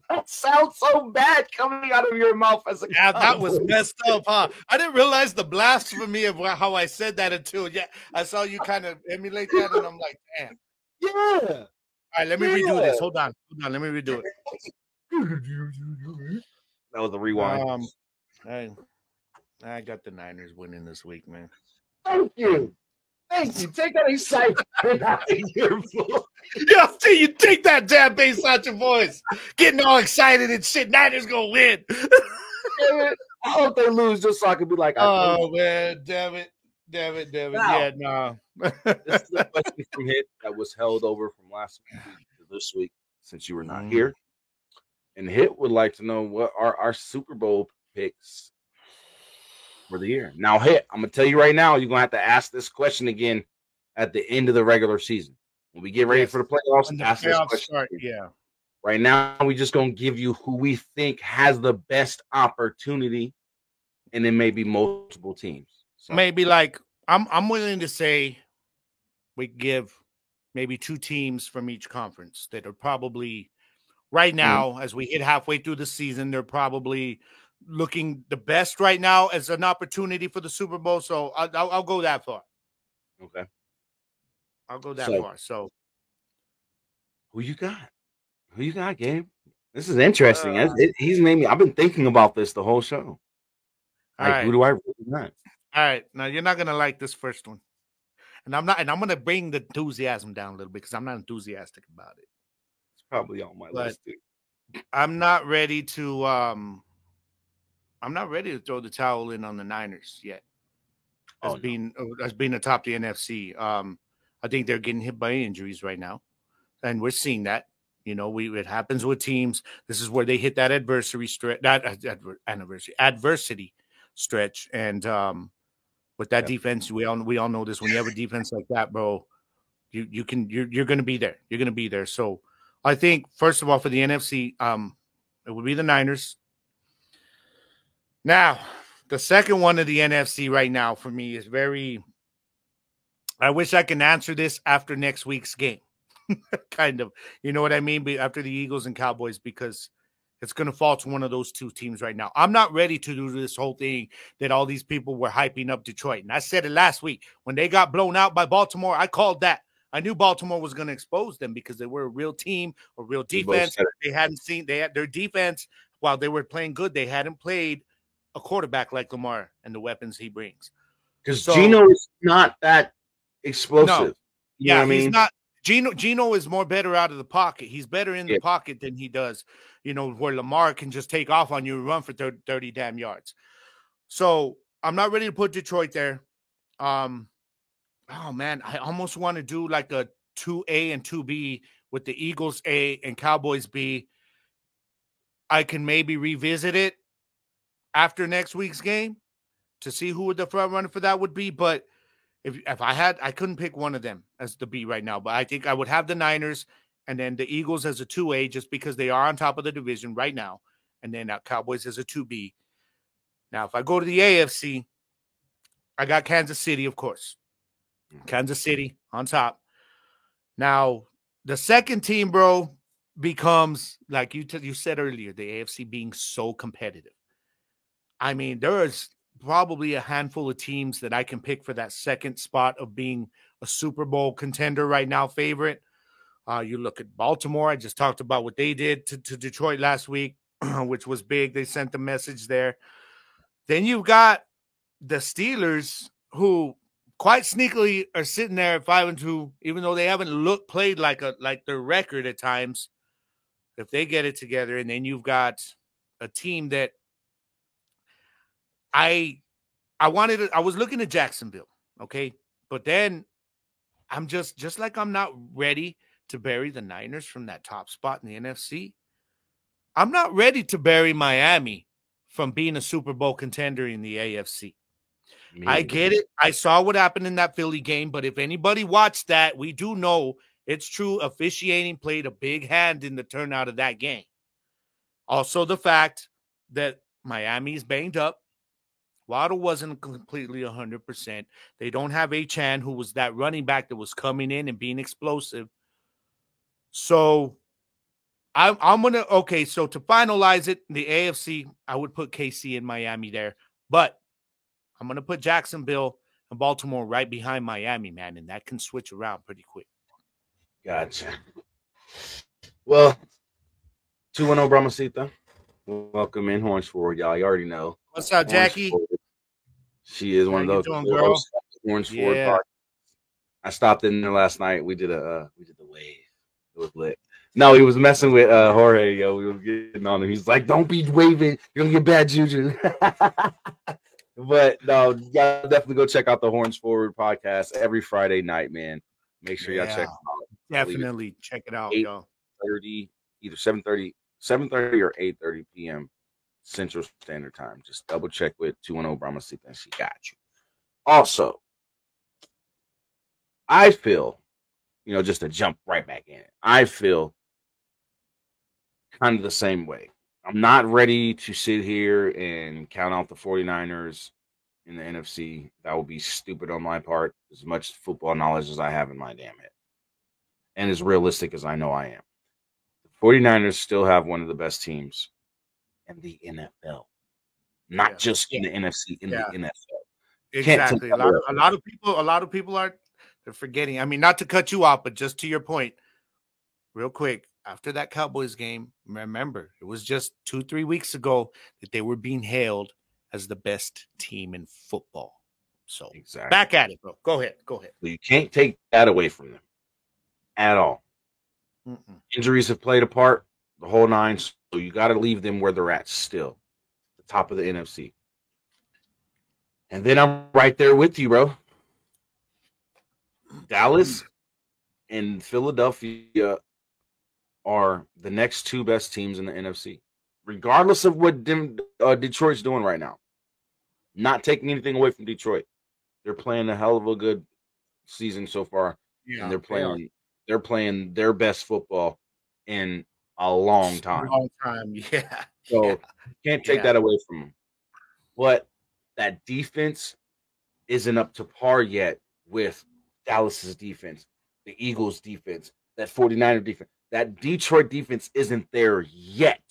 That sounds so bad coming out of your mouth as a Cowboy. That was messed up, huh? I didn't realize the blasphemy of how I said that until I saw you kind of emulate that, and I'm like, damn. Yeah. All right, let me redo this. Hold on. Let me redo it. That was a rewind. I got the Niners winning this week, man. Thank you. Take that excitement out of your voice. Yeah, see, you take that damn bass out your voice. Getting all excited and shit. Niners gonna win. I hope they lose just so I can be like, oh, man. Damn it. Now, yeah, no. This is a question from Hit that was held over from last week to this week since you were not here. And Hit would like to know what are our Super Bowl picks for the year. Now, Hit, I'm going to tell you right now, you're going to have to ask this question again at the end of the regular season. When we get ready for the playoffs, ask this question. Yeah. Right now, we're just going to give you who we think has the best opportunity, and then maybe multiple teams. So. Maybe like I'm willing to say we give maybe 2 teams from each conference that are probably right now, as we hit halfway through the season, they're probably looking the best right now as an opportunity for the Super Bowl. So I'll go that far. Okay. I'll go that far. So who you got, Gabe? This is interesting. He's made me. I've been thinking about this the whole show. Who do I really want? All right. Now you're not gonna like this first one. And I'm gonna bring the enthusiasm down a little bit because I'm not enthusiastic about it. It's probably on my list, dude. I'm not ready to throw the towel in on the Niners yet. As being atop the NFC. I think they're getting hit by injuries right now. And we're seeing that. It happens with teams. This is where they hit that adversity stretch. And with that defense, we all know this. When you have a defense like that, bro, you're going to be there. You're going to be there. So I think first of all for the NFC, it would be the Niners. Now, the second one of the NFC right now for me is I wish I can answer this after next week's game. Kind of, you know what I mean? But after the Eagles and Cowboys, because it's going to fall to one of those 2 teams right now. I'm not ready to do this whole thing that all these people were hyping up Detroit. And I said it last week. When they got blown out by Baltimore, I called that. I knew Baltimore was going to expose them because they were a real team, a real defense. They had their defense while they were playing good. They hadn't played a quarterback like Lamar and the weapons he brings. Because Geno is not that explosive. No. Yeah, he's not. Gino is more better out of the pocket. He's better in the Yeah. pocket than he does, where Lamar can just take off on you and run for 30 damn yards. So I'm not ready to put Detroit there. Oh man, I almost want to do like a 2A and 2B with the Eagles A and Cowboys B. I can maybe revisit it after next week's game to see who the front runner for that would be. But if I had, I couldn't pick one of them as the B right now. But I think I would have the Niners and then the Eagles as a 2A just because they are on top of the division right now. And then Cowboys as a 2B. Now, if I go to the AFC, I got Kansas City, of course. Kansas City on top. Now, the second team, bro, becomes, like you said earlier, the AFC being so competitive. I mean, there is probably a handful of teams that I can pick for that second spot of being a Super Bowl contender right now, favorite. You look at Baltimore. I just talked about what they did to Detroit last week, which was big. They sent the message there. Then you've got the Steelers, who quite sneakily are sitting there at 5-2, even though they haven't played like their record at times. If they get it together, and then you've got a team that I was looking at Jacksonville, okay, but then I'm just like I'm not ready to bury the Niners from that top spot in the NFC. I'm not ready to bury Miami from being a Super Bowl contender in the AFC. I get it. I saw what happened in that Philly game, but if anybody watched that, we do know it's true. Officiating played a big hand in the turnout of that game. Also, the fact that Miami's banged up. Waddle wasn't completely 100%. They don't have Achane, who was that running back that was coming in and being explosive. So I'm going to, okay, so to finalize it, the AFC, I would put KC and Miami there. But I'm going to put Jacksonville and Baltimore right behind Miami, man, and that can switch around pretty quick. Gotcha. Well, 2-1 Brahmasita. Welcome in, Horns Forward, y'all. You already know. What's up, Jackie? She is one of those hosts of Horns Forward podcast. I stopped in there last night. We did the wave. It was lit. No, he was messing with Jorge, yo. We were getting on him. He's like, "Don't be waving. You're gonna get bad juju." But no, you gotta definitely go check out the Horns Forward podcast every Friday night, man. Make sure y'all check it out. Definitely check it out, yo. 8:30, either 7:30 or 8:30 p.m. Central Standard Time. Just double check with 210 Brahmasita and she got you. Also, I feel, just to jump right back in it, I feel kind of the same way. I'm not ready to sit here and count out the 49ers in the NFC. That would be stupid on my part, as much football knowledge as I have in my damn head. And as realistic as I know I am. The 49ers still have one of the best teams in the NFL. Not just in the NFC, in the NFL. Exactly. A lot of people are forgetting. I mean, not to cut you off, but just to your point, real quick. After that Cowboys game, remember, it was just 2-3 weeks ago that they were being hailed as the best team in football. So back at it, bro. Go ahead. You can't take that away from them at all. Injuries have played a part, the whole nine, so you got to leave them where they're at still, the top of the NFC. And then I'm right there with you, bro. Dallas and Philadelphia are the next two best teams in the NFC, regardless of what Detroit's doing right now. Not taking anything away from Detroit. They're playing a hell of a good season so far. Yeah, and they're playing their best football in a long time. Yeah. So can't take that away from them. But that defense isn't up to par yet with Dallas's defense, the Eagles' defense, that 49er defense. That Detroit defense isn't there yet.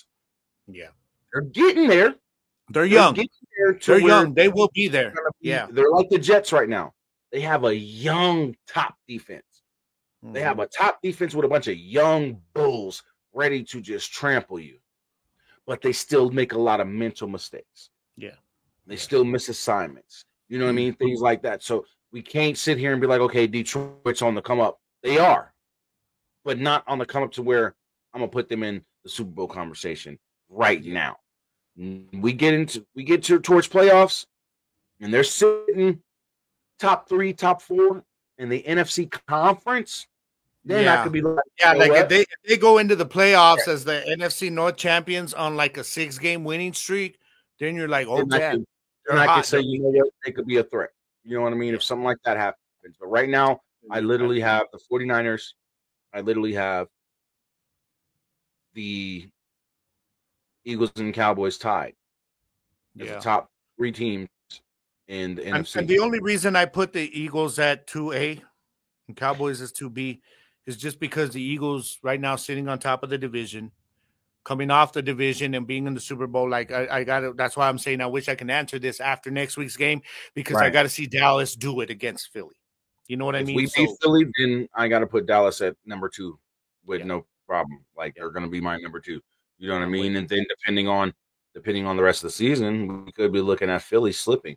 Yeah. They're getting there. They're young. They're young. They will be there. They're like the Jets right now. They have a young top defense. They have a top defense with a bunch of young bulls ready to just trample you. But they still make a lot of mental mistakes. Yeah. They still miss assignments. You know what I mean? Things like that. So we can't sit here and be like, okay, Detroit's on the come up. They are. but not on the come up to where I'm gonna put them in the Super Bowl conversation right now. We get towards playoffs, and they're sitting top 3, top 4 in the NFC conference. Then I could be like, like if they go into the playoffs as the NFC North champions on like a 6-game winning streak, then you're like, oh damn. And I could say, you know what, they could be a threat. You know what I mean? If something like that happens. But right now, I literally have the 49ers. I literally have the Eagles and Cowboys tied. As the top 3 teams in the NFC. And the only reason I put the Eagles at 2A and Cowboys as 2B is just because the Eagles right now sitting on top of the division, coming off the division and being in the Super Bowl. Like I got to, that's why I'm saying I wish I can answer this after next week's game, because I got to see Dallas do it against Philly. You know what I mean? If we beat Philly, then I got to put Dallas at number 2 with no problem. Like they're going to be my number 2. You know what I mean? And then depending on the rest of the season, we could be looking at Philly slipping,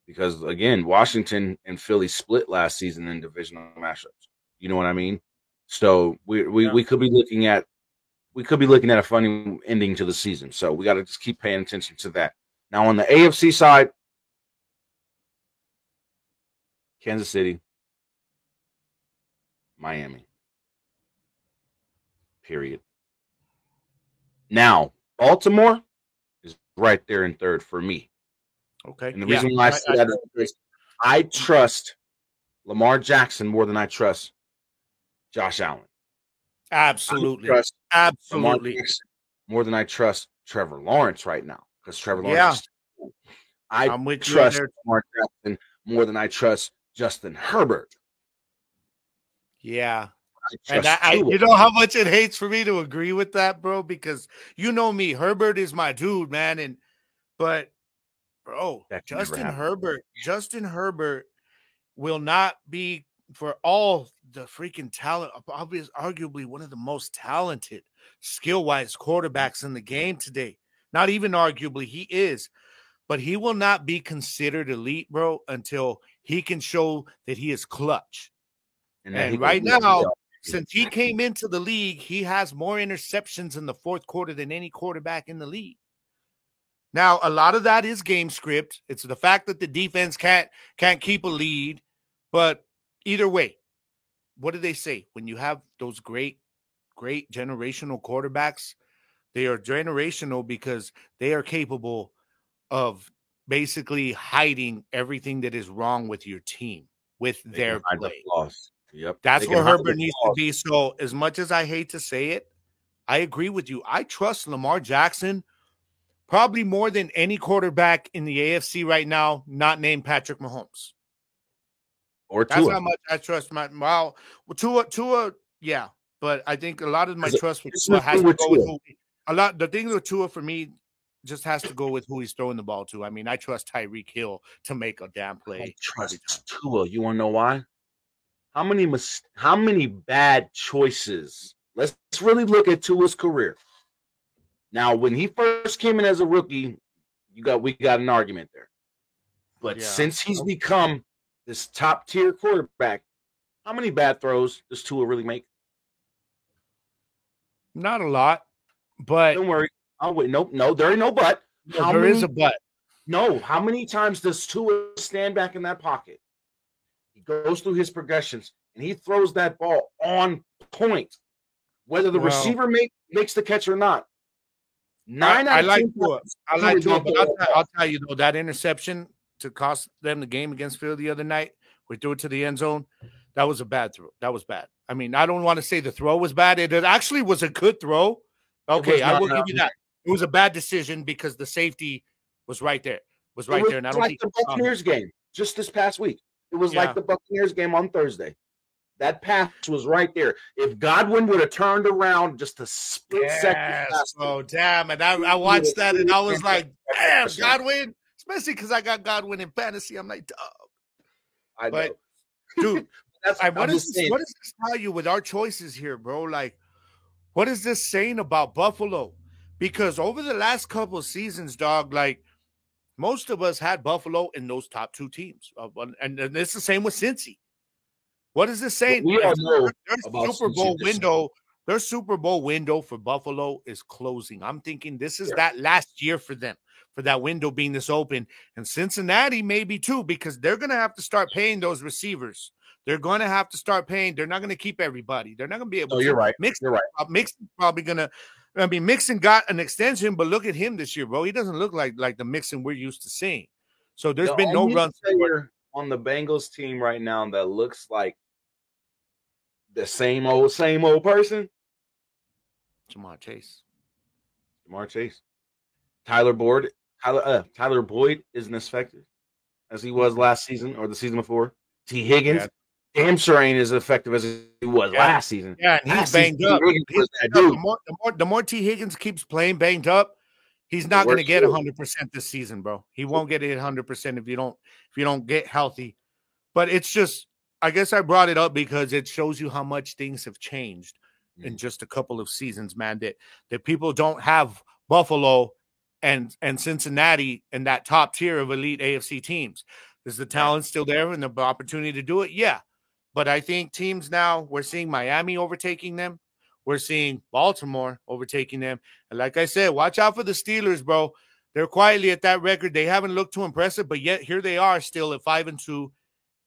because again, Washington and Philly split last season in divisional matchups. You know what I mean? So we could be looking at a funny ending to the season. So we got to just keep paying attention to that. Now on the AFC side, Kansas City, Miami. Period. Now, Baltimore is right there in third for me. Okay. And the reason why I say that is I trust Lamar Jackson more than I trust Josh Allen. Absolutely. Absolutely. More than I trust Trevor Lawrence right now, because Trevor Lawrence. I trust Lamar Jackson more than I trust Justin Herbert. Yeah. And you know how much it hates for me to agree with that, bro, because you know me, Herbert is my dude, man. But bro, Justin Herbert will not be, for all the freaking talent, arguably one of the most talented skill-wise quarterbacks in the game today. Not even arguably, he is. But he will not be considered elite, bro, until he can show that he is clutch. And right now, since he came into the league, he has more interceptions in the fourth quarter than any quarterback in the league. Now, a lot of that is game script. It's the fact that the defense can't keep a lead. But either way, what do they say? When you have those great generational quarterbacks, they are generational because they are capable of basically hiding everything that is wrong with your team with their play. Yep. That's where Herbert needs to be. So as much as I hate to say it, I agree with you. I trust Lamar Jackson probably more than any quarterback in the AFC right now, not named Patrick Mahomes. Or Tua. That's how much I trust Tua, yeah. But I think a lot of my trust with Tua has to go with the thing with Tua for me just has to go with who he's throwing the ball to. I mean, I trust Tyreek Hill to make a damn play. I trust Tua. You want to know why? How many bad choices? Let's really look at Tua's career. Now, when he first came in as a rookie, we got an argument there. But since he's become this top tier quarterback, how many bad throws does Tua really make? Not a lot, but don't worry. Oh wait, no, there ain't no but. There is a but. No, how many times does Tua stand back in that pocket? He goes through his progressions and he throws that ball on point, whether the receiver makes the catch or not. I like Tua, but I'll tell you though, that interception to cost them the game against Philly the other night, we threw it to the end zone. That was a bad throw. That was bad. I mean, I don't want to say the throw was bad. It actually was a good throw. Okay, I will give you that. It was a bad decision because the safety was right there. And I don't think the Buccaneers game just this past week. It was like the Buccaneers game on Thursday. That pass was right there. If Godwin would have turned around just a split second. Oh, damn. And I watched that and I was like, damn, Godwin. Especially because I got Godwin in fantasy. I'm like, dog. But, dude, what does this tell you with our choices here, bro? Like, what is this saying about Buffalo? Because over the last couple of seasons, dog, like, most of us had Buffalo in those top 2 teams. And it's the same with Cincy. What is this saying? We all know Their about Super some shit Bowl this window, their Super Bowl window for Buffalo is closing. I'm thinking this is year. that last year for them, for that window being this open. And Cincinnati maybe too, because they're going to have to start paying those receivers. They're going to have to start paying. They're not going to keep everybody. They're not going to be able No, to. you're right. Mixon, You're right. Mixon's probably going to. I mean, Mixon got an extension, but look at him this year, bro. He doesn't look like the Mixon we're used to seeing. So there's The been no only run player on the Bengals team right now that looks like the same old person. Ja'Marr Chase. Ja'Marr Chase. Tyler Boyd isn't as effective as he was last season or the season before. T. Higgins, damn sure ain't as effective as he was last season. Yeah, and he's banged up. The more T. Higgins keeps playing banged up, he's not going to get 100% this season, bro. He won't get it 100% if you don't get healthy. But it's just, I guess I brought it up because it shows you how much things have changed in just a couple of seasons, man. That people don't have Buffalo and Cincinnati in that top tier of elite AFC teams. Is the talent still there and the opportunity to do it? Yeah. But I think teams now, we're seeing Miami overtaking them. We're seeing Baltimore overtaking them. And like I said, watch out for the Steelers, bro. They're quietly at that record. They haven't looked too impressive, but yet here they are still at 5-2.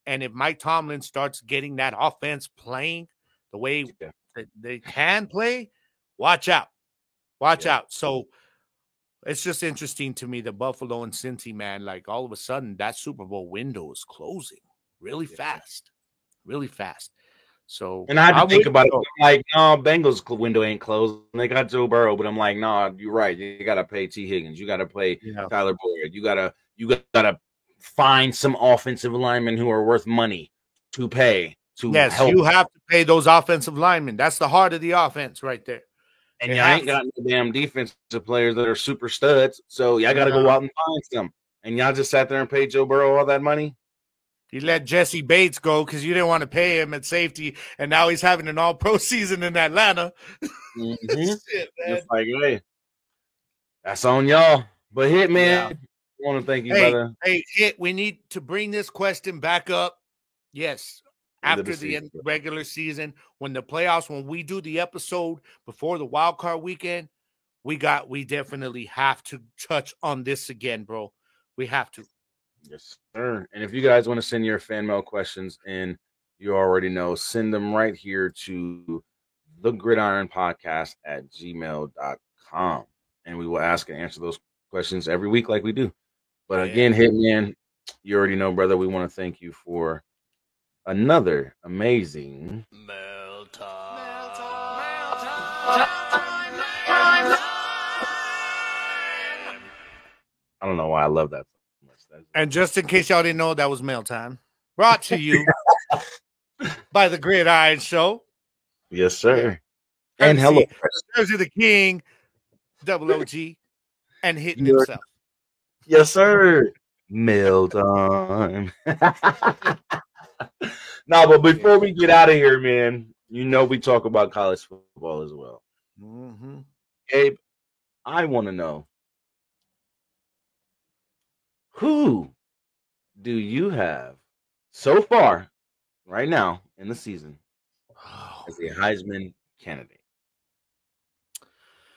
And if Mike Tomlin starts getting that offense playing the way that they can play, watch out. Watch out. So it's just interesting to me that Buffalo and Cincy, man, like all of a sudden that Super Bowl window is closing really fast. Really fast. So, and I had to think about it. I'm like, no, Bengals window ain't closed. And they got Joe Burrow, but I'm like, no, you're right. You got to pay T. Higgins. You got to play Tyler Boyd. You gotta find some offensive linemen who are worth money to pay. Help. You have to pay those offensive linemen. That's the heart of the offense right there. And you ain't got no damn defensive players that are super studs. So y'all got to go out and find some. And y'all just sat there and paid Joe Burrow all that money. You let Jesse Bates go because you didn't want to pay him at safety, and now he's having an all-pro season in Atlanta. Shit, man. It's like, hey, that's on y'all. But Hit, man, I want to thank you, brother. Hey, Hit, we need to bring this question back up. Yes, after the end of the regular season, when the playoffs, when we do the episode before the wild card weekend, we definitely have to touch on this again, bro. We have to. Yes, sir. And if you guys want to send your fan mail questions in, you already know, send them right here to thegridironpodcast@gmail.com. And we will ask and answer those questions every week like we do. But again, Hitman, you already know, brother, we want to thank you for another amazing mail time. I don't know why I love that. And just in case y'all didn't know, that was mail time. Brought to you by the Gridiron Show. Yes, sir. And hello, Jersey the King, Double OG, and Hitting himself. Yes, sir. Mail time. No, but before we get out of here, man, you know we talk about college football as well. Mm-hmm. Gabe, I want to know, who do you have so far right now in the season as a Heisman candidate?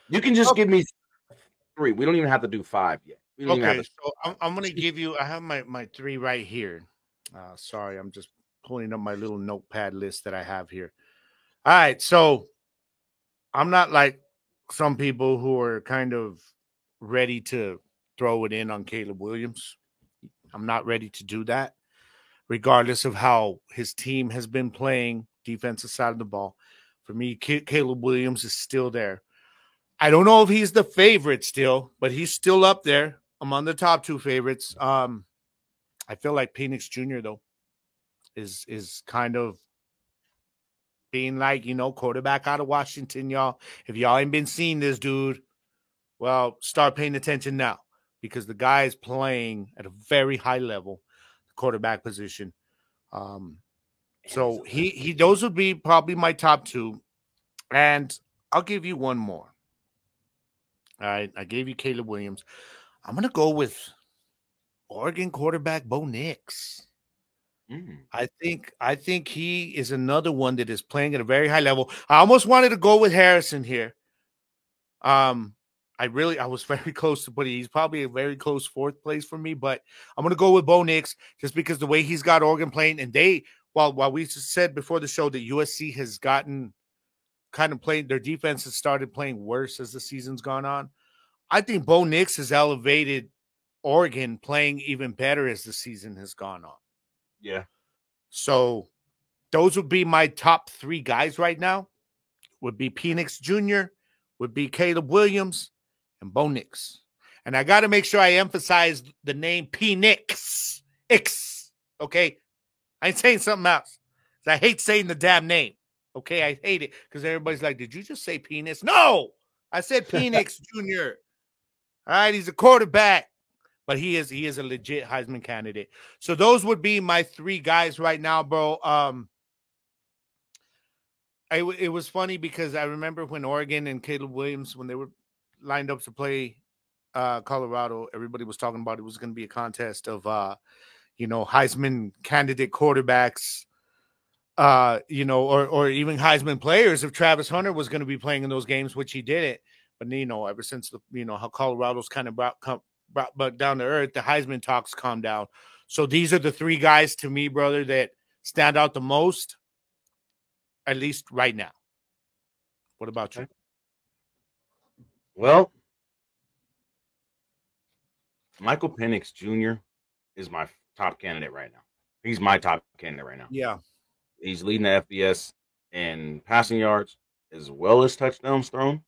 You can just give me 3. We don't even have to do 5 yet. Okay, so I'm going to give you, I have my 3 right here. Sorry, I'm just pulling up my little notepad list that I have here. All right, so I'm not like some people who are kind of ready to throw it in on Caleb Williams. I'm not ready to do that, regardless of how his team has been playing defensive side of the ball. For me, Caleb Williams is still there. I don't know if he's the favorite still, but he's still up there among the top 2 favorites. I feel like Penix Jr., though, is kind of being like, quarterback out of Washington, y'all. If y'all ain't been seeing this dude, well, start paying attention now, because the guy is playing at a very high level, the quarterback position. So he those would be probably my top 2. And I'll give you one more. All right, I gave you Caleb Williams. I'm going to go with Oregon quarterback Bo Nix. I think he is another one that is playing at a very high level. I almost wanted to go with Harrison here. I was very close to putting. He's probably a very close fourth place for me, but I'm gonna go with Bo Nix just because the way he's got Oregon playing, and while we said before the show that USC has gotten kind of playing, their defense has started playing worse as the season's gone on. I think Bo Nix has elevated Oregon playing even better as the season has gone on. Yeah. So those would be my top three guys right now. Would be Penix Jr., would be Caleb Williams, and Bo Nix. And I got to make sure I emphasize the name Penix. Okay? I ain't saying something else. I hate saying the damn name. Okay? I hate it because everybody's like, did you just say penis? No! I said Penix Jr. All right? He's a quarterback. But he is a legit Heisman candidate. So those would be my three guys right now, bro. It was funny because I remember when Oregon and Caleb Williams, when they were lined up to play Colorado, everybody was talking about it was going to be a contest of Heisman candidate quarterbacks, or even Heisman players if Travis Hunter was going to be playing in those games, which he didn't. But ever since how Colorado's kind of brought down to earth, the Heisman talks calm down. So these are the three guys to me, brother, that stand out the most, at least right now. What about you? Well, Michael Penix Jr. is my top candidate right now. He's my top candidate right now. Yeah. He's leading the FBS in passing yards as well as touchdowns thrown.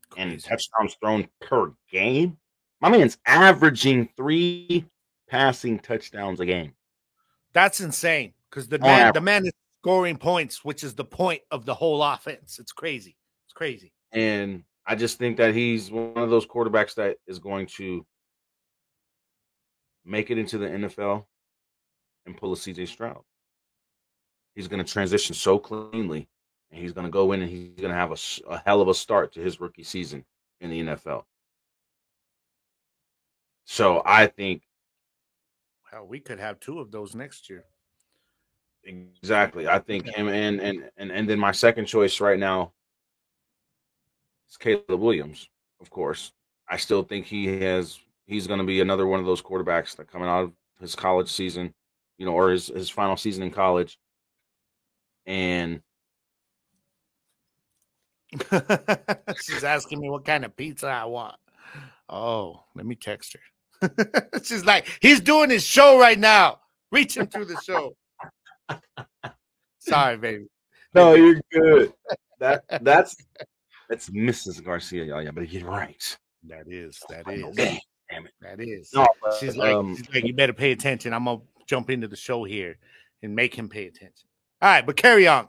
Crazy. And touchdowns thrown per game. My man's averaging 3 passing touchdowns a game. That's insane because the man is scoring points, which is the point of the whole offense. It's crazy. It's crazy. And I just think that he's one of those quarterbacks that is going to make it into the NFL and pull a CJ Stroud. He's going to transition so cleanly, and he's going to go in and he's going to have a hell of a start to his rookie season in the NFL. So I think we could have 2 of those next year. Exactly. I think him and then my second choice right now is Caleb Williams, of course. I still think he's going to be another one of those quarterbacks that coming out of his college season, or his final season in college. And she's asking me what kind of pizza I want. Oh, let me text her. She's like, he's doing his show right now. Reach him through the show. Sorry, baby. No, you're good. That's Mrs. Garcia, y'all. Yeah, but you're right. That is. Damn it. That is. No, she's like, you better pay attention. I'm gonna jump into the show here and make him pay attention. All right, but carry on.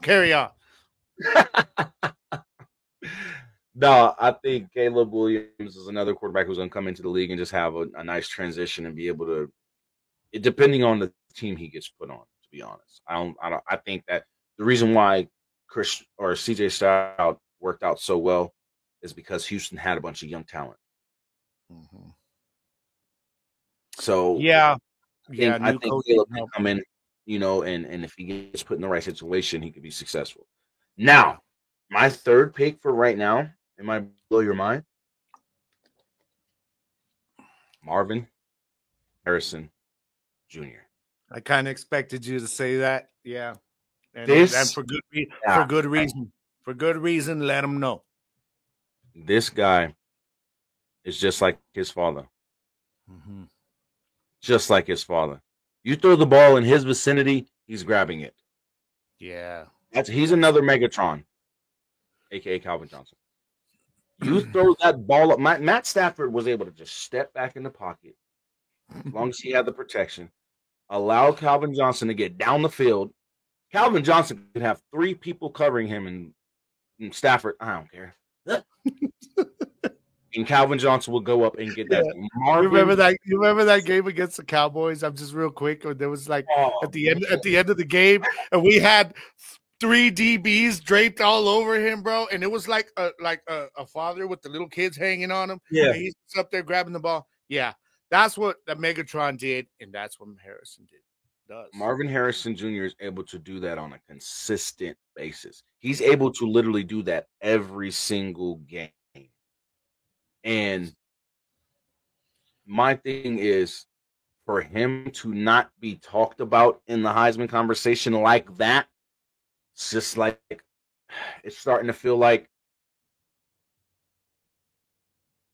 No, I think Caleb Williams is another quarterback who's going to come into the league and just have a nice transition and be able to, depending on the team he gets put on. To be honest, I think that the reason why Chris or CJ Stroud worked out so well is because Houston had a bunch of young talent. Mm-hmm. So I think Caleb can come in, and if he gets put in the right situation, he could be successful. Now, my third pick for right now, it might blow your mind. Marvin Harrison Jr. I kind of expected you to say that. Yeah. And for good reason. For good reason, let him know. This guy is just like his father. Mm-hmm. Just like his father. You throw the ball in his vicinity, he's grabbing it. Yeah. He's another Megatron, a.k.a. Calvin Johnson. You throw that ball up. Matt Stafford was able to just step back in the pocket as long as he had the protection. Allow Calvin Johnson to get down the field. Calvin Johnson could have 3 people covering him, and Stafford, I don't care. And Calvin Johnson will go up and get that. Yeah. You remember that game against the Cowboys? I'm just real quick. There was at the end of the game, and we had 3 DBs draped all over him, bro. And it was like a father with the little kids hanging on him. Yeah, and he's up there grabbing the ball. Yeah, that's what the Megatron did, and that's what Harrison did. does. Marvin Harrison Jr. is able to do that on a consistent basis. He's able to literally do that every single game. And my thing is for him to not be talked about in the Heisman conversation like that, it's just like it's starting to feel like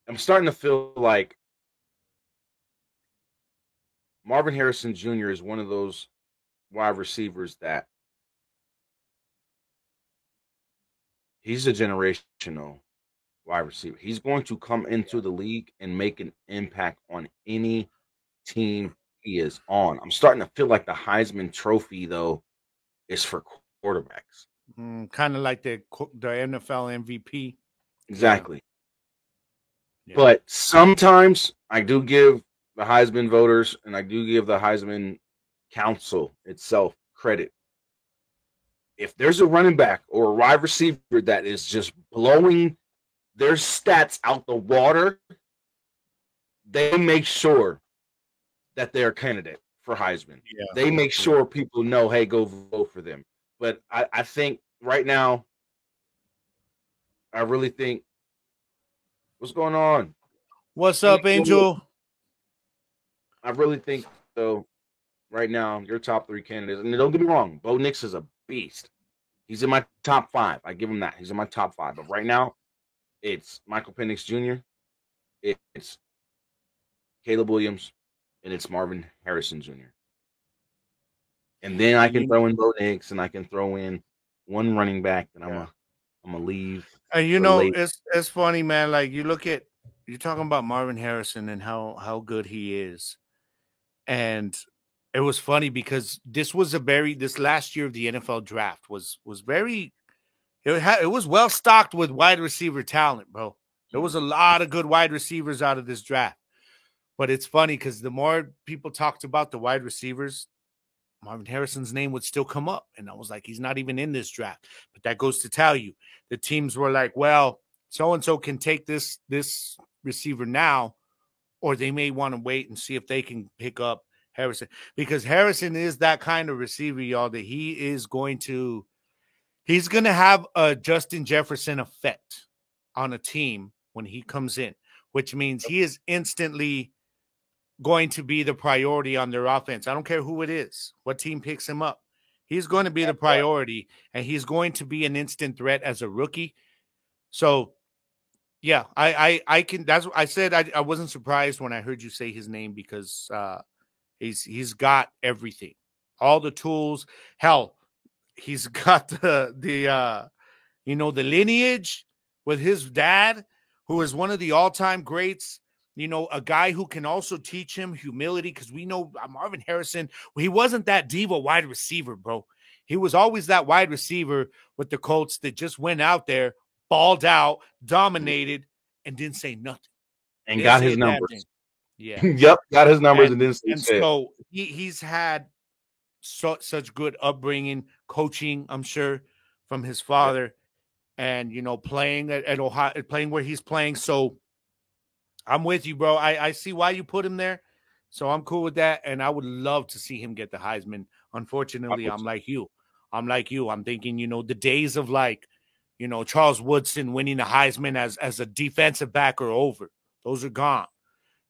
I'm starting to feel like Marvin Harrison Jr. is one of those wide receivers that he's a generational wide receiver. He's going to come into the league and make an impact on any team he is on. I'm starting to feel like the Heisman Trophy, though, is for quarterbacks. Kind of like the NFL MVP. Exactly. Yeah. But sometimes I do give the Heisman voters and I do give the Heisman Council itself credit. If there's a running back or a wide receiver that is just blowing their stats out the water, they make sure that they're a candidate for Heisman. Yeah. They make sure people know, hey, go vote for them. But I think right now, I really think, what's going on? What's up, Angel? I really think, though, right now, your top 3 candidates, and don't get me wrong, Bo Nix is a beast. He's in my top 5. I give him that. He's in my top 5. But right now, it's Michael Penix Jr., it's Caleb Williams, and it's Marvin Harrison Jr. And then I can throw in Bo Nix, and I can throw in one running back that I'm gonna leave. And it's funny, man. Like you're talking about Marvin Harrison and how good he is, and it was funny because this last year of the NFL draft was very. It was well stocked with wide receiver talent, bro. There was a lot of good wide receivers out of this draft. But it's funny because the more people talked about the wide receivers, Marvin Harrison's name would still come up. And I was like, he's not even in this draft. But that goes to tell you, the teams were like, well, so-and-so can take this receiver now, or they may want to wait and see if they can pick up Harrison. Because Harrison is that kind of receiver, y'all, that he's going to have a Justin Jefferson effect on a team when he comes in, which means he is instantly going to be the priority on their offense. I don't care who it is, what team picks him up. He's going to be the priority, and he's going to be an instant threat as a rookie. So, yeah, I can. That's what I said. I wasn't surprised when I heard you say his name because he's got everything, all the tools. Hell, he's got the lineage with his dad, who is one of the all-time greats. A guy who can also teach him humility, because we know Marvin Harrison, he wasn't that diva wide receiver, bro. He was always that wide receiver with the Colts that just went out there, balled out, dominated, and didn't say nothing. And got his numbers. Yeah. Yep, got his numbers and didn't say and so he's had such good upbringing, coaching, I'm sure, from his father, and playing at Ohio, playing where he's playing. So I'm with you, bro. I see why you put him there. So I'm cool with that. And I would love to see him get the Heisman. Unfortunately, I'm like you. I'm thinking, the days of Charles Woodson winning the Heisman as a defensive back are over. Those are gone.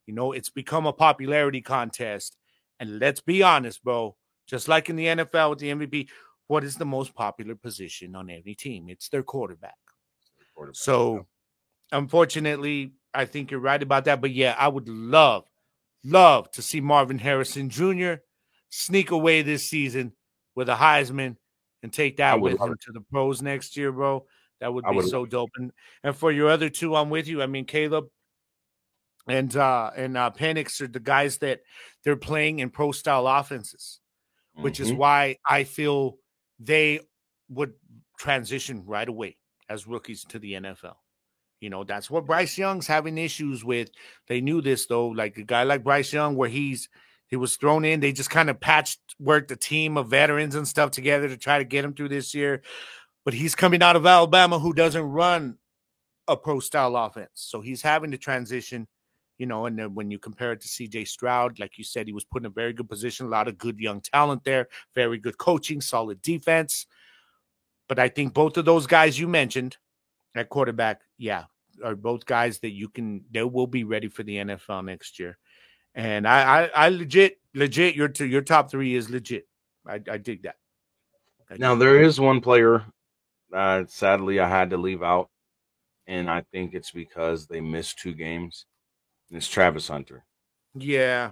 It's become a popularity contest. And let's be honest, bro. Just like in the NFL with the MVP, what is the most popular position on every team? It's their quarterback. So, unfortunately, I think you're right about that. But, yeah, I would love to see Marvin Harrison Jr. sneak away this season with a Heisman and take that with him to the pros next year, bro. That would be so dope. And for your other two, I'm with you. I mean, Caleb and Penix are the guys that they're playing in pro-style offenses, which is why I feel they would transition right away as rookies to the NFL. That's what Bryce Young's having issues with. They knew this, though. Like a guy like Bryce Young, where he was thrown in, they just kind of worked a team of veterans and stuff together to try to get him through this year. But he's coming out of Alabama, who doesn't run a pro-style offense. So he's having to transition. And then when you compare it to CJ Stroud, like you said, he was put in a very good position, a lot of good young talent there, very good coaching, solid defense. But I think both of those guys you mentioned at quarterback, are both guys that they will be ready for the NFL next year. And I legit, your top three is legit. I dig that. Now, there is one player sadly I had to leave out, and I think it's because they missed 2 games. And it's Travis Hunter. Yeah.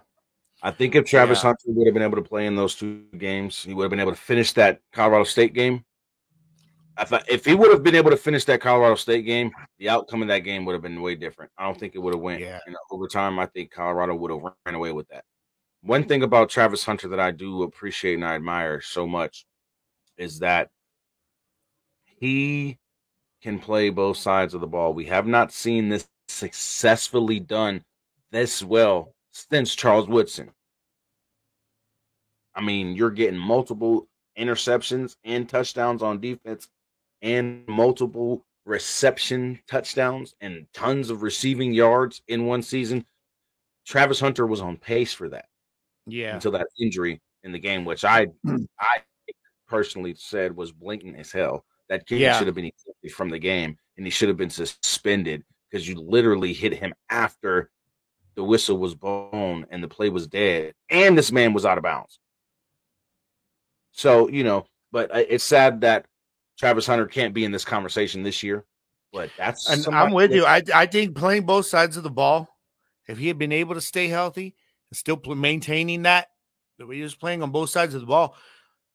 I think if Travis Hunter would have been able to play in those 2 games, he would have been able to finish that Colorado State game. I thought if he would have been able to finish that Colorado State game, the outcome of that game would have been way different. I don't think it would have went in overtime. I think Colorado would have ran away with that. One thing about Travis Hunter that I do appreciate and I admire so much is that he can play both sides of the ball. We have not seen this successfully done this well since Charles Woodson. I mean, you're getting multiple interceptions and touchdowns on defense and multiple reception touchdowns and tons of receiving yards in one season. Travis Hunter was on pace for that. Yeah. Until that injury in the game, which I personally said was blatant as hell. That kid should have been ejected from the game, and he should have been suspended because you literally hit him after the whistle was blown and the play was dead, and this man was out of bounds. So, but it's sad that Travis Hunter can't be in this conversation this year. But and I'm with you. I think playing both sides of the ball, if he had been able to stay healthy and still maintaining that, the way he was playing on both sides of the ball,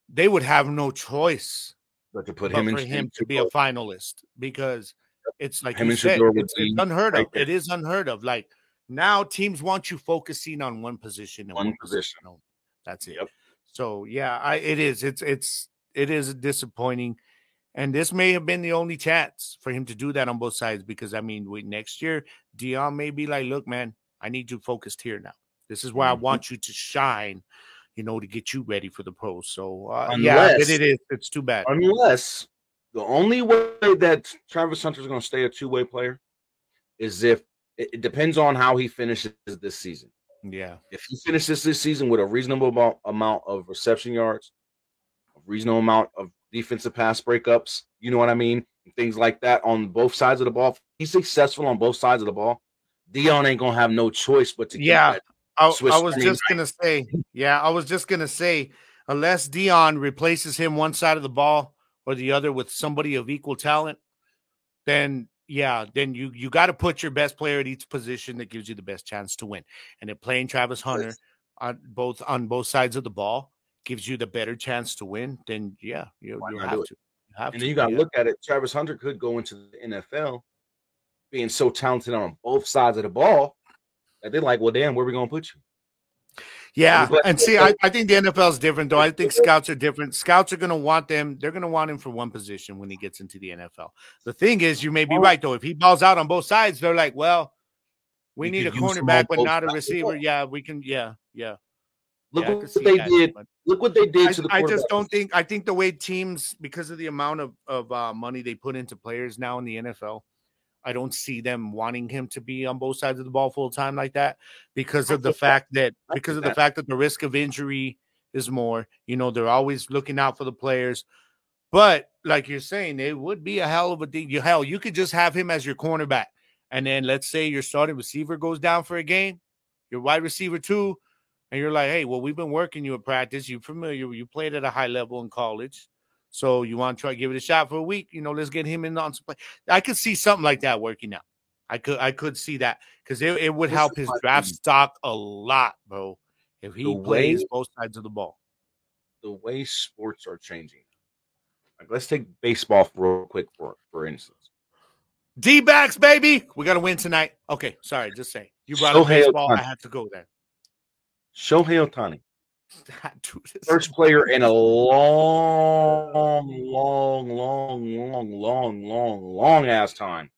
they would have no choice but to put him to be a finalist, because it's like you said, it's unheard of. It is unheard of. Like, now teams want you focusing on one position. One position. That's it. Yep. So it is. It is disappointing. And this may have been the only chance for him to do that on both sides, because next year, Deion may be like, look, man, I need you focused here now. This is where I want you to shine, to get you ready for the pros. So, it's too bad. Unless the only way that Travis Hunter is going to stay a two-way player is if it depends on how he finishes this season. Yeah. If he finishes this season with a reasonable amount of reception yards, a reasonable amount of defensive pass breakups, you know what I mean? Things like that on both sides of the ball. If he's successful on both sides of the ball, Deion ain't going to have no choice but to keep that. I was just going to say, unless Deion replaces him one side of the ball or the other with somebody of equal talent, then you got to put your best player at each position that gives you the best chance to win. And if playing Travis Hunter on both sides of the ball gives you the better chance to win, then you have to. And then you got to look at it. Travis Hunter could go into the NFL being so talented on both sides of the ball that they're like, well, damn, where are we going to put you? Yeah, and see, I think the NFL is different, though. I think scouts are different. Scouts are going to want them. They're going to want him for one position when he gets into the NFL. The thing is, you may be right, though. If he balls out on both sides, they're like, well, we need a cornerback, but not a receiver. Yeah, we can. Yeah. Look what they did. Look what they did to the quarterback. I just don't think. I think the way teams, because of the amount of money they put into players now in the NFL, I don't see them wanting him to be on both sides of the ball full time like that, because of the fact that the risk of injury is more. They're always looking out for the players. But like you're saying, it would be a hell of a deal. Hell, you could just have him as your cornerback, and then let's say your starting receiver goes down for a game, your wide receiver too, and you're like, hey, well, we've been working you at practice. You're familiar. You played at a high level in college. So you want to try to give it a shot for a week? Let's get him in on some play. I could see something like that working out. I could see that, because it would help his draft stock a lot, bro, if he plays both sides of the ball. The way sports are changing. Like, let's take baseball real quick for instance. D-backs, baby. We got to win tonight. Okay, sorry, just saying. You brought up baseball. I had to go there. Shohei Ohtani. First player in a long ass time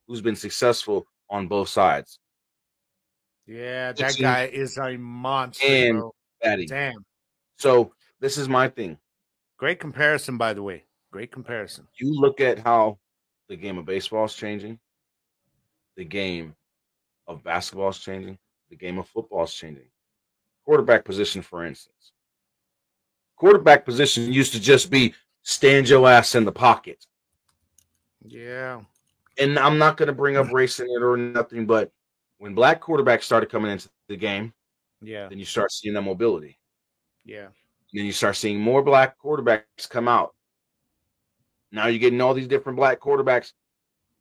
who's been successful on both sides. Yeah, that guy is a monster. And bro. Daddy. Damn. So this is my thing. Great comparison, by the way. Great comparison. You look at how the game of baseball is changing. The game of basketball is changing. The game of football is changing. Quarterback position, for instance. Quarterback position used to just be stand your ass in the pocket. Yeah. And I'm not going to bring up race in it or nothing, but when black quarterbacks started coming into the game, then you start seeing that mobility. Yeah. Then you start seeing more black quarterbacks come out. Now you're getting all these different black quarterbacks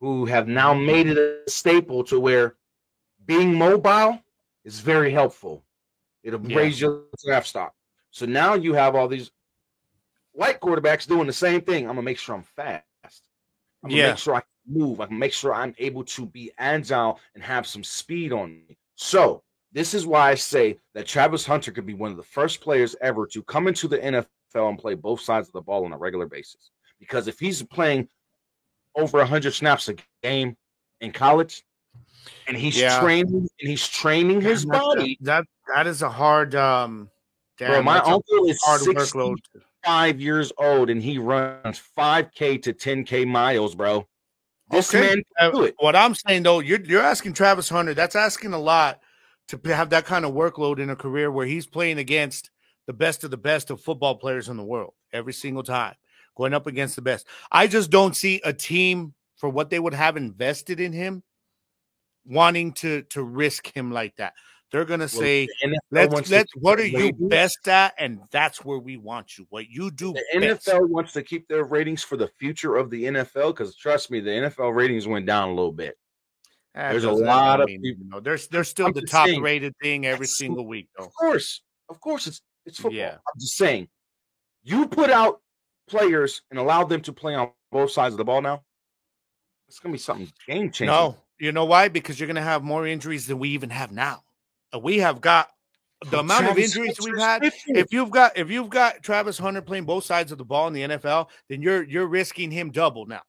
who have now made it a staple to where being mobile is very helpful. It'll raise your draft stock. So now you have all these white quarterbacks doing the same thing. I'm going to make sure I'm fast. I'm going to make sure I can move. I can make sure I'm able to be agile and have some speed on me. So this is why I say that Travis Hunter could be one of the first players ever to come into the NFL and play both sides of the ball on a regular basis. Because if he's playing over 100 snaps a game in college, and he's training his body. That is a hard. Bro, my uncle is 65 years old, and he runs 5K to 10K miles, bro. This man can do it. What I'm saying though, you're asking Travis Hunter. That's asking a lot to have that kind of workload in a career where he's playing against the best of football players in the world every single time, going up against the best. I just don't see a team for what they would have invested in him wanting to risk him like that. They're gonna say, let's what are you best at, and that's where we want you. What you do. The NFL wants to keep their ratings for the future of the NFL, because trust me, the NFL ratings went down a little bit. There's a lot of people. They're still the top rated thing every single week, though. Of course, it's football. Yeah. I'm just saying, you put out players and allow them to play on both sides of the ball now. It's gonna be something game changing. No. You know why? Because you're going to have more injuries than we even have now. We have got the amount of injuries we've had. If you've got Travis Hunter playing both sides of the ball in the NFL, then you're risking him double now.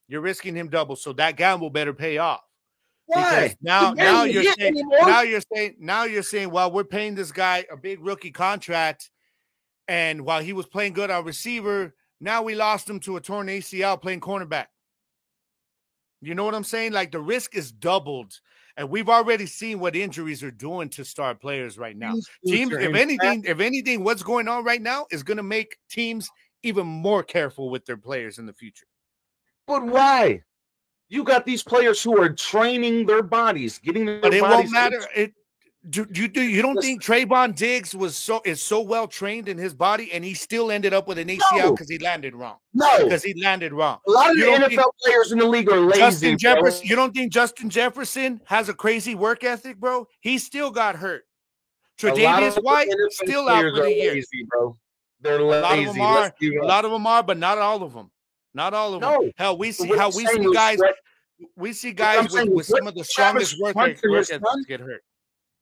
You're risking him double, so that gamble better pay off. Why? Because now you're saying, well, we're paying this guy a big rookie contract, and while he was playing good on receiver, now we lost him to a torn ACL playing cornerback. You know what I'm saying? Like, the risk is doubled, and we've already seen what injuries are doing to star players right now. Teams, if anything, what's going on right now is going to make teams even more careful with their players in the future. But why? You got these players who are training their bodies, getting their bodies. But it won't matter. You don't think Trayvon Diggs is so well trained in his body, and he still ended up with an ACL because he landed wrong? No, because he landed wrong. A lot of the NFL players in the league are lazy. Justin Jefferson, you don't think Justin Jefferson has a crazy work ethic, bro? He still got hurt. Tre'Davious White still out for the year. Lazy, bro. They're lazy. A lot of them are, but not all of them. Not all of them. Hell, we see guys. We see guys with some of the strongest work ethics get hurt.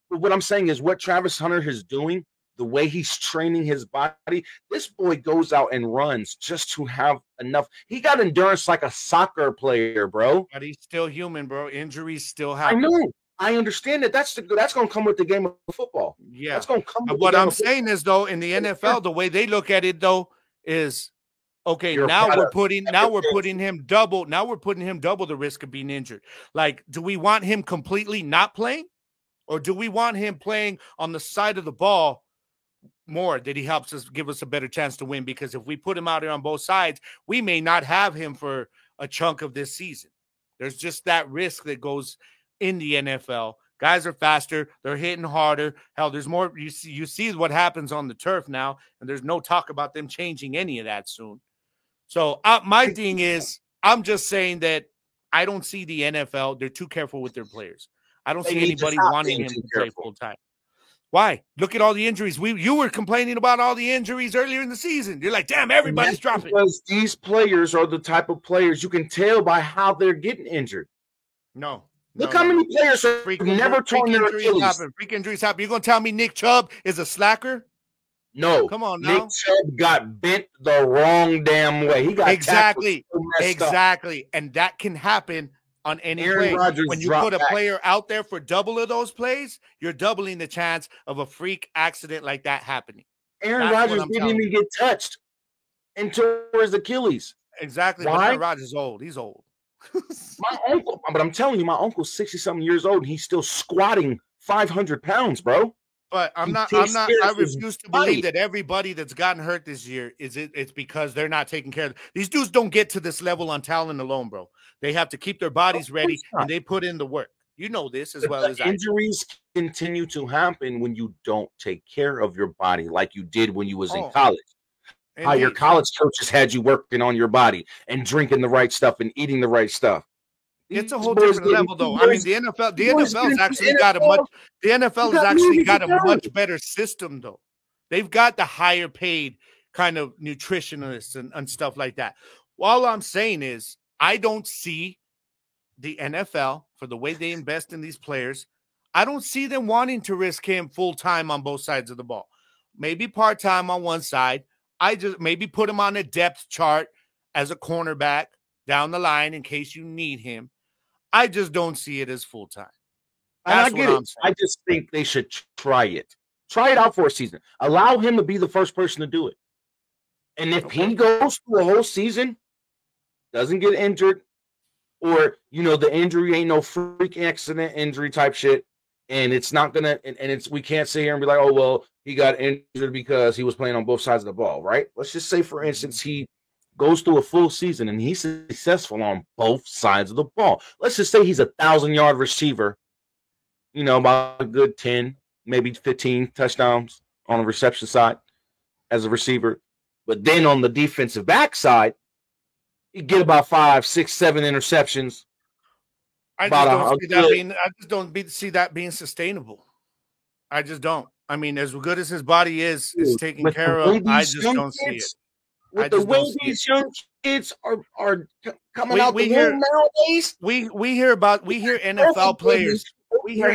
What I'm saying is what Travis Hunter is doing, the way he's training his body, this boy goes out and runs just to have enough. He got endurance like a soccer player, bro. But he's still human, bro. Injuries still happen. I know. I understand that. That's going to come with the game of football. Yeah. That's going to come with what I'm saying is, though, in the NFL, the way they look at it, though, is okay, now we're putting him double. Now we're putting him double the risk of being injured. Like, do we want him completely not playing? Or do we want him playing on the side of the ball more, that he helps us give us a better chance to win? Because if we put him out here on both sides, we may not have him for a chunk of this season. There's just that risk that goes in the NFL. Guys are faster. They're hitting harder. Hell, there's more. You see what happens on the turf now, and there's no talk about them changing any of that soon. So my thing is, I'm just saying that I don't see the NFL. They're too careful with their players. I don't see anybody wanting him to play full time. Why? Look at all the injuries. You were complaining about all the injuries earlier in the season. You're like, damn, everybody's dropping. Because these players are the type of players you can tell by how they're getting injured. No. Look how many players have never torn their Achilles. Freak injuries happen. You're going to tell me Nick Chubb is a slacker? No. Come on now. Nick Chubb got bent the wrong damn way. He got exactly. And that can happen on any play. When you put a player out there for double of those plays, you're doubling the chance of a freak accident like that happening. Aaron Rodgers didn't even get touched and tore his Achilles. Exactly. Why? Aaron Rodgers is old. He's old. My uncle, but I'm telling you, my uncle's 60-something years old, and he's still squatting 500 pounds, bro. But He takes care I of his refuse to body. believe that everybody that's gotten hurt this year it's because they're not taking care of these dudes don't get to this level on talent alone, bro. They have to keep their bodies ready and they put in the work. You know this as well as I do. Injuries continue to happen when you don't take care of your body like you did when you was in college. Indeed. How your college coaches had you working on your body and drinking the right stuff and eating the right stuff. It's a whole different level, though. I mean, the NFL's actually got a much better system, though. They've got the higher paid kind of nutritionists and stuff like that. All I'm saying is, I don't see the NFL, for the way they invest in these players, I don't see them wanting to risk him full-time on both sides of the ball. Maybe part-time on one side. I just maybe put him on a depth chart as a cornerback down the line in case you need him. I just don't see it as full-time. I get it. I just think they should try it. Try it out for a season. Allow him to be the first person to do it. And if he goes through a whole season, doesn't get injured, or, the injury ain't no freak accident injury type shit, and it's not going to, and it's, we can't sit here and be like, oh, well, he got injured because he was playing on both sides of the ball, right? Let's just say, for instance, he goes through a full season and he's successful on both sides of the ball. Let's just say he's 1,000-yard receiver, about a good 10, maybe 15 touchdowns on the reception side as a receiver. But then on the defensive back side, you get about 5, 6, 7 interceptions. I just don't see that being sustainable. I just don't. I mean, as good as his body is taken care of, I just don't see it. With the way these young kids are coming out the womb nowadays, we hear NFL players. We hear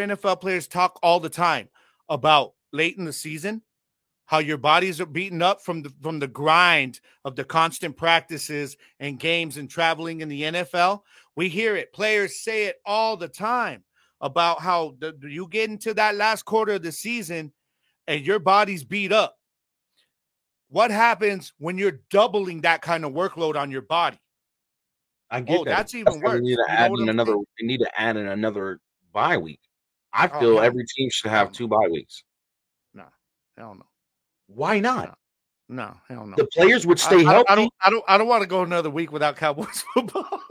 NFL players talk all the time about late in the season, how your bodies are beaten up from the grind of the constant practices and games and traveling in the NFL. We hear it. Players say it all the time about how you get into that last quarter of the season and your body's beat up. What happens when you're doubling that kind of workload on your body? I get that. That's even worse. They need to add in another bye week. I feel every team should have 2 bye weeks. No, hell no. Why not? No, hell no. The players would stay healthy. I don't want to go another week without Cowboys football.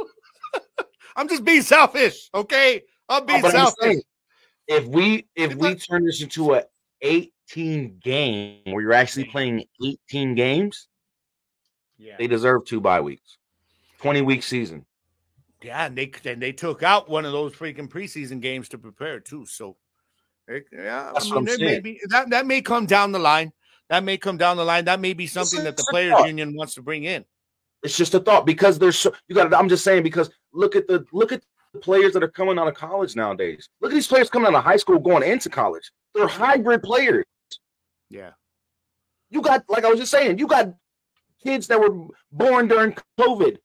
I'm just being selfish, okay? I'm being selfish. If we turn this into a 18 game where you're actually playing 18 games, they deserve 2 bye weeks. 20-week season. Yeah, and they took out one of those freaking preseason games to prepare too. So that may come down the line. That may be something that the players union wants to bring in. It's just a thought because I'm just saying, because look at the players that are coming out of college nowadays. Look at these players coming out of high school going into college. They're hybrid players. Yeah. You got, like I was just saying, you got kids that were born during COVID,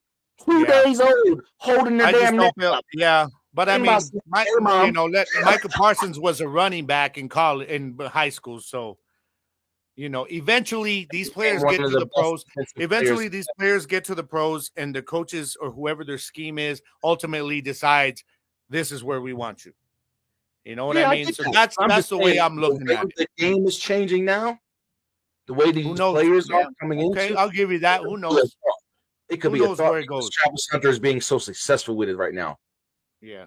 2 days old, holding their damn neck up. Yeah. But I mean, Michael Parsons was a running back in college, in high school. So, eventually these players get to the pros. Eventually these players get to the pros, and the coaches or whoever their scheme is ultimately decides this is where we want you. You know what I mean? So that's the way I'm looking at it. The game is changing now. The way these players are coming in. Okay, I'll give you that. Who knows? It could be a thought. Where it goes. Travis Hunter is being so successful with it right now. Yeah.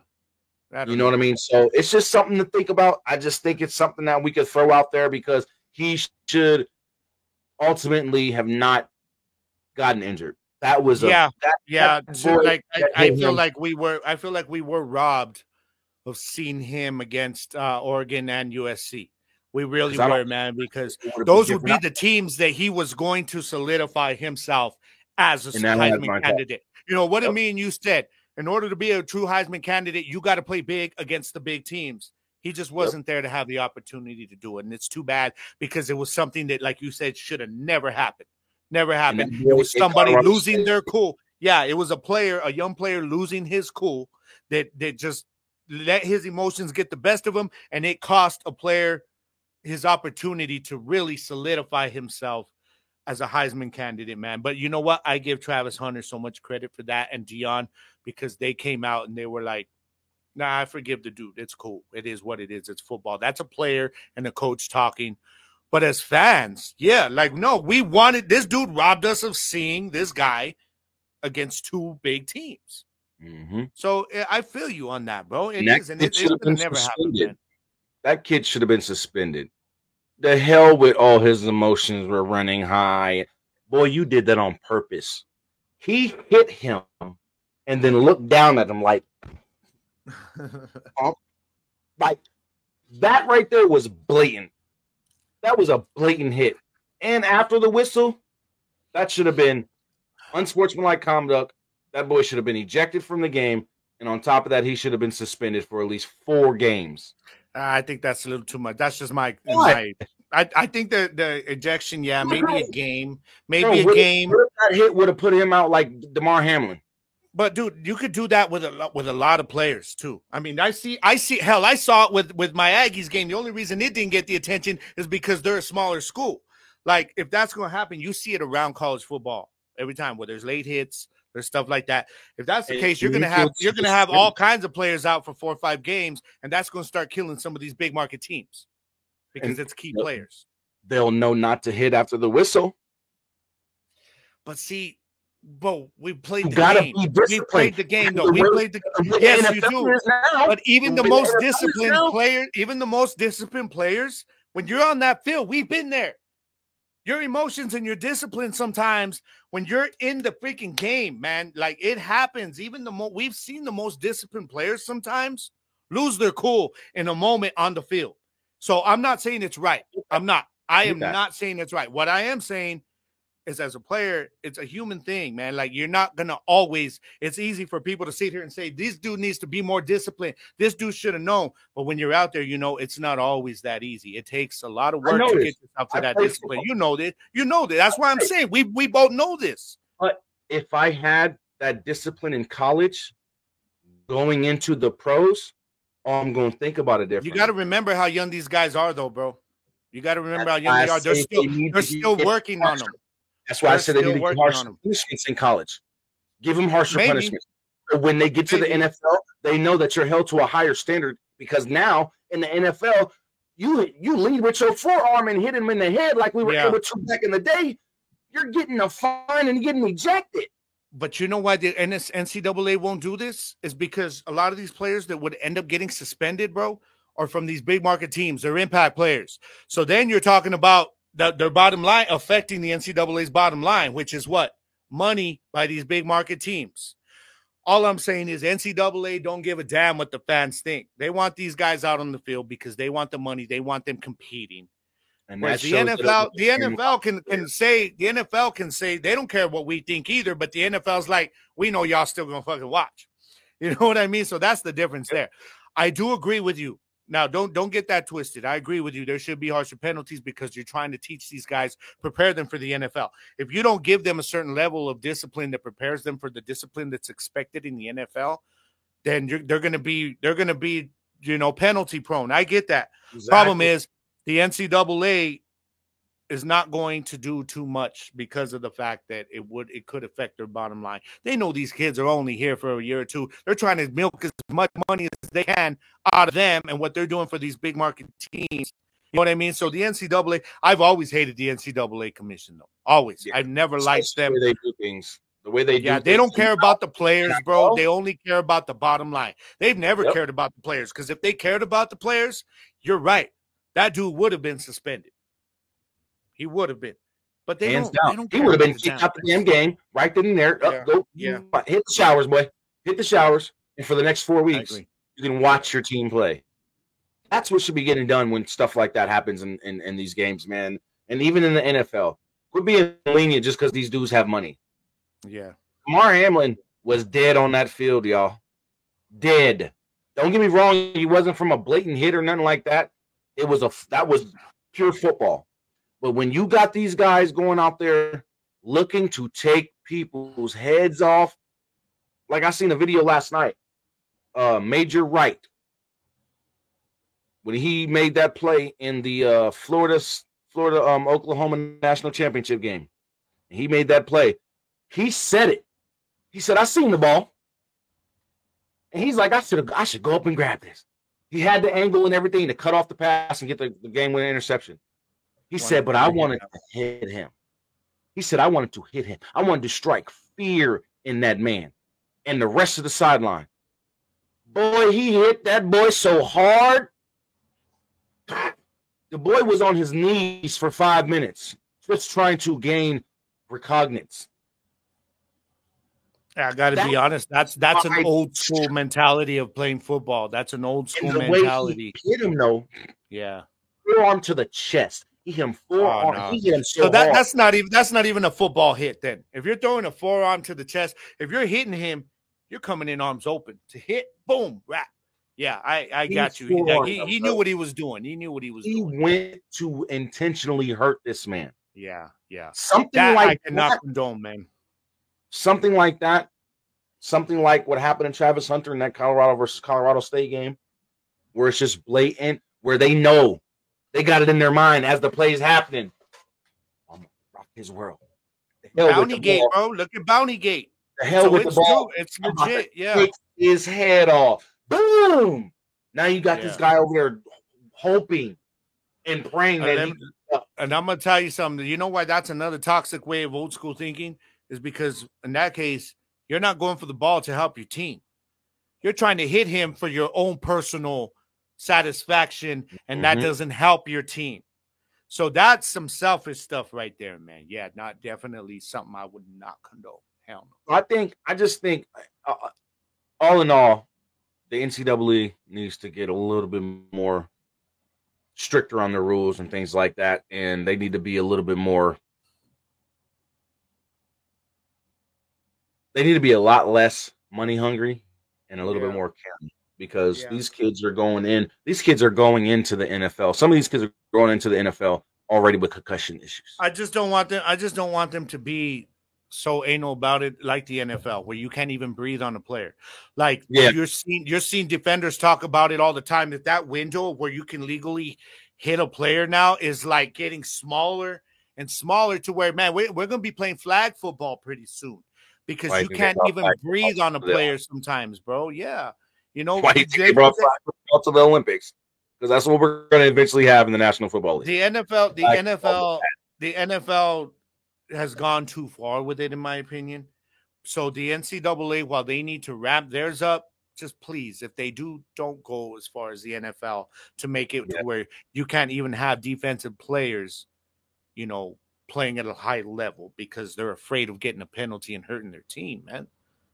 You know what I mean? So it's just something to think about. I just think it's something that we could throw out there because he should ultimately have not gotten injured. That was I feel like we were robbed of seeing him against Oregon and USC. We really were, man, because those would be the teams that he was going to solidify himself as a Heisman candidate. What I mean, you said, in order to be a true Heisman candidate, you got to play big against the big teams. He just wasn't there to have the opportunity to do it. And it's too bad because it was something that, like you said, should have never happened. Never happened. It was somebody losing their cool. Yeah, it was a young player losing his cool that just let his emotions get the best of him, and it cost a player his opportunity to really solidify himself as a Heisman candidate, man. But you know what? I give Travis Hunter so much credit for that and Deion, because they came out and they were like, nah, I forgive the dude. It's cool. It is what it is. It's football. That's a player and a coach talking. But as fans, yeah, like, no, we wanted – this dude robbed us of seeing this guy against two big teams. Mm-hmm. So I feel you on that, bro. It And that is, and kid it's should have going been to never happen, suspended. man. That kid should have been suspended. The hell with all his emotions were running high. Boy, you did that on purpose. He hit him and then looked down at him like that right there was blatant. That was a blatant hit. And after the whistle, that should have been unsportsmanlike conduct. That boy should have been ejected from the game. And on top of that, he should have been suspended for at least 4 games. I think that's a little too much. That's just my I think the ejection, yeah, maybe a game. Maybe a game. That hit would have put him out like DeMar Hamlin. But dude, you could do that with a lot of players too. I mean, I see. Hell, I saw it with my Aggies game. The only reason it didn't get the attention is because they're a smaller school. Like, if that's going to happen, you see it around college football every time where there's late hits, there's stuff like that. If that's the case, you're gonna have all kinds of players out for 4 or 5 games, and that's going to start killing some of these big market teams because it's key players. They'll know not to hit after the whistle. But see. Bro, we played the game. We played the game, though. We played the yes, you do. But even the most disciplined players, when you're on that field, we've been there. Your emotions and your discipline sometimes when you're in the freaking game, man, like it happens. Even we've seen the most disciplined players sometimes lose their cool in a moment on the field. So I'm not saying it's right. I'm not. I am not saying it's right. What I am saying is, as a player, it's a human thing, man. Like, you're not going to always – it's easy for people to sit here and say, this dude needs to be more disciplined. This dude should have known. But when you're out there, you know it's not always that easy. It takes a lot of work to get yourself to that discipline. You know that. You know that. That's why I'm saying we both know this. But if I had that discipline in college going into the pros, I'm going to think about it differently. You got to remember how young these guys are, though, bro. You got to remember how young they are. They're still working on them. That's why I said they need to get harsher punishments in college. Give them harsher punishments. So when they get to the NFL, they know that you're held to a higher standard, because now in the NFL, you lead with your forearm and hit him in the head like we were able to back in the day. You're getting a fine and getting ejected. But you know why the NCAA won't do this? Is because a lot of these players that would end up getting suspended, bro, are from these big market teams. They're impact players. So then you're talking about their bottom line affecting the NCAA's bottom line, which is what? Money by these big market teams. All I'm saying is NCAA don't give a damn what the fans think. They want these guys out on the field because they want the money. They want them competing. And whereas the NFL can say they don't care what we think either, but the NFL's like, we know y'all still gonna fucking watch. You know what I mean? So that's the difference there. I do agree with you. Now, don't get that twisted. I agree with you. There should be harsher penalties because you're trying to teach these guys, prepare them for the NFL. If you don't give them a certain level of discipline that prepares them for the discipline that's expected in the NFL, then they're going to be penalty prone. I get that. Exactly. Problem is the NCAA is not going to do too much because of the fact that it could affect their bottom line. They know these kids are only here for a year or two. They're trying to milk as much money as they can out of them and what they're doing for these big market teams. You know what I mean? So the NCAA, I've always hated the NCAA commission, though. Always. Yeah. I've never liked them. The way they do things. The way they do things. They don't care about the players, bro. They only care about the bottom line. They've never cared about the players, because if they cared about the players, you're right. That dude would have been suspended. He would have been. But they don't he would have been kicked out the damn game right then and there. Hit the showers, boy. Hit the showers. And for the next 4 weeks, you can watch your team play. That's what should be getting done when stuff like that happens in these games, man. And even in the NFL. Quit being lenient just because these dudes have money. Yeah. DeMar Hamlin was dead on that field, y'all. Dead. Don't get me wrong. He wasn't from a blatant hit or nothing like that. That was pure football. But when you got these guys going out there looking to take people's heads off, like I seen a video last night, Major Wright, when he made that play in the Florida Oklahoma national championship game, and he made that play, he said it. He said, I seen the ball. And he's like, I should go up and grab this. He had the angle and everything to cut off the pass and get the game-winning interception. He said, but I wanted to hit him. He said, I wanted to hit him. I wanted to strike fear in that man and the rest of the sideline. Boy, he hit that boy so hard. The boy was on his knees for 5 minutes, just trying to gain recognizance. I got to be honest. That's an old school mentality of playing football. That's an old school mentality. He hit him though. Yeah, forearm to the chest. He hit him forearm. No. He hit him so hard. That's not even a football hit. Then, if you're throwing a forearm to the chest, if you're hitting him, you're coming in arms open to hit. Boom, rap. Yeah, I got you. He knew what he was doing. He knew what he was doing. He went to intentionally hurt this man. Yeah. Something that like I cannot condone, man. Something like that. Something like what happened in Travis Hunter in that Colorado versus Colorado State game, where it's just blatant, where they know they got it in their mind as the play is happening. I'm gonna rock his world. Bounty Gate, bro. Look at Bounty Gate. The hell with the ball. It's legit. Yeah. Take his head off. Boom. Now you got this guy over there hoping and praying that and I'm gonna tell you something. You know why that's another toxic way of old school thinking? Is because in that case, you're not going for the ball to help your team. You're trying to hit him for your own personal satisfaction, and that doesn't help your team. So that's some selfish stuff right there, man. Yeah, not definitely something I would not condone. Hell no. I just think, all in all, the NCAA needs to get a little bit more stricter on their rules and things like that, and they need to be a little bit more. They need to be a lot less money hungry and a little bit more caring, because these kids are going in. These kids are going into the NFL. Some of these kids are going into the NFL already with concussion issues. I just don't want them to be so anal about it like the NFL, where you can't even breathe on a player. Like you're seeing defenders talk about it all the time. That window where you can legally hit a player now is like getting smaller and smaller, to where, man, we're going to be playing flag football pretty soon. Because you can't even breathe on a player sometimes, bro. Yeah. You know, why they brought flag football to the Olympics? Because that's what we're going to eventually have in the National Football League. The NFL has gone too far with it, in my opinion. So the NCAA, while they need to ramp theirs up, just please, if they don't go as far as the NFL to make it to where you can't even have defensive players, you know, playing at a high level because they're afraid of getting a penalty and hurting their team, man.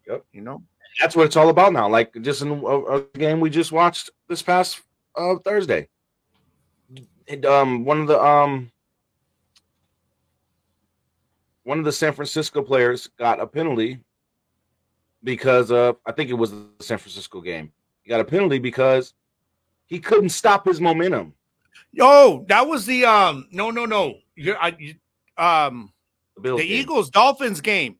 Yep. You know, that's what it's all about now. Like just in a game we just watched this past Thursday. One of the San Francisco players got a penalty because of, I think it was the San Francisco game. He got a penalty he couldn't stop his momentum. Yo, that was the no. The Eagles-Dolphins game.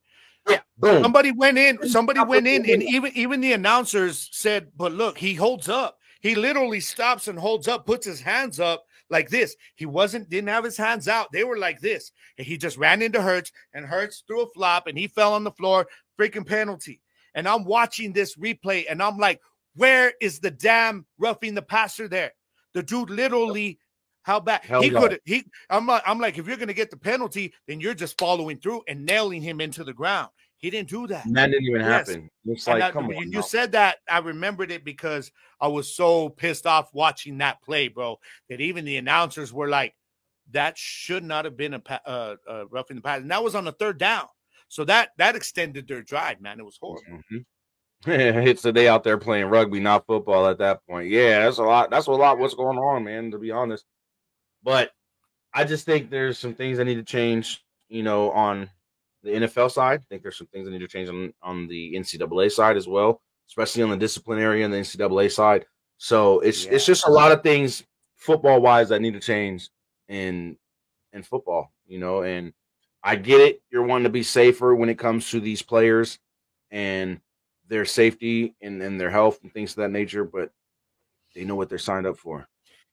Yeah, boom. Somebody went in, and even the announcers said, but look, he holds up. He literally stops and holds up, puts his hands up like this. He didn't have his hands out. They were like this. And he just ran into Hurts, and Hurts threw a flop, and he fell on the floor, freaking penalty. And I'm watching this replay, and I'm like, where is the damn roughing the passer there? The dude literally... How bad he could? I'm like, if you're gonna get the penalty, then you're just following through and nailing him into the ground. He didn't do that. And that didn't even happen. It's like, come on. You said that. I remembered it because I was so pissed off watching that play, bro. That even the announcers were like, that should not have been a roughing the pass, and that was on the third down. So that extended their drive, man. It was horrible. It's the day out there playing rugby, not football at that point. Yeah, that's a lot. That's a lot. What's going on, man? To be honest. But I just think there's some things that need to change, you know, on the NFL side. I think there's some things that need to change on the NCAA side as well, especially on the disciplinary and the NCAA side. So it's just a lot of things football-wise that need to change in football, you know. And I get it. You're wanting to be safer when it comes to these players and their safety and their health and things of that nature, but they know what they're signed up for.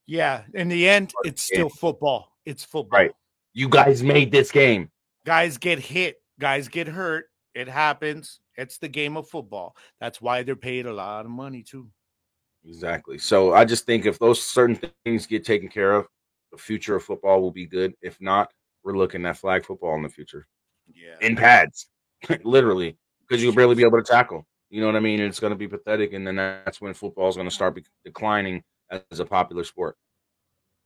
Yeah, in the end, it's still football. It's football. Right. You guys made this game. Guys get hit. Guys get hurt. It happens. It's the game of football. That's why they're paid a lot of money too. Exactly. So I just think if those certain things get taken care of, the future of football will be good. If not, we're looking at flag football in the future. Yeah. In pads, literally, because you'll barely be able to tackle. You know what I mean? And it's going to be pathetic, and then that's when football is going to start declining as a popular sport.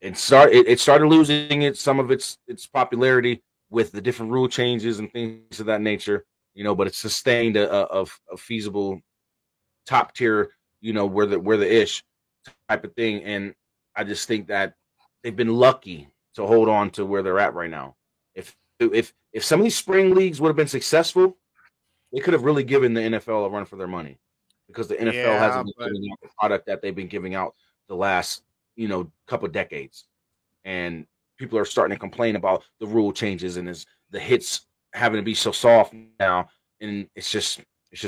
It started losing some of its popularity with the different rule changes and things of that nature. But it's sustained a feasible top tier. Where the ish type of thing, and I just think that they've been lucky to hold on to where they're at right now. If some of these spring leagues would have been successful, they could have really given the NFL a run for their money, because the NFL hasn't been giving out the product that they've been giving out the last couple of decades, and people are starting to complain about the rule changes and the hits having to be so soft now, and it's just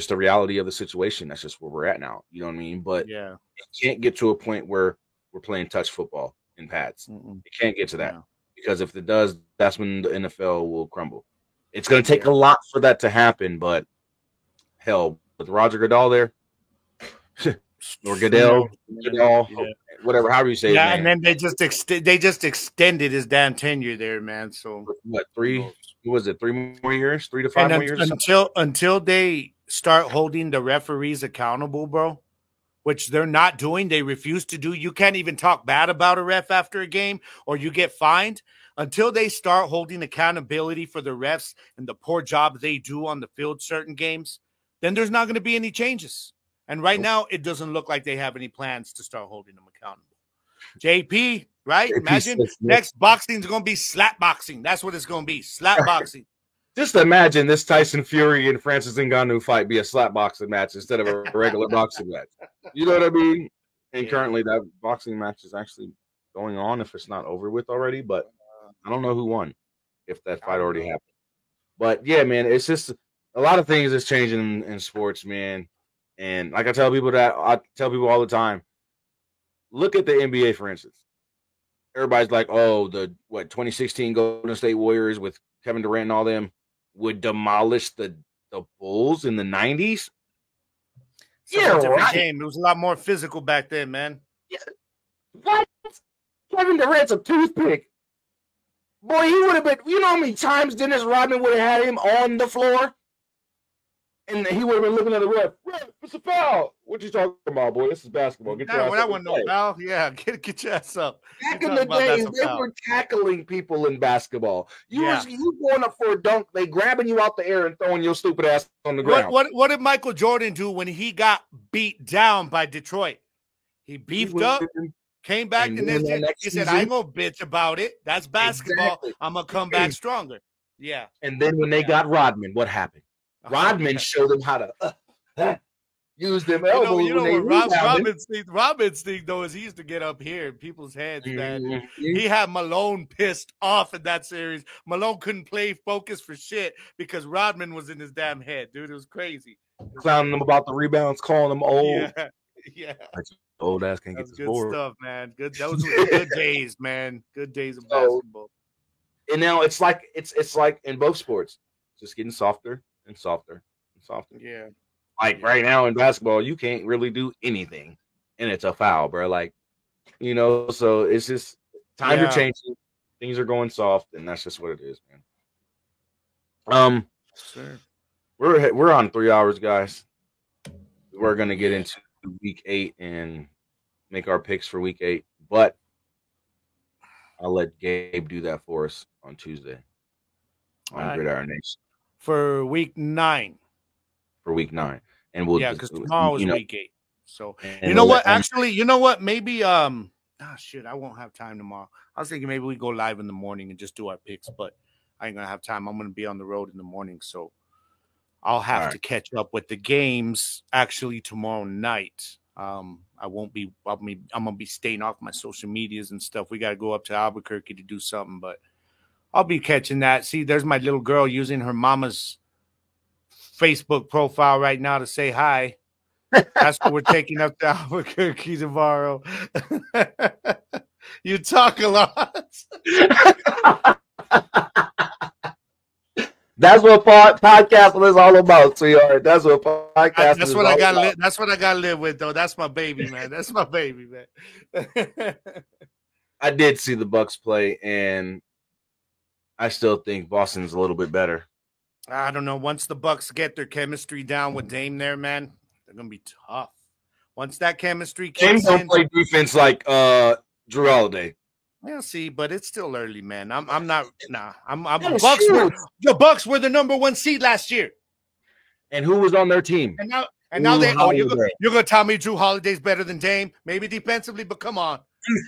the reality of the situation. That's just where we're at now. You know what I mean? But yeah, it can't get to a point where we're playing touch football in pads. It can't get to that, because if it does, that's when the NFL will crumble. It's going to take a lot for that to happen, but hell, with Roger Goodell there, or Goodell, whatever, however you say. Yeah, and then they just extended his damn tenure there, man. So what, 3 more years, 3 to 5 more years, until they start holding the referees accountable, bro, which they're not doing. They refuse to do. You can't even talk bad about a ref after a game, or you get fined. Until they start holding accountability for the refs and the poor job they do on the field certain games, then there's not going to be any changes. And right now, it doesn't look like they have any plans to start holding them accountable. JP, right? Imagine next boxing is going to be slap boxing. That's what it's going to be, slap boxing. Just imagine this Tyson Fury and Francis Ngannou fight be a slap boxing match instead of a regular boxing match. You know what I mean? And currently, that boxing match is actually going on, if it's not over with already. But I don't know who won, if that fight already happened. But yeah, man, it's just a lot of things that's changing in sports, man. And like I tell people all the time, look at the NBA, for instance. Everybody's like, oh, the 2016 Golden State Warriors with Kevin Durant and all them would demolish the Bulls in the 90s. Different game. It was a lot more physical back then, man. Yeah. What? Kevin Durant's a toothpick. Boy, he would have been, you know how many times Dennis Rodman would have had him on the floor? And he would have been looking at the ref. Ref, it's a foul. What you talking about, boy? This is basketball. Get your ass up. That wasn't no foul. Yeah, get your ass up. Back in the days, they were tackling people in basketball. You going up for a dunk, they grabbing you out the air and throwing your stupid ass on the ground. What did Michael Jordan do when he got beat down by Detroit? He beefed up, came back the next year. He said, I ain't gonna bitch about it. That's basketball. Exactly. I'm gonna come back stronger. Yeah. And then when they got Rodman, what happened? Rodman showed them how to use them elbows. You know what Rodman's thing, though, is he used to get up here in people's heads, man. Mm-hmm. He had Malone pissed off in that series. Malone couldn't play focus for shit because Rodman was in his damn head, dude. It was crazy. Clowning them about the rebounds, calling them old. Yeah. Old ass can't get this board. Good stuff, man. Those were good days, man. Good days of basketball. And now it's like in both sports, just getting softer and softer and softer. Yeah. Like right now in basketball, you can't really do anything, and it's a foul, bro. Like, so it's just times are changing, things are going soft, and that's just what it is, man. Sure. We're on 3 hours, guys. We're gonna get into week 8 and make our picks for week 8, but I'll let Gabe do that for us on Tuesday on Gridiron Nation. For week 9. And we'll because tomorrow is week 8. So you know what? Actually, maybe I won't have time tomorrow. I was thinking maybe we go live in the morning and just do our picks, but I ain't gonna have time. I'm gonna be on the road in the morning, so I'll have to catch up with the games actually tomorrow night. I'm gonna be staying off my social medias and stuff. We gotta go up to Albuquerque to do something, but I'll be catching that. See, there's my little girl using her mama's Facebook profile right now to say hi. That's what we're taking up to Albuquerque tomorrow. You talk a lot. That's what podcasting is all about, sweetheart. That's what podcasting That's is what all I got. about. That's what I got to live with, though. That's my baby, man. That's my baby, man. I did see the Bucks play, and I still think Boston's a little bit better. I don't know. Once the Bucks get their chemistry down with Dame there, man, they're gonna be tough. Once that chemistry James kicks don't in, play defense like Drew Holiday. yeah, see, but it's still early, man. I'm not. Nah, I'm. Yeah, Bucks sure. were the Bucks were the number 1 seed last year, And who was on their team? and now they. Oh, Holiday. you're gonna tell me Drew Holiday's better than Dame? Maybe defensively, but come on.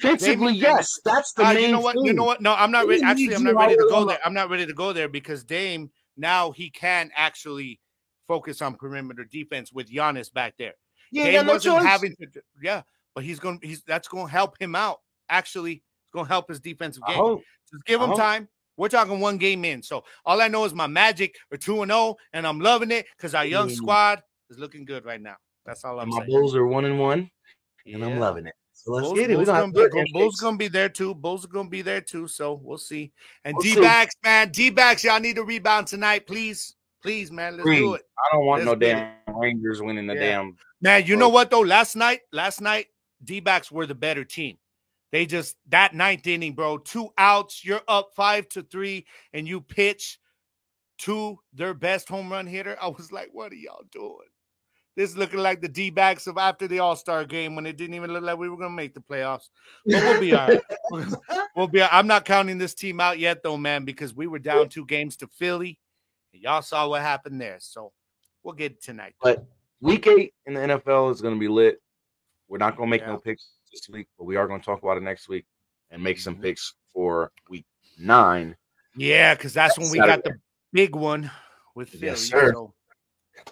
Defensively, yes, that's the main you know what? thing. You know what? No, I'm not ready. Actually, I'm Drew not ready to Holiday go there. I'm not ready to go there because Dame now he can actually focus on perimeter defense with Giannis back there. Yeah, Dame got no wasn't choice. having to. Yeah, but that's going to help him out. Actually, it's going to help his defensive game. Just give him time. We're talking 1 game in. So all I know is my Magic are 2-0, and I'm loving it because our young squad is looking good right now. That's all I'm saying. My Bulls are 1-1, and I'm loving it. So let's get it. Bulls gonna be there too. Bulls are gonna be there too. So we'll see. And D-backs, man, D-backs, y'all need to rebound tonight, please, man. Let's do it. I don't want no damn Rangers winning the damn. Man, you know what though? Last night, D-backs were the better team. They just that 9th inning, bro. 2 outs, you're up 5-3, and you pitch to their best home run hitter. I was like, what are y'all doing? This is looking like the D-backs of after the All-Star game when it didn't even look like we were going to make the playoffs. But we'll be all right. I'm not counting this team out yet, though, man, because we were down 2 games to Philly. And y'all saw what happened there. So we'll get it tonight. But week 8 in the NFL is going to be lit. We're not going to make no picks this week, but we are going to talk about it next week and make some picks for week 9. Yeah, because that's when we got the big one with Philly. Yes, sir.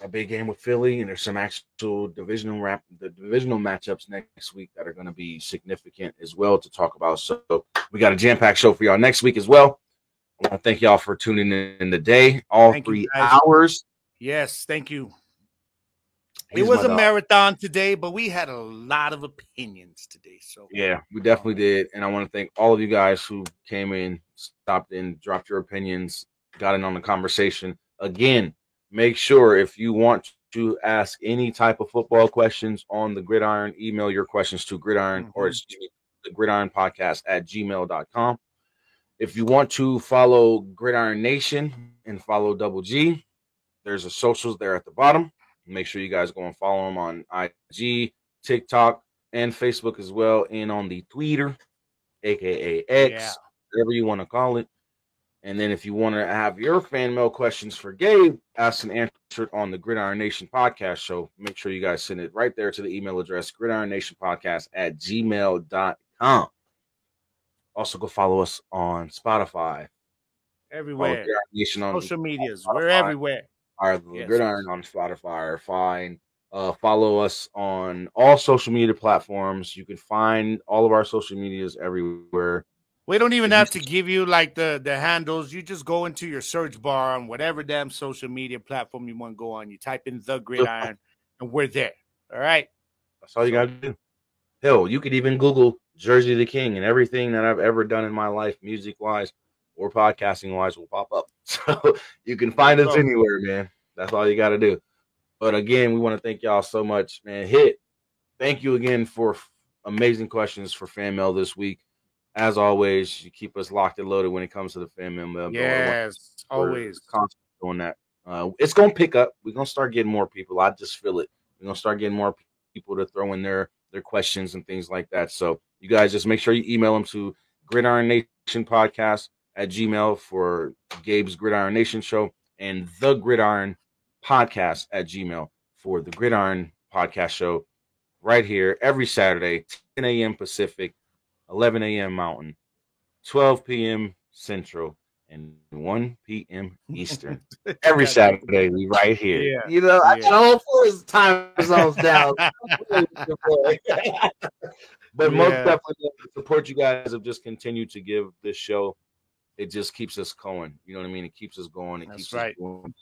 A big game with Philly, and there's some actual divisional matchups next week that are going to be significant as well to talk about. So we got a jam-packed show for y'all next week as well. I want to thank y'all for tuning in today, all 3 hours. Yes, thank you. It was a marathon today, but we had a lot of opinions today. So yeah, we definitely did. And I want to thank all of you guys who came in, stopped in, dropped your opinions, got in on the conversation. Again, make sure if you want to ask any type of football questions on the Gridiron, email your questions to gridiron or the Gridiron Podcast at gmail.com. If you want to follow Gridiron Nation and follow Double G, there's a socials there at the bottom. Make sure you guys go and follow them on IG, TikTok, and Facebook as well, and on the Twitter, aka X, whatever you want to call it. And then if you want to have your fan mail questions for Gabe asked and answered on the Gridiron Nation podcast show, make sure you guys send it right there to the email address, gridironnationpodcast@gmail.com. Also, go follow us on Spotify. Everywhere. Nation on social medias. We're everywhere. Gridiron on Spotify are fine. Follow us on all social media platforms. You can find all of our social medias everywhere. We don't even have to give you like the handles. You just go into your search bar on whatever damn social media platform you want to go on. You type in The Gridiron, and we're there. All right? That's all you got to do. Hell, you could even Google Jersey the King, and everything that I've ever done in my life, music-wise or podcasting-wise, will pop up. So you can find us anywhere, man. That's all you got to do. But again, we want to thank y'all so much, man. Thank you again for amazing questions for fan mail this week. As always, you keep us locked and loaded when it comes to the fan mail. Yes, always. Constantly doing that. It's going to pick up. We're going to start getting more people. I just feel it. We're going to start getting more people to throw in their questions and things like that. So you guys just make sure you email them to Gridiron Nation Podcast at Gmail for Gabe's Gridiron Nation Show, and The Gridiron Podcast at Gmail for the Gridiron Podcast Show right here every Saturday, 10 a.m. Pacific, 11 a.m. Mountain, 12 p.m. Central, and 1 p.m. Eastern. Every Saturday, we right here. Yeah. You know, I got all 4 time zones down. But most definitely support you guys have just continued to give this show. It just keeps us going. You know what I mean? It keeps us going. It keeps us going.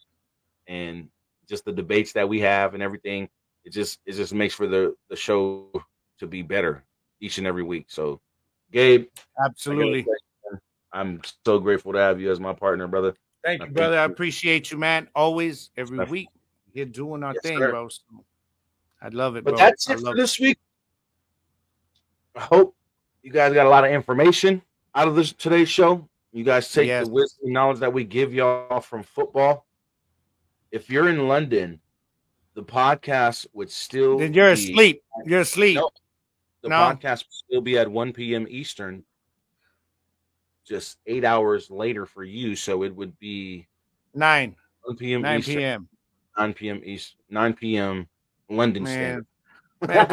And just the debates that we have and everything, it just makes for the show to be better each and every week. So, Gabe, absolutely, I'm so grateful to have you as my partner, brother. Thank you, brother. I appreciate you, man. Always, every week, you're doing our thing, sir. bro. So I love it, but bro. that's it for this week. I hope you guys got a lot of information out of this today's show. You guys take the wisdom and knowledge that we give y'all from football. If you're in London, the podcast would still then you're asleep. You're asleep. No, the podcast would still be at 1 p.m. Eastern, just 8 hours later for you. So it would be 1 p.m. 9 Eastern, p.m. 9 p.m. East, 9 p.m. London Standard. Man,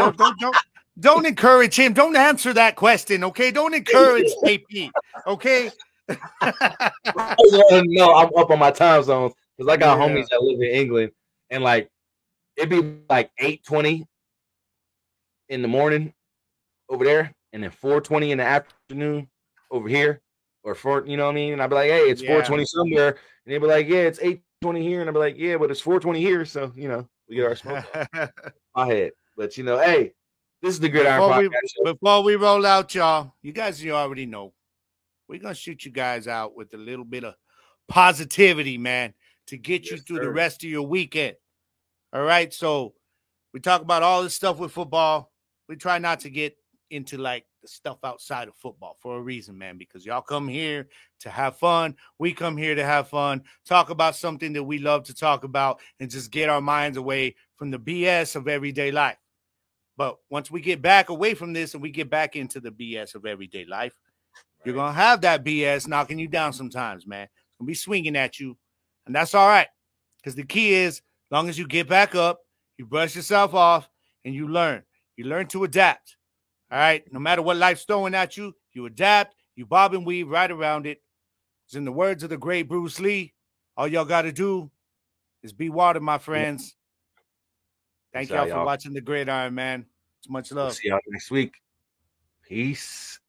don't encourage him. Don't answer that question, okay? Don't encourage KP, okay? No, I'm up on my time zones because I got homies that live in England, and like it'd be like 8:20 in the morning over there, and then 4:20 in the afternoon over here, or 4, you know what I mean? And I'd be like, hey, it's 4:20 somewhere, and they'd be like, yeah, it's 8:20 here, and I'd be like, yeah, but it's 4:20 here, so you know we get our smoke off. My head, but you know, hey, this is the Gridiron Podcast. Before we roll out, y'all, you guys already know we're gonna shoot you guys out with a little bit of positivity, man, to get you through the rest of your weekend. All right, so we talk about all this stuff with football. We try not to get into like the stuff outside of football for a reason, man, because y'all come here to have fun. We come here to have fun, talk about something that we love to talk about, and just get our minds away from the BS of everyday life. But once we get back away from this and we get back into the BS of everyday life, you're going to have that BS knocking you down sometimes, man. It's going to be swinging at you, and that's all right, because the key is, as long as you get back up, you brush yourself off, and you learn. You learn to adapt, all right? No matter what life's throwing at you, you adapt, you bob and weave right around it. It's in the words of the great Bruce Lee, all y'all got to do is be water, my friends. Thank y'all for watching The Gridiron, man. It's much love. We'll see y'all next week. Peace.